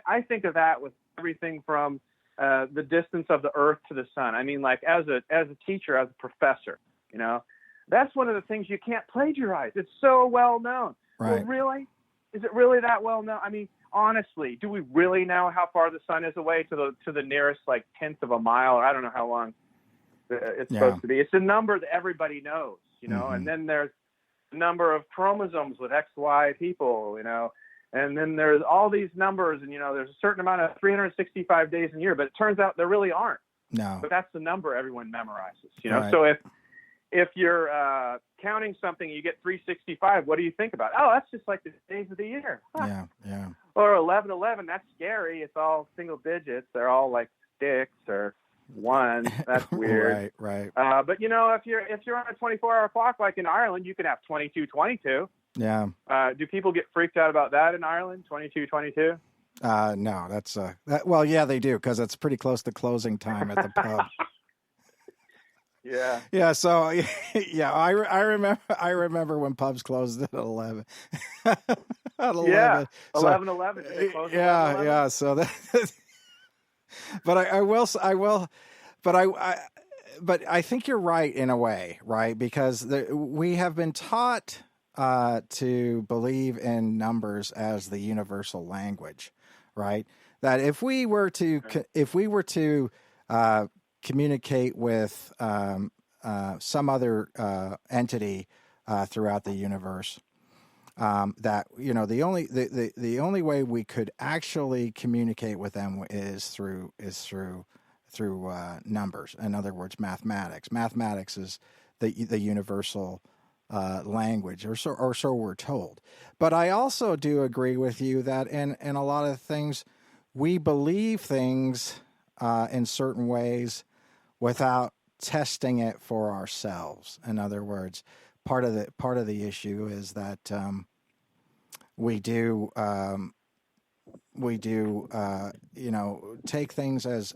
I think of that with everything from the distance of the earth to the sun. I mean, like as a teacher, as a professor, that's one of the things you can't plagiarize. It's so well known. Right. Well, really? Is it really that well known? I mean, honestly, do we really know how far the sun is away to the nearest like 1/10 of a mile? Or I don't know how long it's supposed to be. It's a number that everybody knows, mm-hmm. And then there's the number of chromosomes with XY people, And then there's all these numbers, and there's a certain amount of 365 days in a year, but it turns out there really aren't. No. But that's the number everyone memorizes. Right. So if you're counting something, you get 365. What do you think about? Oh, that's just like the days of the year. Huh. Yeah. Or 1111. That's scary. It's all single digits. They're all like sticks or ones. That's weird. Right. But if you're on a 24-hour clock like in Ireland, you can have 22:22. Yeah. Do people get freaked out about that in Ireland? 22:22? No, that's well, yeah, they do, because it's pretty close to closing time at the pub. Yeah. Yeah. So yeah, I remember when pubs closed at 11. At 11. Yeah. So, 11:11. Did they close at yeah. 11:11? Yeah. So that. But I will. But I think you're right in a way, right? Because we have been taught to believe in numbers as the universal language, right? That if we were to communicate with some other entity throughout the universe, that the only way we could actually communicate with them is through numbers. In other words, mathematics. Mathematics is the universal language, or so we're told. But I also do agree with you that in a lot of things, we believe things in certain ways without testing it for ourselves. In other words, part of the issue is that we do take things as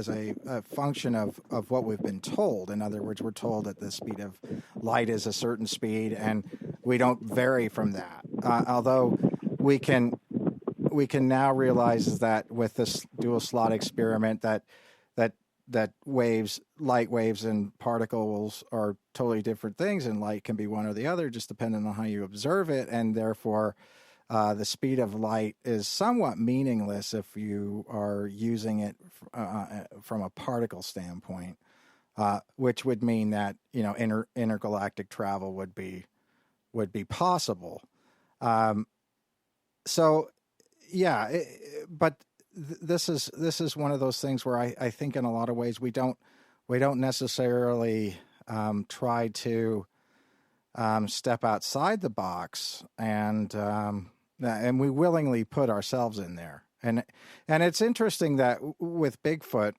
a function of what we've been told. In other words, we're told that the speed of light is a certain speed, and we don't vary from that. Although we can now realize that with this dual slot experiment that light waves and particles are totally different things, and light can be one or the other, just depending on how you observe it, and therefore the speed of light is somewhat meaningless if you are using it from a particle standpoint, which would mean that intergalactic travel would be possible. So yeah, but this is one of those things where I think in a lot of ways we don't necessarily try to step outside the box, and we willingly put ourselves in there. And it's interesting that with Bigfoot,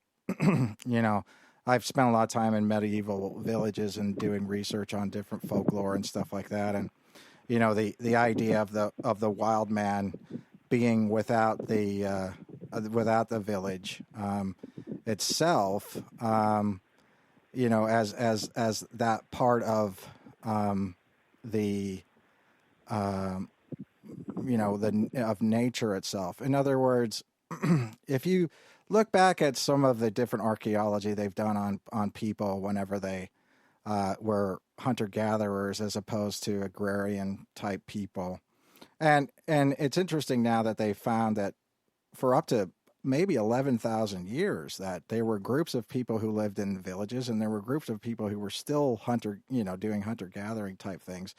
I've spent a lot of time in medieval villages and doing research on different folklore and stuff like that, and the idea of the wild man being without the village itself, as that part of of nature itself. In other words, if you look back at some of the different archaeology they've done on people whenever they were hunter-gatherers as opposed to agrarian type people, and it's interesting now that they found that for up to maybe 11,000 years that there were groups of people who lived in villages, and there were groups of people who were still doing hunter-gathering type things,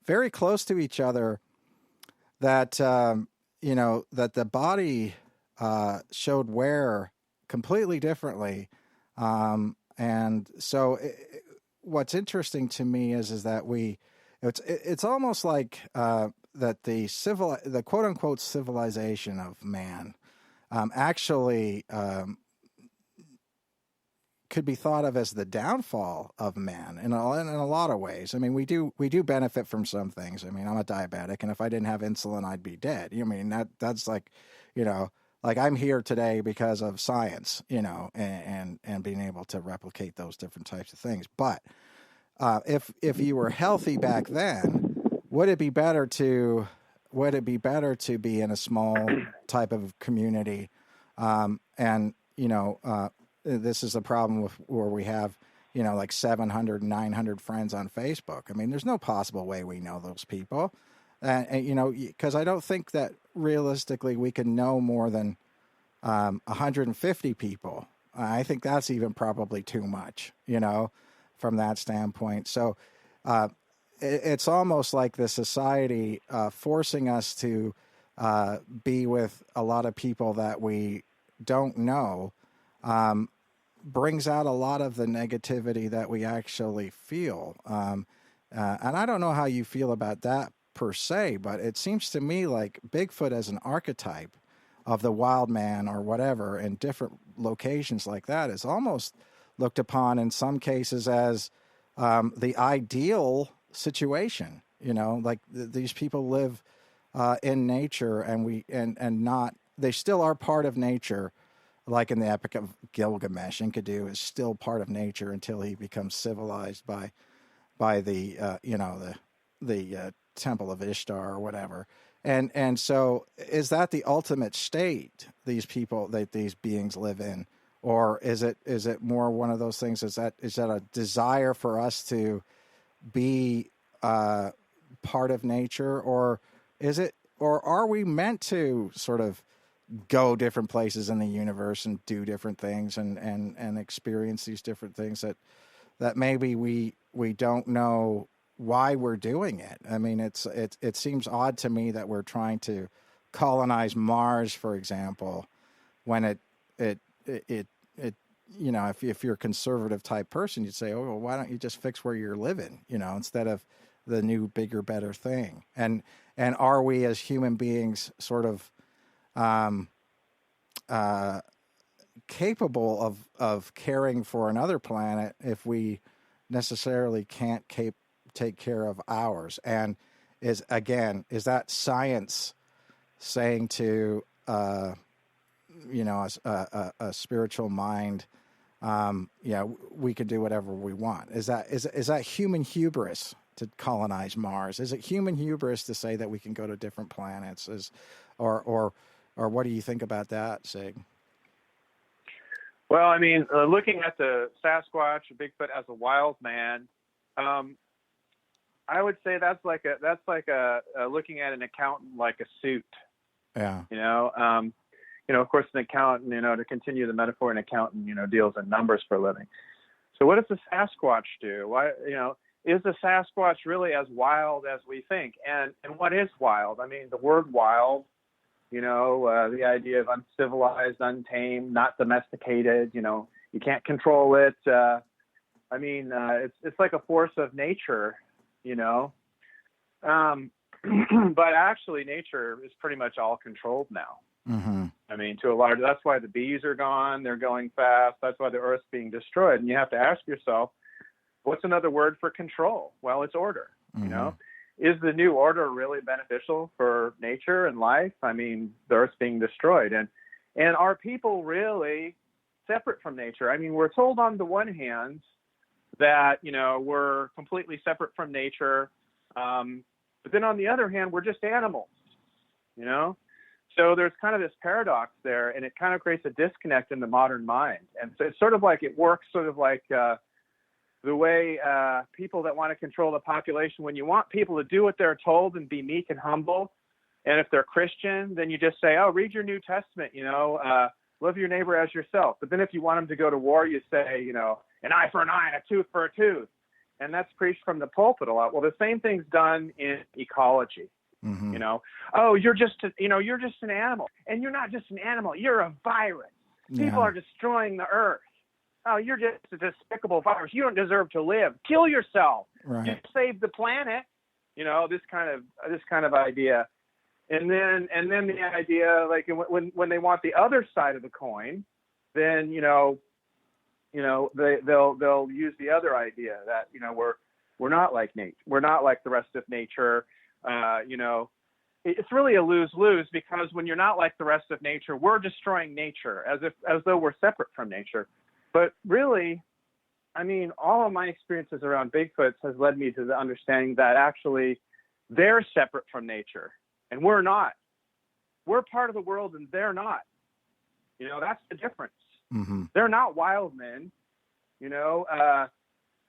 very close to each other, that that the body showed wear completely differently, and so what's interesting to me is that it's almost like that the quote unquote civilization of man actually could be thought of as the downfall of man in a lot of ways. I mean, we do benefit from some things. I mean, I'm a diabetic, and if I didn't have insulin, I'd be dead. I mean, that's like, like I'm here today because of science, and being able to replicate those different types of things. But if you were healthy back then, would it be better to be in a small type of community? This is a problem where we have, like 700, 900 friends on Facebook. I mean, there's no possible way we know those people. Because I don't think that realistically we can know more than 150 people. I think that's even probably too much, from that standpoint. So it's almost like the society forcing us to be with a lot of people that we don't know brings out a lot of the negativity that we actually feel. And I don't know how you feel about that per se, but it seems to me like Bigfoot as an archetype of the wild man or whatever in different locations like that is almost looked upon in some cases as the ideal situation. You know, like these people live in nature, and not, they still are part of nature. Like in the Epic of Gilgamesh, Enkidu is still part of nature until he becomes civilized by the the Temple of Ishtar or whatever. And so is that the ultimate state these beings live in, or is it more one of those things? Is that a desire for us to be part of nature, or are we meant to sort of go different places in the universe and do different things and experience these different things that maybe we don't know why we're doing it? I mean, it seems odd to me that we're trying to colonize Mars, for example, when it you know, if you're a conservative type person, you'd say, oh, well, why don't you just fix where you're living, you know, instead of the new, bigger, better thing? And are we as human beings sort of capable of caring for another planet if we necessarily can't take care of ours? And is that science saying to a spiritual mind, we can do whatever we want? Is that human hubris to colonize Mars? Is it human hubris to say that we can go to different planets? Or what do you think about that, Sig? Well, I mean, looking at the Sasquatch, Bigfoot as a wild man, I would say that's like looking at an accountant like a suit. Yeah. Of course, an accountant, to continue the metaphor, an accountant, deals in numbers for a living. So what does the Sasquatch do? Why, is the Sasquatch really as wild as we think? And what is wild? I mean, the word wild, the idea of uncivilized, untamed, not domesticated, you can't control it. It's like a force of nature, but actually nature is pretty much all controlled now. Mm-hmm. I mean, to a large, that's why the bees are gone. They're going fast. That's why the Earth's being destroyed. And you have to ask yourself, what's another word for control? Well, it's order. Mm-hmm. Is the new order really beneficial for nature and life? I mean, the Earth's being destroyed. And are people really separate from nature? I mean, we're told on the one hand that, we're completely separate from nature. But then on the other hand, we're just animals, So there's kind of this paradox there, and it kind of creates a disconnect in the modern mind. And so it's sort of like, it works sort of like the way people that want to control the population, when you want people to do what they're told and be meek and humble, and if they're Christian, then you just say, oh, read your New Testament, love your neighbor as yourself. But then if you want them to go to war, you say, an eye for an eye and a tooth for a tooth. And that's preached from the pulpit a lot. Well, the same thing's done in ecology. Mm-hmm. Oh, you're just an animal, and you're not just an animal. You're a virus. People are destroying the Earth. Oh, you're just a despicable virus. You don't deserve to live. Kill yourself. Right. Just save the planet. This kind of idea, and then the idea, like when they want the other side of the coin, then they'll use the other idea that we're not like nature. We're not like the rest of nature. It's really a lose-lose, because when you're not like the rest of nature, we're destroying nature as though we're separate from nature. But really, I mean, all of my experiences around Bigfoots has led me to the understanding that actually they're separate from nature and we're not. We're part of the world and they're not. That's the difference. Mm-hmm. They're not wild men,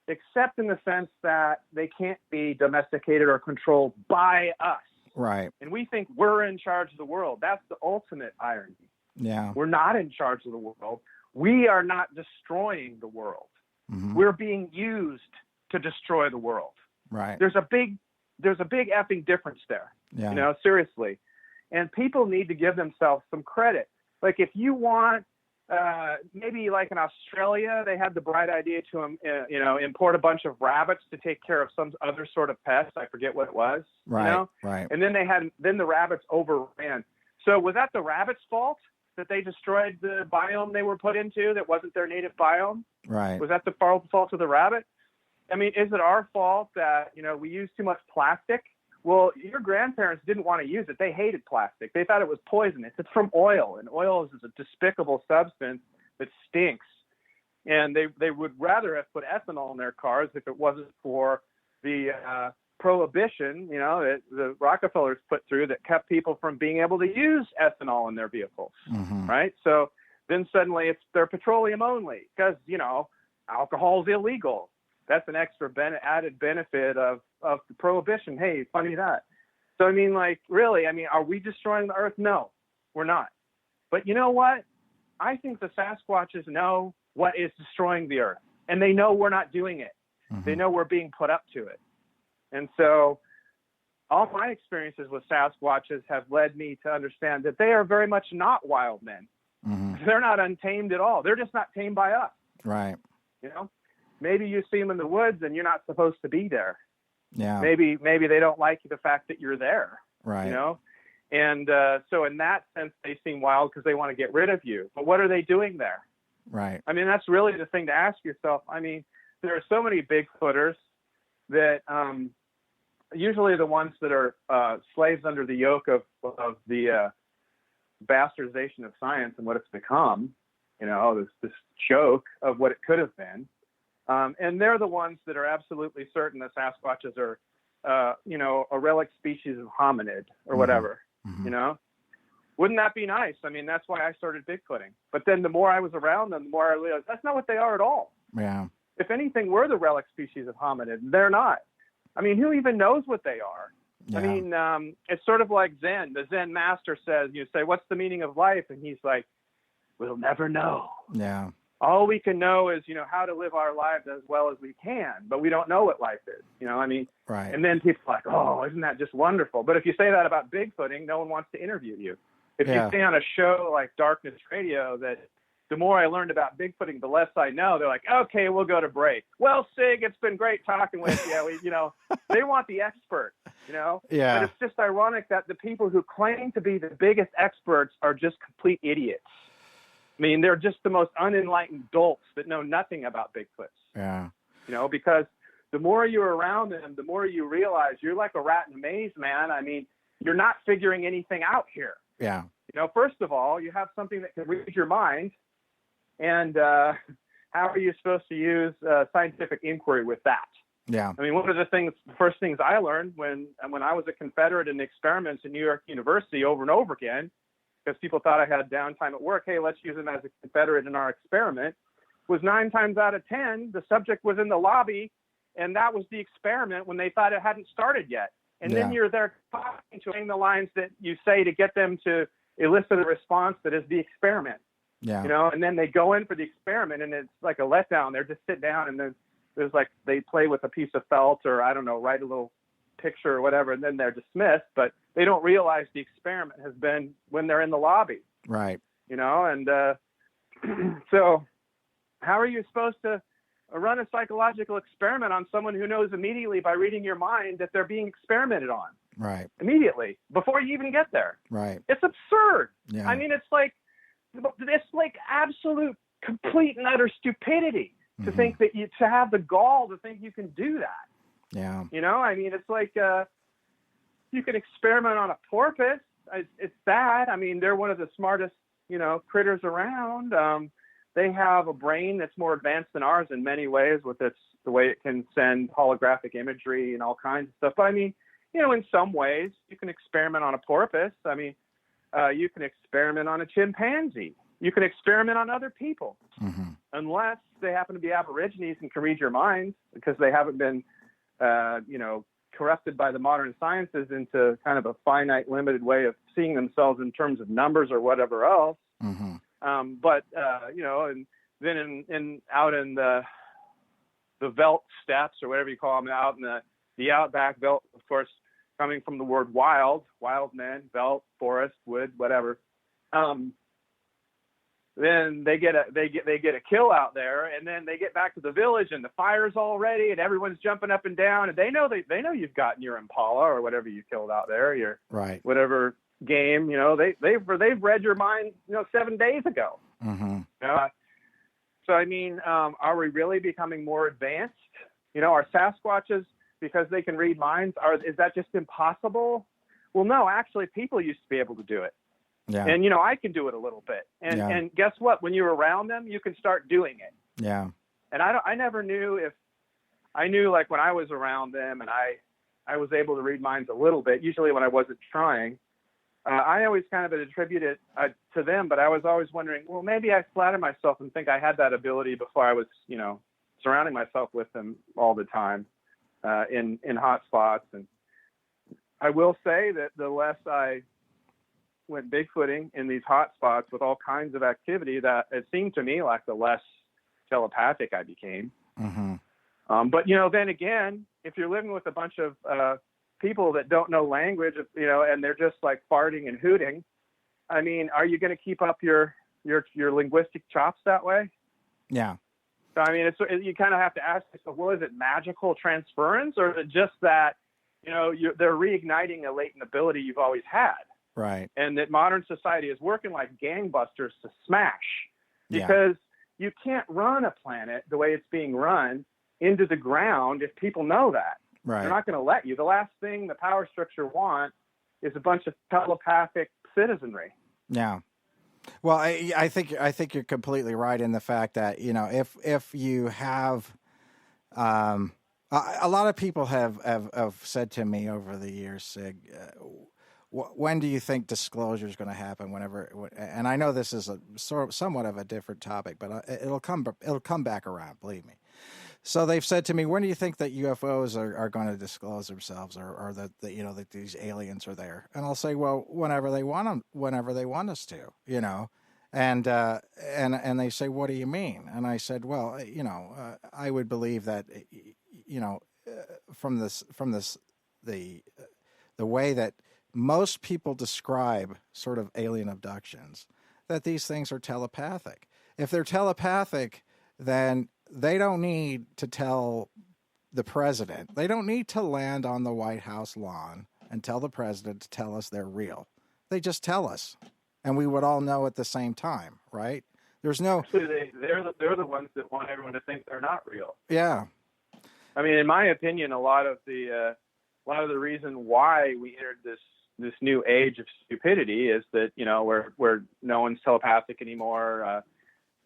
except in the sense that they can't be domesticated or controlled by us. Right. And we think we're in charge of the world. That's the ultimate irony. Yeah. We're not in charge of the world. We are not destroying the world. Mm-hmm. We're being used to destroy the world. Right. There's a big effing difference there. Yeah. You know, seriously. And people need to give themselves some credit. Like if you want, maybe like in Australia, they had the bright idea to, import a bunch of rabbits to take care of some other sort of pest. I forget what it was. Right. You know? Right. And then the rabbits overran. So was that the rabbits' fault that they destroyed the biome they were put into that wasn't their native biome? Right. Was that the fault of the rabbit? I mean, is it our fault that, we use too much plastic? Well, your grandparents didn't want to use it. They hated plastic. They thought it was poisonous. It's from oil, and oil is a despicable substance that stinks. And they would rather have put ethanol in their cars if it wasn't for the prohibition, that the Rockefellers put through that kept people from being able to use ethanol in their vehicles, right? So then suddenly they're petroleum only because, alcohol is illegal. That's an extra added benefit of the prohibition. Hey, funny that. So, I mean, really, are we destroying the earth? No, we're not. But you know what? I think the Sasquatches know what is destroying the earth, and they know we're not doing it. They know we're being put up to it. And so all my experiences with Sasquatches have led me to understand that they are very much not wild men. They're not untamed at all. They're just not tamed by us. Right. Maybe you see them in the woods and you're not supposed to be there. Yeah. Maybe they don't like the fact that you're there. Right. And so in that sense, they seem wild because they want to get rid of you. But what are they doing there? Right. I mean, that's really the thing to ask yourself. I mean, there are so many Bigfooters that usually the ones that are slaves under the yoke of the bastardization of science and what it's become, this joke of what it could have been. And they're the ones that are absolutely certain that Sasquatches are, a relic species of hominid or whatever, Wouldn't that be nice? I mean, that's why I started Bigfooting. But then the more I was around them, the more I realized that's not what they are at all. Yeah. If anything, we're the relic species of hominid. They're not. I mean, who even knows what they are? Yeah. I mean, it's sort of like Zen. The Zen master says, you say, what's the meaning of life? And he's like, we'll never know. Yeah. All we can know is, how to live our lives as well as we can, but we don't know what life is, Right. And then people are like, oh, isn't that just wonderful? But if you say that about Bigfooting, no one wants to interview you. If you stay on a show like Darkness Radio, that the more I learned about Bigfooting, the less I know. They're like, okay, we'll go to break. Well, Sig, it's been great talking with you. They want the expert, Yeah. But it's just ironic that the people who claim to be the biggest experts are just complete idiots. I mean, they're just the most unenlightened dolts that know nothing about Bigfoots. Yeah. Because the more you're around them, the more you realize you're like a rat in a maze, man. I mean, you're not figuring anything out here. Yeah. First of all, you have something that can read your mind. And how are you supposed to use scientific inquiry with that? Yeah. I mean, one of the first things I learned when I was a Confederate in experiments at New York University over and over again, because people thought I had downtime at work, hey, let's use them as a Confederate in our experiment, was 9 times out of 10, the subject was in the lobby, and that was the experiment when they thought it hadn't started yet. And then you're there talking to the lines that you say to get them to elicit a response that is the experiment. Yeah. And then they go in for the experiment, and it's like a letdown. They're just sit down, and then there's like they play with a piece of felt or, I don't know, write a little picture or whatever, and then they're dismissed. But they don't realize the experiment has been when they're in the lobby. Right. And so how are you supposed to run a psychological experiment on someone who knows immediately by reading your mind that they're being experimented on? Right. Immediately, before you even get there. Right. It's absurd. Yeah. I mean, it's like absolute, complete and utter stupidity to think that to have the gall to think you can do that. Yeah. I mean, it's like you can experiment on a porpoise. It's that. I mean, they're one of the smartest, critters around. They have a brain that's more advanced than ours in many ways with the way it can send holographic imagery and all kinds of stuff. But I mean, in some ways you can experiment on a porpoise. I mean, you can experiment on a chimpanzee. You can experiment on other people, unless they happen to be aborigines and can read your mind because they haven't been, corrupted by the modern sciences into kind of a finite, limited way of seeing themselves in terms of numbers or whatever else. But and then out in the Veldt steppes or whatever you call them, out in the the outback belt, of course, coming from the word wild men, belt, forest, wood, whatever. Then they get a kill out there, and then they get back to the village, and the fire's all ready, and everyone's jumping up and down, and they know you've gotten your impala or whatever you killed out there, your whatever game, they've read your mind, 7 days ago. Mm-hmm. So I mean, are we really becoming more advanced? Are Sasquatches, because they can read minds, is that just impossible? Well, no, actually, people used to be able to do it. Yeah. And, I can do it a little bit. And guess what? When you're around them, you can start doing it. Yeah. And I never knew I knew, like, when I was around them and I was able to read minds a little bit, usually when I wasn't trying, I always kind of attribute it to them, but I was always wondering, well, maybe I flatter myself and think I had that ability before I was, surrounding myself with them all the time in hot spots. And I will say that the less I went Bigfooting in these hot spots with all kinds of activity, that it seemed to me like the less telepathic I became. Mm-hmm. But, then again, if you're living with a bunch of people that don't know language, and they're just like farting and hooting, I mean, are you going to keep up your linguistic chops that way? Yeah. So, I mean, you kind of have to ask yourself, well, is it magical transference, or is it just that, they're reigniting a latent ability you've always had? Right. And that modern society is working like gangbusters to smash, because you can't run a planet the way it's being run into the ground if people know that. Right. They're not going to let you. The last thing the power structure want is a bunch of telepathic citizenry. Yeah. Well, I think you're completely right in the fact that, if you have, a lot of people have said to me over the years, Sig, when do you think disclosure is going to happen? And I know this is somewhat of a different topic, but it'll come back around, believe me. So they've said to me, when do you think that UFOs are going to disclose themselves, or that that these aliens are there? And I'll say, well, whenever they want us to, and they say, what do you mean? And I said, well, I would believe that, from the way that most people describe sort of alien abductions, that these things are telepathic. If they're telepathic, then they don't need to tell the president. They don't need to land on the White House lawn and tell the president to tell us they're real. They just tell us, and we would all know at the same time, right? There's no. Actually, they're the ones that want everyone to think they're not real. Yeah. I mean, in my opinion, a lot of the reason why we entered this new age of stupidity is that where no one's telepathic anymore.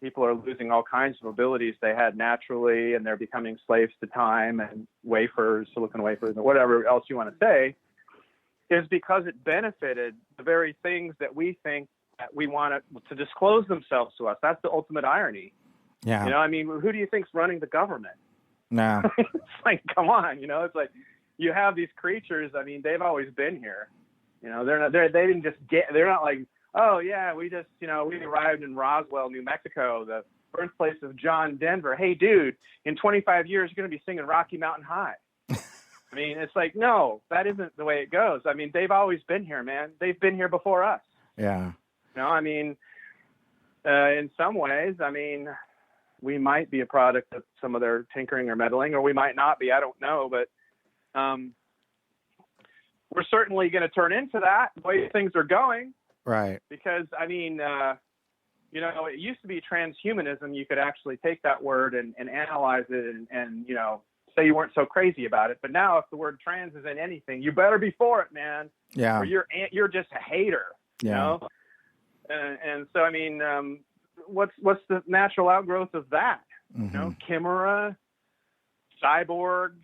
People are losing all kinds of abilities they had naturally, and they're becoming slaves to time and silicon wafers, and whatever else you want to say, is because it benefited the very things that we think that we want to disclose themselves to us. That's the ultimate irony. Yeah. I mean, who do you think's running the government? No. It's like, come on, it's like you have these creatures. I mean, they've always been here. They didn't just they're not like, oh yeah, we just, we arrived in Roswell, New Mexico, the birthplace of John Denver. Hey dude, in 25 years, you're going to be singing Rocky Mountain High. I mean, it's like, no, that isn't the way it goes. I mean, they've always been here, man. They've been here before us. Yeah. I mean, in some ways, I mean, we might be a product of some of their tinkering or meddling, or we might not be. I don't know, but we're certainly going to turn into that the way things are going. Right. Because, I mean, it used to be transhumanism. You could actually take that word and analyze it and say you weren't so crazy about it. But now if the word trans is in anything, you better be for it, man. Yeah. Or you're just a hater, Yeah. And so, I mean, what's the natural outgrowth of that? Mm-hmm. Chimera, cyborgs.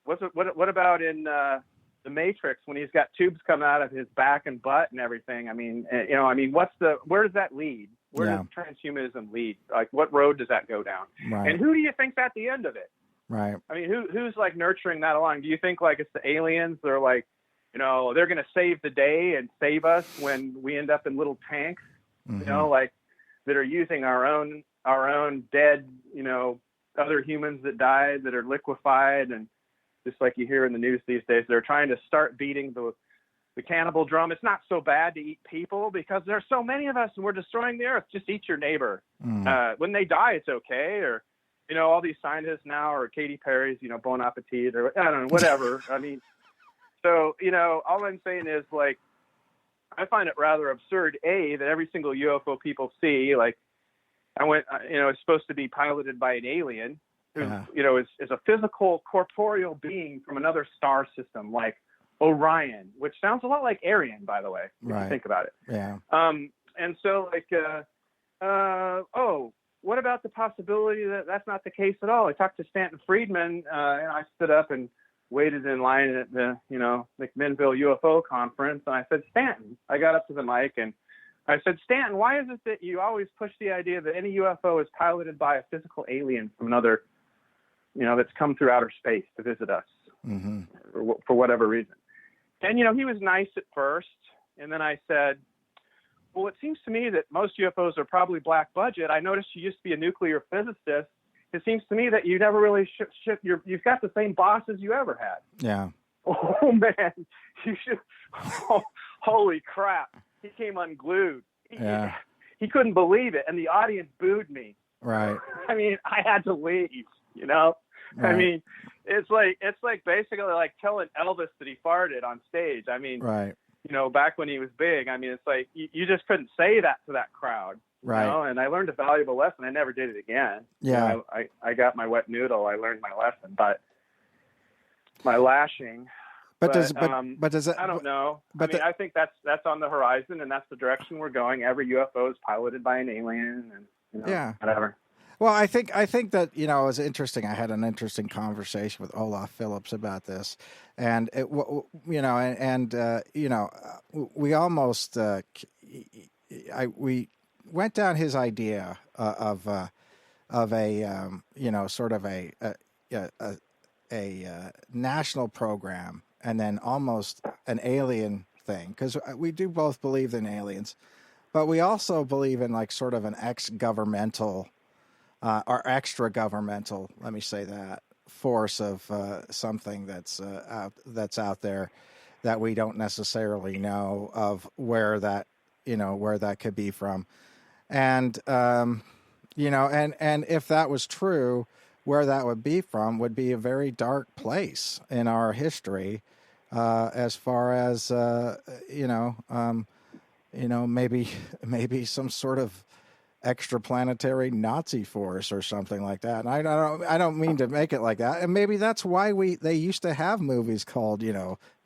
What about in the Matrix when he's got tubes coming out of his back and butt and everything? I mean, where does that lead? Where does transhumanism lead? Like, what road does that go down? Right. And who do you think's at the end of it? Right. I mean, who's like nurturing that along? Do you think like it's the aliens? They're like, they're going to save the day and save us when we end up in little tanks, Mm-hmm. like that are using our own dead, other humans that died that are liquefied and just like you hear in the news these days. They're trying to start beating the cannibal drum. It's not so bad to eat people because there's so many of us and we're destroying the earth. Just eat your neighbor. When they die, it's okay. Or, all these scientists now, or Katy Perry's, bon appetit, or I don't know, whatever. I mean, so, all I'm saying is, like, I find it rather absurd, that every single UFO people see, like, it's supposed to be piloted by an alien who, is a physical, corporeal being from another star system, like Orion, which sounds a lot like Aryan, by the way, if you think about it. Yeah. And so, like, what about the possibility that that's not the case at all? I talked to Stanton Friedman, and I stood up and waited in line at the, McMinnville UFO conference, and I said, Stanton, I got up to the mic and I said, Stanton, why is it that you always push the idea that any UFO is piloted by a physical alien from another, that's come through outer space to visit us for whatever reason? And, he was nice at first. And then I said, well, it seems to me that most UFOs are probably black budget. I noticed you used to be a nuclear physicist. It seems to me that you never really you've got the same boss as you ever had. Yeah. Oh, man. You should. Oh, holy crap. He came unglued. He couldn't believe it. And the audience booed me. Right. I mean, I had to leave, Right. I mean, it's like basically like telling Elvis that he farted on stage. I mean, right. Back when he was big, I mean, it's like you just couldn't say that to that crowd. Right. And I learned a valuable lesson. I never did it again. Yeah. I got my wet noodle. I learned my lesson, but my lashing. But does that? I don't know. But I think that's on the horizon, and that's the direction we're going. Every UFO is piloted by an alien, and whatever. Well, I think that it was interesting. I had an interesting conversation with Olaf Phillips about this, and we almost we went down his idea of a sort of a national program, and then almost an alien thing, because we do both believe in aliens, but we also believe in like sort of an ex-governmental or extra governmental, let me say that, force of something that's out there that we don't necessarily know of where that could be from. And, and if that was true, where that would be from would be a very dark place in our history, as far as, maybe some sort of extraplanetary Nazi force or something like that. And I don't mean to make it like that. And maybe that's why they used to have movies called,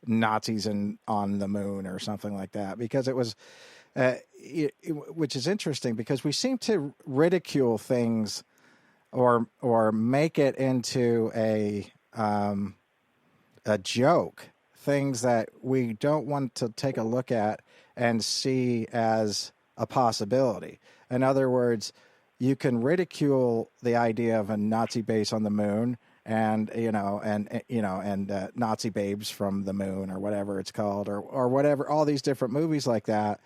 Nazis on the Moon or something like that, because it was, which is interesting because we seem to ridicule things or make it into a joke, things that we don't want to take a look at and see as a possibility. In other words, you can ridicule the idea of a Nazi base on the moon and Nazi babes from the moon or whatever it's called, or whatever, all these different movies like that,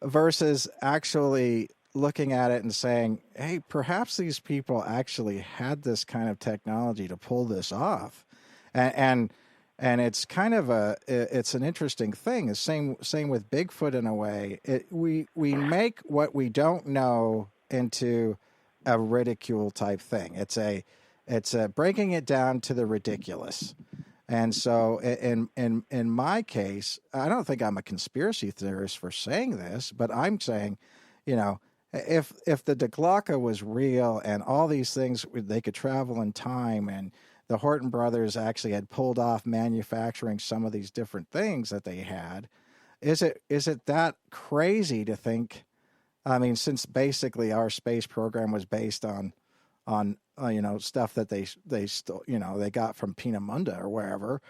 versus actually looking at it and saying, hey, perhaps these people actually had this kind of technology to pull this off. And it's kind of it's an interesting thing. The same with Bigfoot in a way. We make what we don't know into a ridicule type thing. It's a breaking it down to the ridiculous. And so in my case, I don't think I'm a conspiracy theorist for saying this, but I'm saying, if the Diglocka was real and all these things, they could travel in time, and the Horton brothers actually had pulled off manufacturing some of these different things that they had, is it that crazy to think? I mean, since basically our space program was based on stuff that they still they got from Pinamunda or wherever,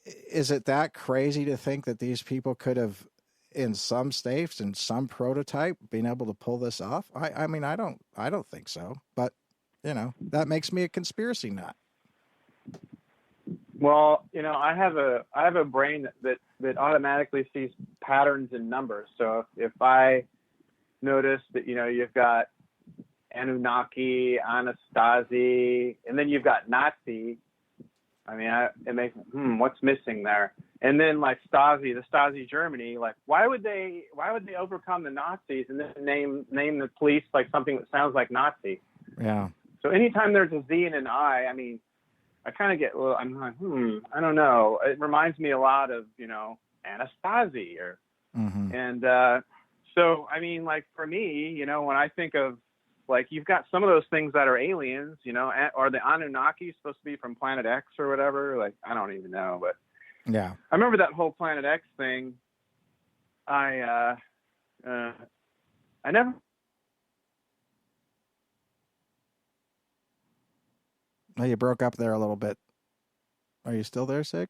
is it that crazy to think that these people could have, in some states and some prototype, been able to pull this off? I mean, I don't think so, but that makes me a conspiracy nut. Well, I have a brain that automatically sees patterns in numbers. So if I notice that you've got Anunnaki, Anastasi, and then you've got Nazi, I mean, it makes what's missing there? And then like the Stasi Germany, like why would they overcome the Nazis and then name the police like something that sounds like Nazi? Yeah. So anytime there's a Z and an I mean, I kind of get I'm like, I don't know. It reminds me a lot of, Anastasia or and so I mean, like for me, when I think of like you've got some of those things that are aliens, or the Anunnaki supposed to be from Planet X or whatever. Like I don't even know, but yeah, I remember that whole Planet X thing. I never. Oh, you broke up there a little bit. Are you still there, Sig?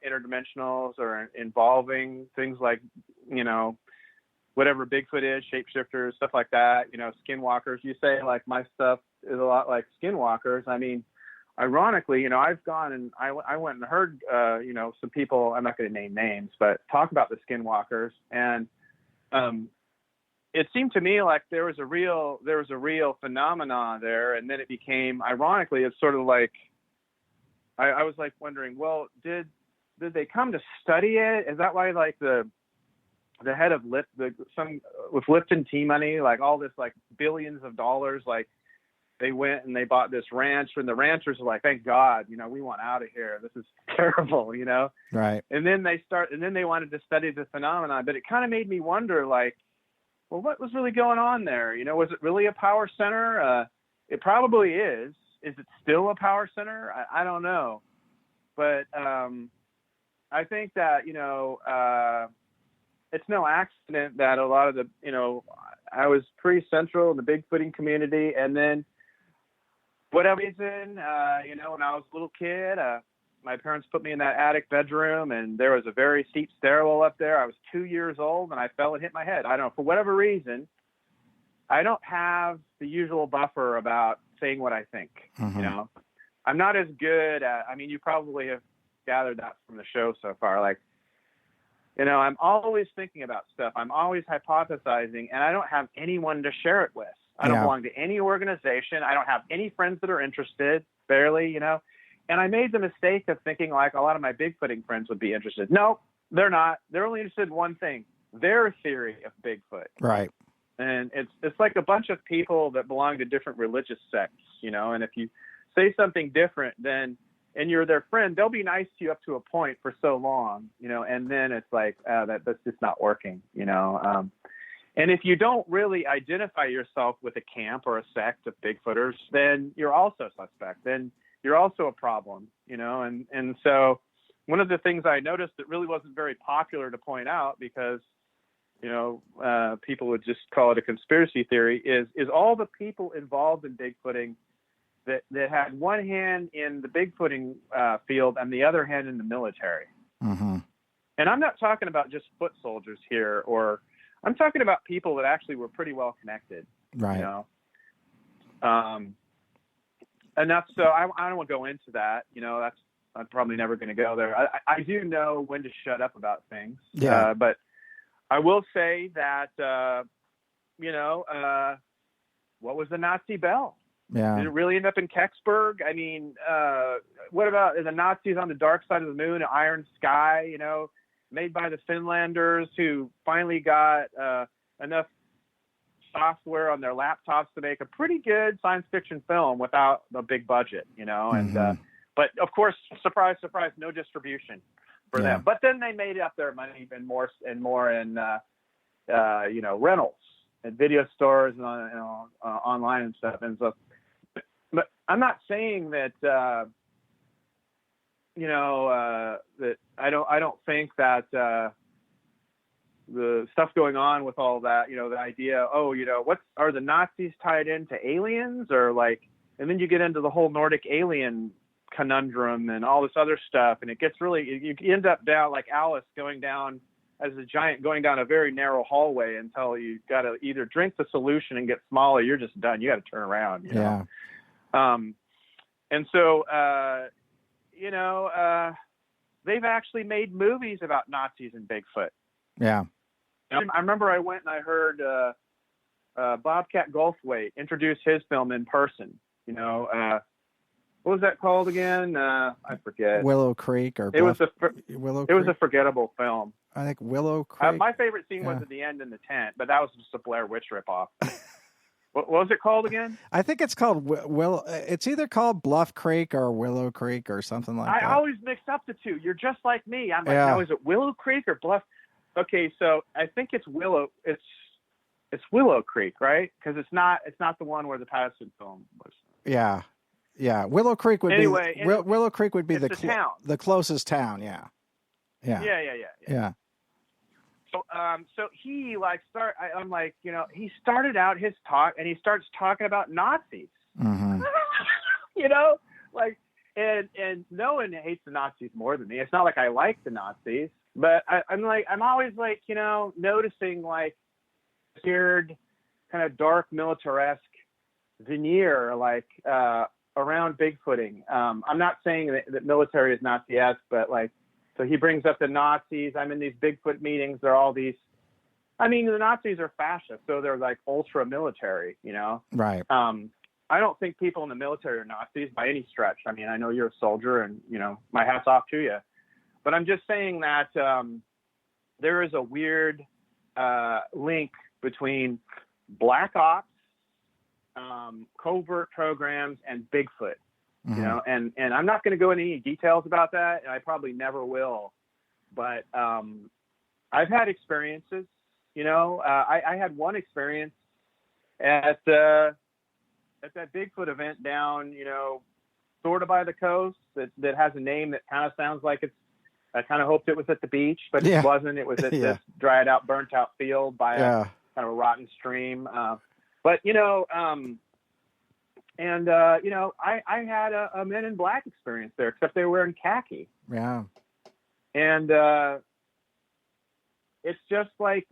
Interdimensionals or involving things like, whatever Bigfoot is, shapeshifters, stuff like that, skinwalkers. You say like my stuff is a lot like skinwalkers. I mean, ironically, I've gone and I went and heard, some people, I'm not going to name names, but talk about the skinwalkers. And it seemed to me like there was a real phenomenon there. And then it became, ironically, it's sort of like, I was like wondering, well, did they come to study it? Is that why like the head of with Lipton tea money, like all this like billions of dollars, like they went and they bought this ranch and the ranchers are like, thank God, we want out of here. This is terrible, Right. And then they wanted to study the phenomenon, but it kind of made me wonder like, well, what was really going on there? Was it really a power center? It probably is. Is it still a power center? I don't know. But I think that, it's no accident that a lot of the, I was pretty central in the Bigfooting community. And then whatever reason, when I was a little kid, my parents put me in that attic bedroom and there was a very steep stairwell up there. I was 2 years old and I fell and hit my head. I don't know, for whatever reason, I don't have the usual buffer about saying what I think, I'm not as good at, you probably have gathered that from the show so far. Like, I'm always thinking about stuff. I'm always hypothesizing and I don't have anyone to share it with. I don't belong to any organization. I don't have any friends that are interested, barely, and I made the mistake of thinking like a lot of my Bigfooting friends would be interested. No, they're not. They're only interested in one thing, their theory of Bigfoot. Right. And it's like a bunch of people that belong to different religious sects, and if you say something different, then, and you're their friend, they'll be nice to you up to a point for so long, and then it's like, that's just not working, and if you don't really identify yourself with a camp or a sect of Bigfooters, then you're also suspect. Then you're also a problem, and so one of the things I noticed that really wasn't very popular to point out because people would just call it a conspiracy theory is all the people involved in Bigfooting that had one hand in the Bigfooting field and the other hand in the military. Mm-hmm. And I'm not talking about just foot soldiers here, or I'm talking about people that actually were pretty well connected. Right. And that's, so I don't want to go into that. I'm probably never going to go there. I do know when to shut up about things. Yeah. But I will say that, what was the Nazi bell? Yeah. Did it really end up in Kecksburg? I mean, what about the Nazis on the dark side of the moon, Iron Sky, made by the Finlanders who finally got enough software on their laptops to make a pretty good science fiction film without a big budget, and but of course, surprise, surprise, no distribution for them. But then they made up their money even more in rentals and video stores and online and stuff. And so, but I'm not saying that that I don't think that the stuff going on with all that, the idea, are the Nazis tied into aliens or like, and then you get into the whole Nordic alien conundrum and all this other stuff. And it gets really, you end up down like Alice going down as a giant, going down a very narrow hallway until you got to either drink the solution and get smaller. You're just done. You got to turn around, know? And so, they've actually made movies about Nazis and Bigfoot. Yeah. I remember I went and I heard Bobcat Goldthwait introduced his film in person. You know, what was that called again? I forget. Willow Creek or Willow Willow It was a Creek? forgettable film. I think Willow Creek. My favorite scene was Yeah. at the end in the tent, but that was just a Blair Witch ripoff. What was it called again? I think it's called It's either called Bluff Creek or Willow Creek or something like that. I always mix up the two. You're just like me. I'm like, Yeah. no, is it Willow Creek or Bluff? Okay, so I think it's Willow. It's Willow Creek, right? Because it's not the one where the Patterson film was. Yeah. Willow Creek would Anyway, Willow Creek would be the town. The closest town. Yeah. Yeah. So he I'm like, you know, he started out his talk and he starts talking about Nazis. Mm-hmm. You know, like, and no one hates the Nazis more than me. It's not like I like the Nazis, but I'm always like, you know, noticing like weird kind of dark militaresque veneer, like, around Bigfooting. I'm not saying that military is Nazi-esque, but like, so he brings up the Nazis. I'm in these Bigfoot meetings. They're all these, I mean, the Nazis are fascist, so they're like ultra military, you know? Right. I don't think people in the military are Nazis by any stretch. I mean, I know you're a soldier and, you know, my hat's off to you, but I'm just saying that, there is a weird, link between black ops, covert programs, and Bigfoot. Mm-hmm. You know, and I'm not going to go into any details about that, and I probably never will. But I've had experiences. You know, I had one experience at that Bigfoot event down, you know, sort of by the coast that has a name that kind of sounds like it's. I kind of hoped it was at the beach, but it wasn't. It was at this dried out, burnt out field by a kind of a rotten stream. But you know. You know, I had a Men in Black experience there, except they were wearing khaki. Yeah. And it's just like,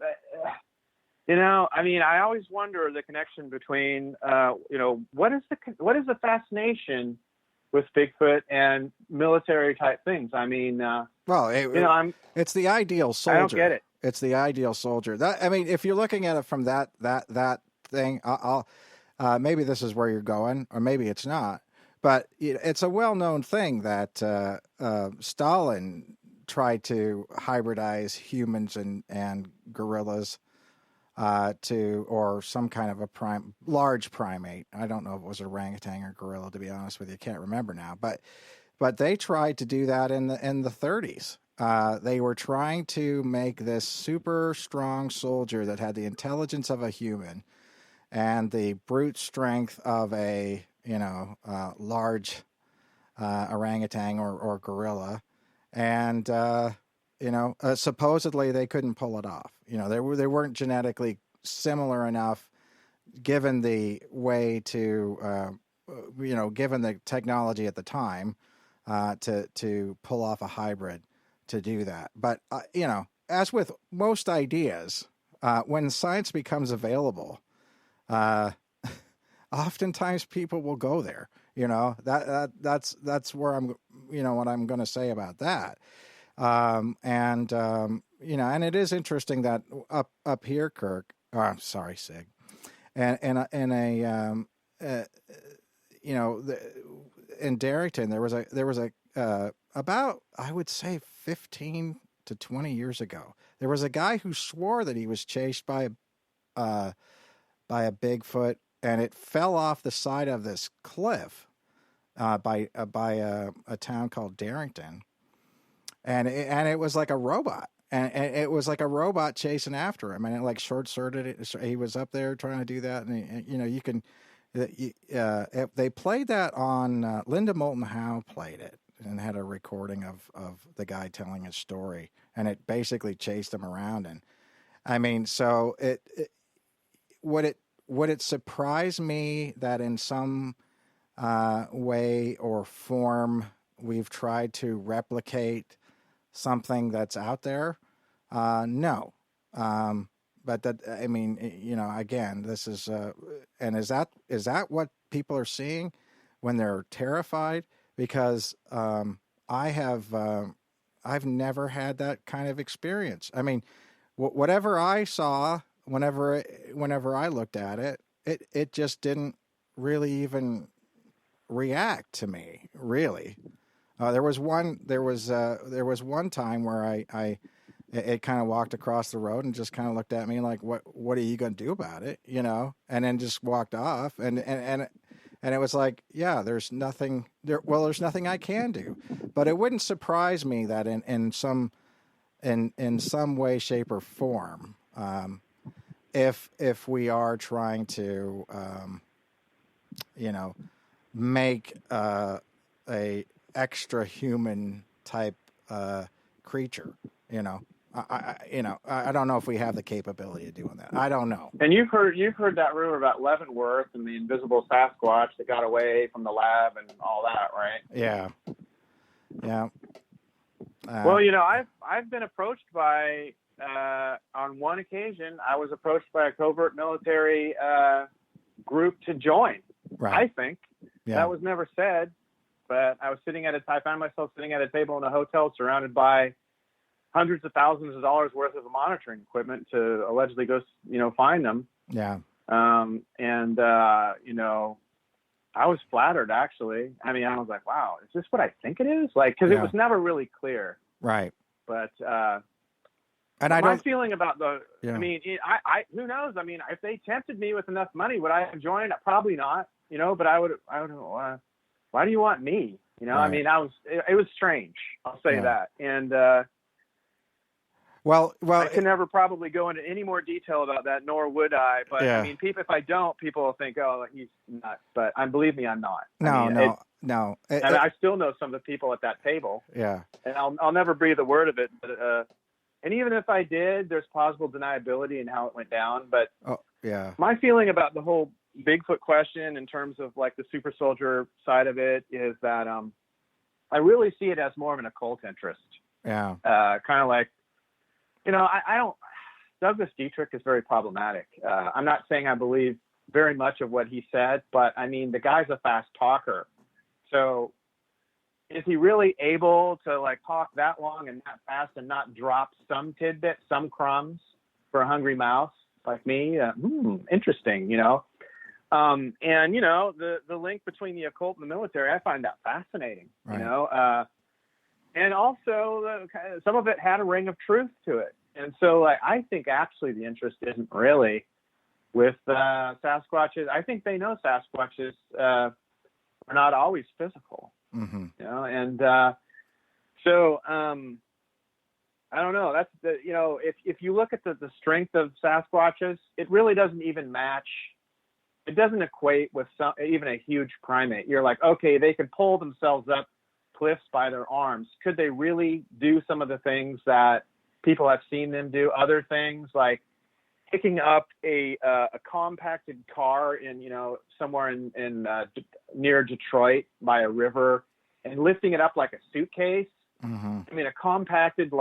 you know, I mean, I always wonder the connection between, you know, what is the fascination with Bigfoot and military type things? I mean, it's the ideal soldier. I don't get it. It's the ideal soldier. I mean, if you're looking at it from that thing, I'll maybe this is where you're going, or maybe it's not. But it's a well-known thing that Stalin tried to hybridize humans and gorillas or some kind of a large primate. I don't know if it was orangutan or gorilla, to be honest with you. I can't remember now. But they tried to do that in the 30s. They were trying to make this super strong soldier that had the intelligence of a human and the brute strength of a large orangutan or gorilla, and supposedly they couldn't pull it off. You know, they weren't genetically similar enough, given the way to given the technology at the time, to pull off a hybrid to do that. But as with most ideas, when science becomes available, oftentimes people will go there. You know, that's where I'm, what I'm going to say about that. And it is interesting that up here, Kirk, sorry, Sig, in Darrington, there was a about, I would say 15 to 20 years ago, there was a guy who swore that he was chased by a Bigfoot, and it fell off the side of this cliff by a town called Darrington, and it was like a robot, and it was like a robot chasing after him, and it like short-circuited it. He was up there trying to do that, and you can, they played that on Linda Moulton Howe played it and had a recording of the guy telling his story, and it basically chased him around, and I mean, so would it surprise me that in some way or form we've tried to replicate something that's out there? No. But that, I mean, again, this is, and is that what people are seeing when they're terrified? Because I've never had that kind of experience. I mean, whatever I saw whenever I looked at it, it just didn't really even react to me, really. There was one time where it kind of walked across the road and just kind of looked at me like, what are you going to do about it? And then just walked off. And it was like, yeah, there's nothing there. Well, there's nothing I can do, but it wouldn't surprise me that in some way, shape or form, if we are trying to, make, a extra human type, creature, I don't know if we have the capability of doing that. I don't know. And you've heard that rumor about Leavenworth and the invisible Sasquatch that got away from the lab and all that, right? Yeah. Well, I've been approached by on one occasion I was approached by a covert military group to join. Right. I think that was never said, but I found myself sitting at a table in a hotel surrounded by hundreds of thousands of dollars worth of monitoring equipment to allegedly go, find them. Yeah. I was flattered, actually. I mean, I was like, wow, is this what I think it is? Like, because it was never really clear. Right. But and my feeling about yeah. I mean, I who knows? I mean, if they tempted me with enough money, would I have joined? Probably not, but I would, why do you want me? Right. I mean, it was strange. I'll say that. And, well, I can never probably go into any more detail about that, nor would I. But yeah. I mean, if I don't, people will think, oh, he's nuts. But believe me, I'm not. No. I still know some of the people at that table. Yeah. And I'll never breathe a word of it. But, and even if I did, there's plausible deniability in how it went down. But my feeling about the whole Bigfoot question in terms of like the super soldier side of it is that I really see it as more of an occult interest. Yeah. Kind of like, I don't. Douglas Dietrich is very problematic. I'm not saying I believe very much of what he said, but I mean, the guy's a fast talker. So is he really able to like talk that long and that fast and not drop some tidbits, some crumbs for a hungry mouse like me? Interesting, and the link between the occult and the military, I find that fascinating, right. And also some of it had a ring of truth to it. And so I think actually the interest isn't really with Sasquatches. I think they know Sasquatches are not always physical, mm-hmm. And so I don't know. That's if you look at the strength of Sasquatches, it really doesn't even match. It doesn't equate with even a huge primate. You're like, okay, they could pull themselves up cliffs by their arms. Could they really do some of the things that people have seen them do? Other things like picking up a compacted car in somewhere in near Detroit by a river and lifting it up like a suitcase. Mm-hmm. I mean, a compacted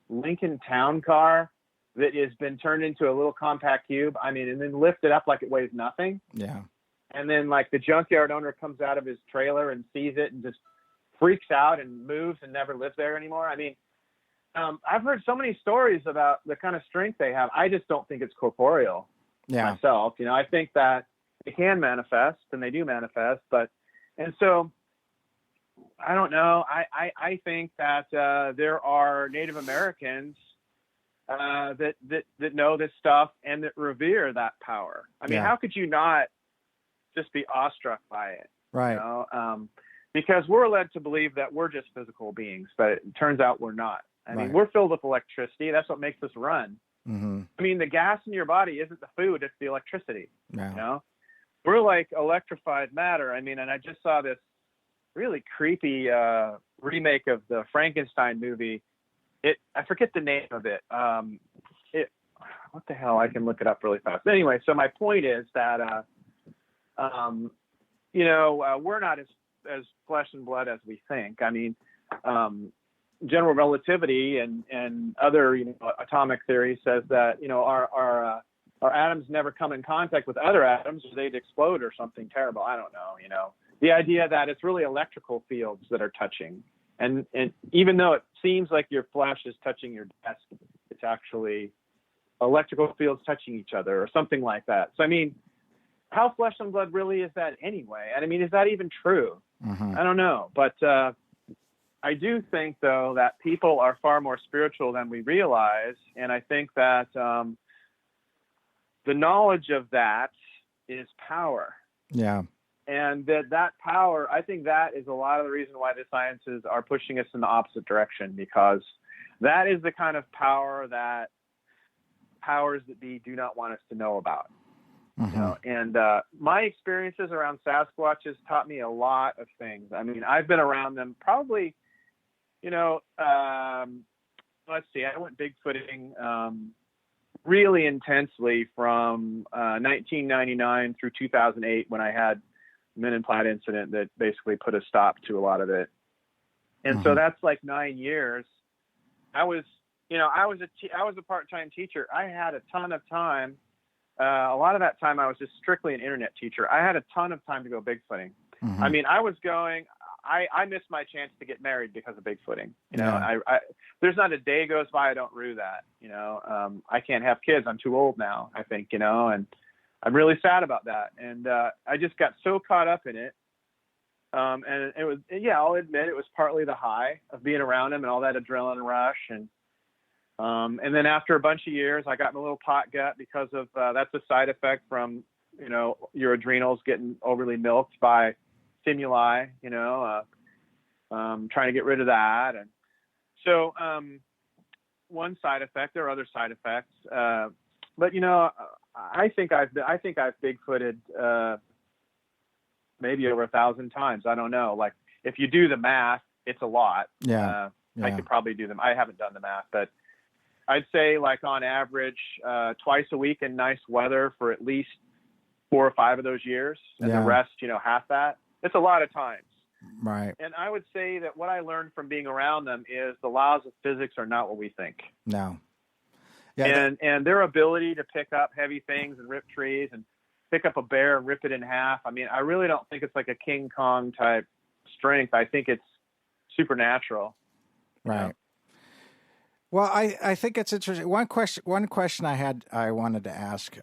Lincoln Town car that has been turned into a little compact cube. I mean, and then lift it up like it weighs nothing. Yeah. And then the junkyard owner comes out of his trailer and sees it and just freaks out and moves and never lives there anymore. I mean, I've heard so many stories about the kind of strength they have. I just don't think it's corporeal myself. I think that they can manifest and they do manifest, and so I don't know. I think that there are Native Americans that know this stuff and that revere that power. I mean, how could you not just be awestruck by it? Right. Because we're led to believe that we're just physical beings, but it turns out we're not. I mean, we're filled with electricity. That's what makes us run. Mm-hmm. I mean, the gas in your body isn't the food; it's the electricity. No. We're like electrified matter. I mean, and I just saw this really creepy remake of the Frankenstein movie. I forget the name of it. What the hell? I can look it up really fast. Anyway, so my point is that we're not as flesh and blood as we think. I mean, general relativity and other atomic theory says that our atoms never come in contact with other atoms or they'd explode or something terrible. I don't know. The idea that it's really electrical fields that are touching, and even though it seems like your flesh is touching your desk, it's actually electrical fields touching each other or something like that. So, I mean, how flesh and blood really is that anyway? And I mean, is that even true? Mm-hmm. I don't know. But I do think, though, that people are far more spiritual than we realize. And I think that the knowledge of that is power. Yeah. And that power, I think that is a lot of the reason why the sciences are pushing us in the opposite direction, because that is the kind of power that powers that be do not want us to know about. Mm-hmm. You know? And my experiences around Sasquatch has taught me a lot of things. I mean, I've been around them probably, you know, let's see, I went Bigfooting really intensely from 1999 through 2008 when I had Men in Plaid incident that basically put a stop to a lot of it. And so that's like 9 years. I was a part-time teacher. I had a ton of time. A lot of that time I was just strictly an internet teacher. I had a ton of time to go Bigfooting. Mm-hmm. I mean, I missed my chance to get married because of Bigfooting. You know, I there's not a day goes by I don't rue that. You know, I can't have kids. I'm too old now, I think, you know, and I'm really sad about that. And I just got so caught up in it. And it was, yeah, I'll admit it was partly the high of being around him and all that adrenaline rush. And then after a bunch of years, I got in a little pot gut because of, that's a side effect from, you know, your adrenals getting overly milked by stimuli, you know, trying to get rid of that. And so, one side effect, there are other side effects. But you know, I think I've Bigfooted, maybe over 1,000 times. I don't know. Like if you do the math, it's a lot. Yeah. I could probably do them. I haven't done the math, but I'd say like on average, twice a week in nice weather for at least 4 or 5 of those years, and the rest, you know, half that. It's a lot of times. Right. And I would say that what I learned from being around them is the laws of physics are not what we think. No. Yeah. And their ability to pick up heavy things and rip trees and pick up a bear and rip it in half. I mean, I really don't think it's like a King Kong type strength. I think it's supernatural. Right. You know? Well, I think it's interesting. One question I wanted to ask,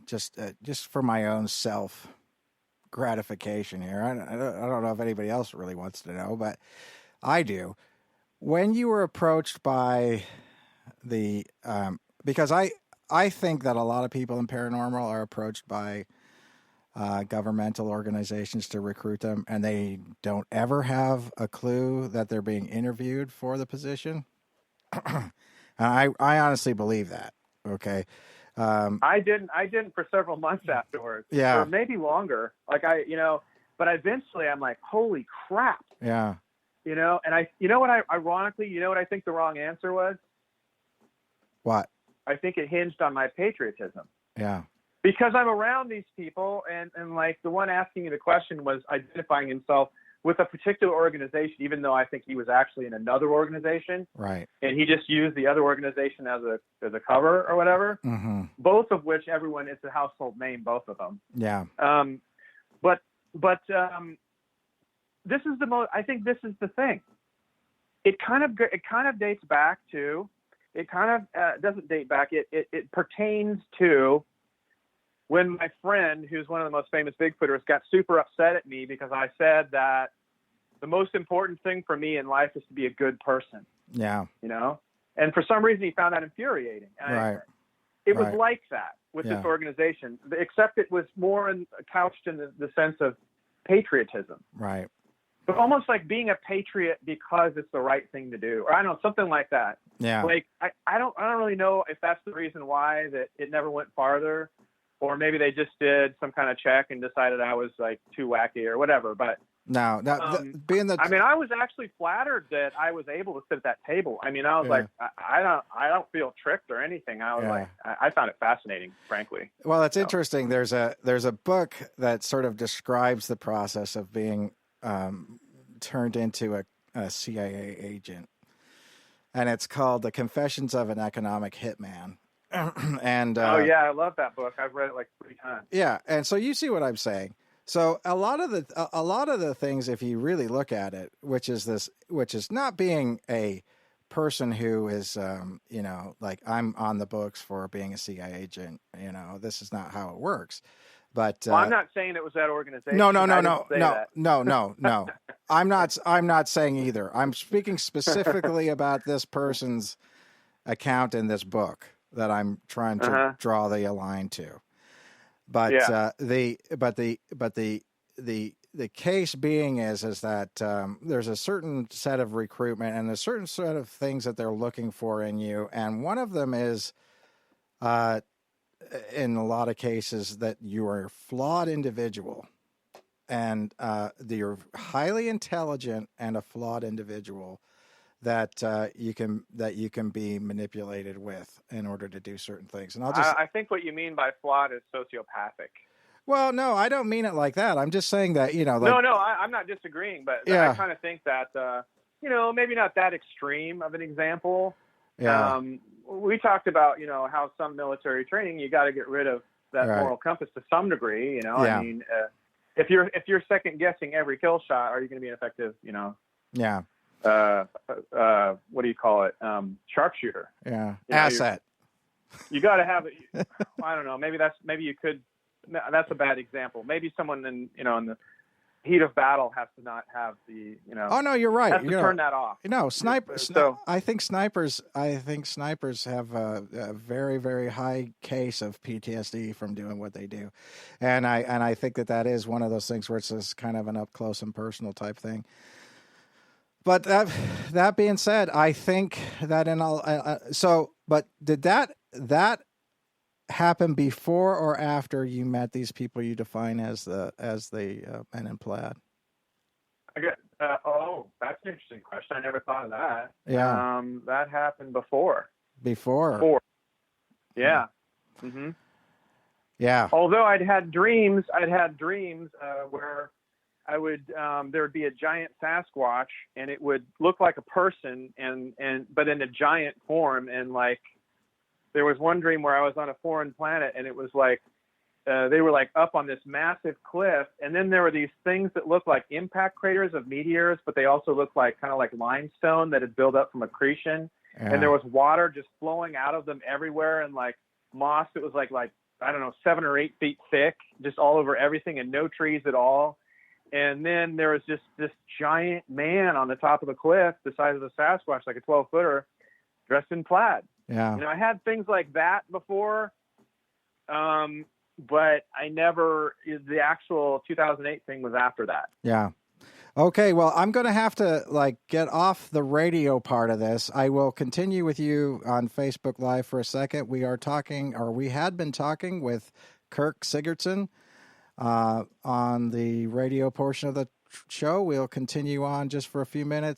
just for my own self gratification here. I don't know if anybody else really wants to know, but I do. When you were approached by the, because I think that a lot of people in paranormal are approached by governmental organizations to recruit them, and they don't ever have a clue that they're being interviewed for the position. I honestly believe that. Okay. I didn't for several months afterwards. Yeah. Or maybe longer. Like but eventually I'm like, holy crap. Yeah. You know, and ironically, you know what I think the wrong answer was? What? I think it hinged on my patriotism. Yeah. Because I'm around these people, and like the one asking me the question was identifying himself with a particular organization, even though I think he was actually in another organization. Right. And he just used the other organization as a cover or whatever. Mm-hmm. Both of which it's a household name, both of them. Yeah. But this is I think this is the thing. It kind of dates back to, it kind of doesn't date back. It pertains to when my friend, who's one of the most famous Bigfooters, got super upset at me because I said that the most important thing for me in life is to be a good person. Yeah. You know? And for some reason he found that infuriating. And it was like that with this organization, except it was more couched in the sense of patriotism. Right. But almost like being a patriot because it's the right thing to do. Or I don't know, something like that. Yeah. Like I don't really know if that's the reason why that it never went farther. Or maybe they just did some kind of check and decided I was like too wacky or whatever. But I was actually flattered that I was able to sit at that table. I mean, I was like, I don't feel tricked or anything. I was like, I found it fascinating, frankly. Well, it's interesting. There's a book that sort of describes the process of being turned into a CIA agent, and it's called "The Confessions of an Economic Hitman." And I love that book. I've read it like 3 times. Yeah, and so you see what I'm saying. So a lot of the things, if you really look at it, which is not being a person who is, like I'm on the books for being a CIA agent. This is not how it works. But I'm not saying it was that organization. No. I'm not saying either. I'm speaking specifically about this person's account in this book that I'm trying to draw the line to. But the case being is that there's a certain set of recruitment and a certain set of things that they're looking for in you, and one of them is, in a lot of cases, that you are a flawed individual, and you're highly intelligent and a flawed individual that you can be manipulated with in order to do certain things. And I think what you mean by flawed is sociopathic. Well, no, I don't mean it like that. I'm just saying that, I'm not disagreeing, but I kind of think that, maybe not that extreme of an example. Yeah. We talked about, how some military training, you got to get rid of that moral compass to some degree, Yeah. I mean, if you're second guessing every kill shot, are you going to be an effective, Yeah. What do you call it? Sharpshooter. Yeah. Asset. You got to have it. I don't know. Maybe you could. That's a bad example. Maybe someone in the heat of battle has to not have the. Oh no, you're right. Has to turn that off. I think snipers have a very, very high case of PTSD from doing what they do, and I think that is one of those things where it's just kind of an up close and personal type thing. But that being said, I think that but did that happen before or after you met these people you define as the men in plaid? That's an interesting question. I never thought of that. Yeah. That happened before. Before. Yeah. Mm-hmm. Yeah. Although I'd had dreams where I would there would be a giant Sasquatch, and it would look like a person but in a giant form, and like there was one dream where I was on a foreign planet, and it was like they were like up on this massive cliff, and then there were these things that looked like impact craters of meteors, but they also looked like kind of like limestone that had built up from accretion, and there was water just flowing out of them everywhere, and like moss that was like I don't know 7 or 8 feet thick, just all over everything, and no trees at all. And then there was just this giant man on the top of the cliff, the size of a Sasquatch, like a 12-footer, dressed in plaid. Yeah. I had things like that before, but I never. The actual 2008 thing was after that. Yeah. Okay. Well, I'm going to have to get off the radio part of this. I will continue with you on Facebook Live for a second. We had been talking with Kirk Sigurdsen on the radio portion of the show. We'll continue on just for a few minutes.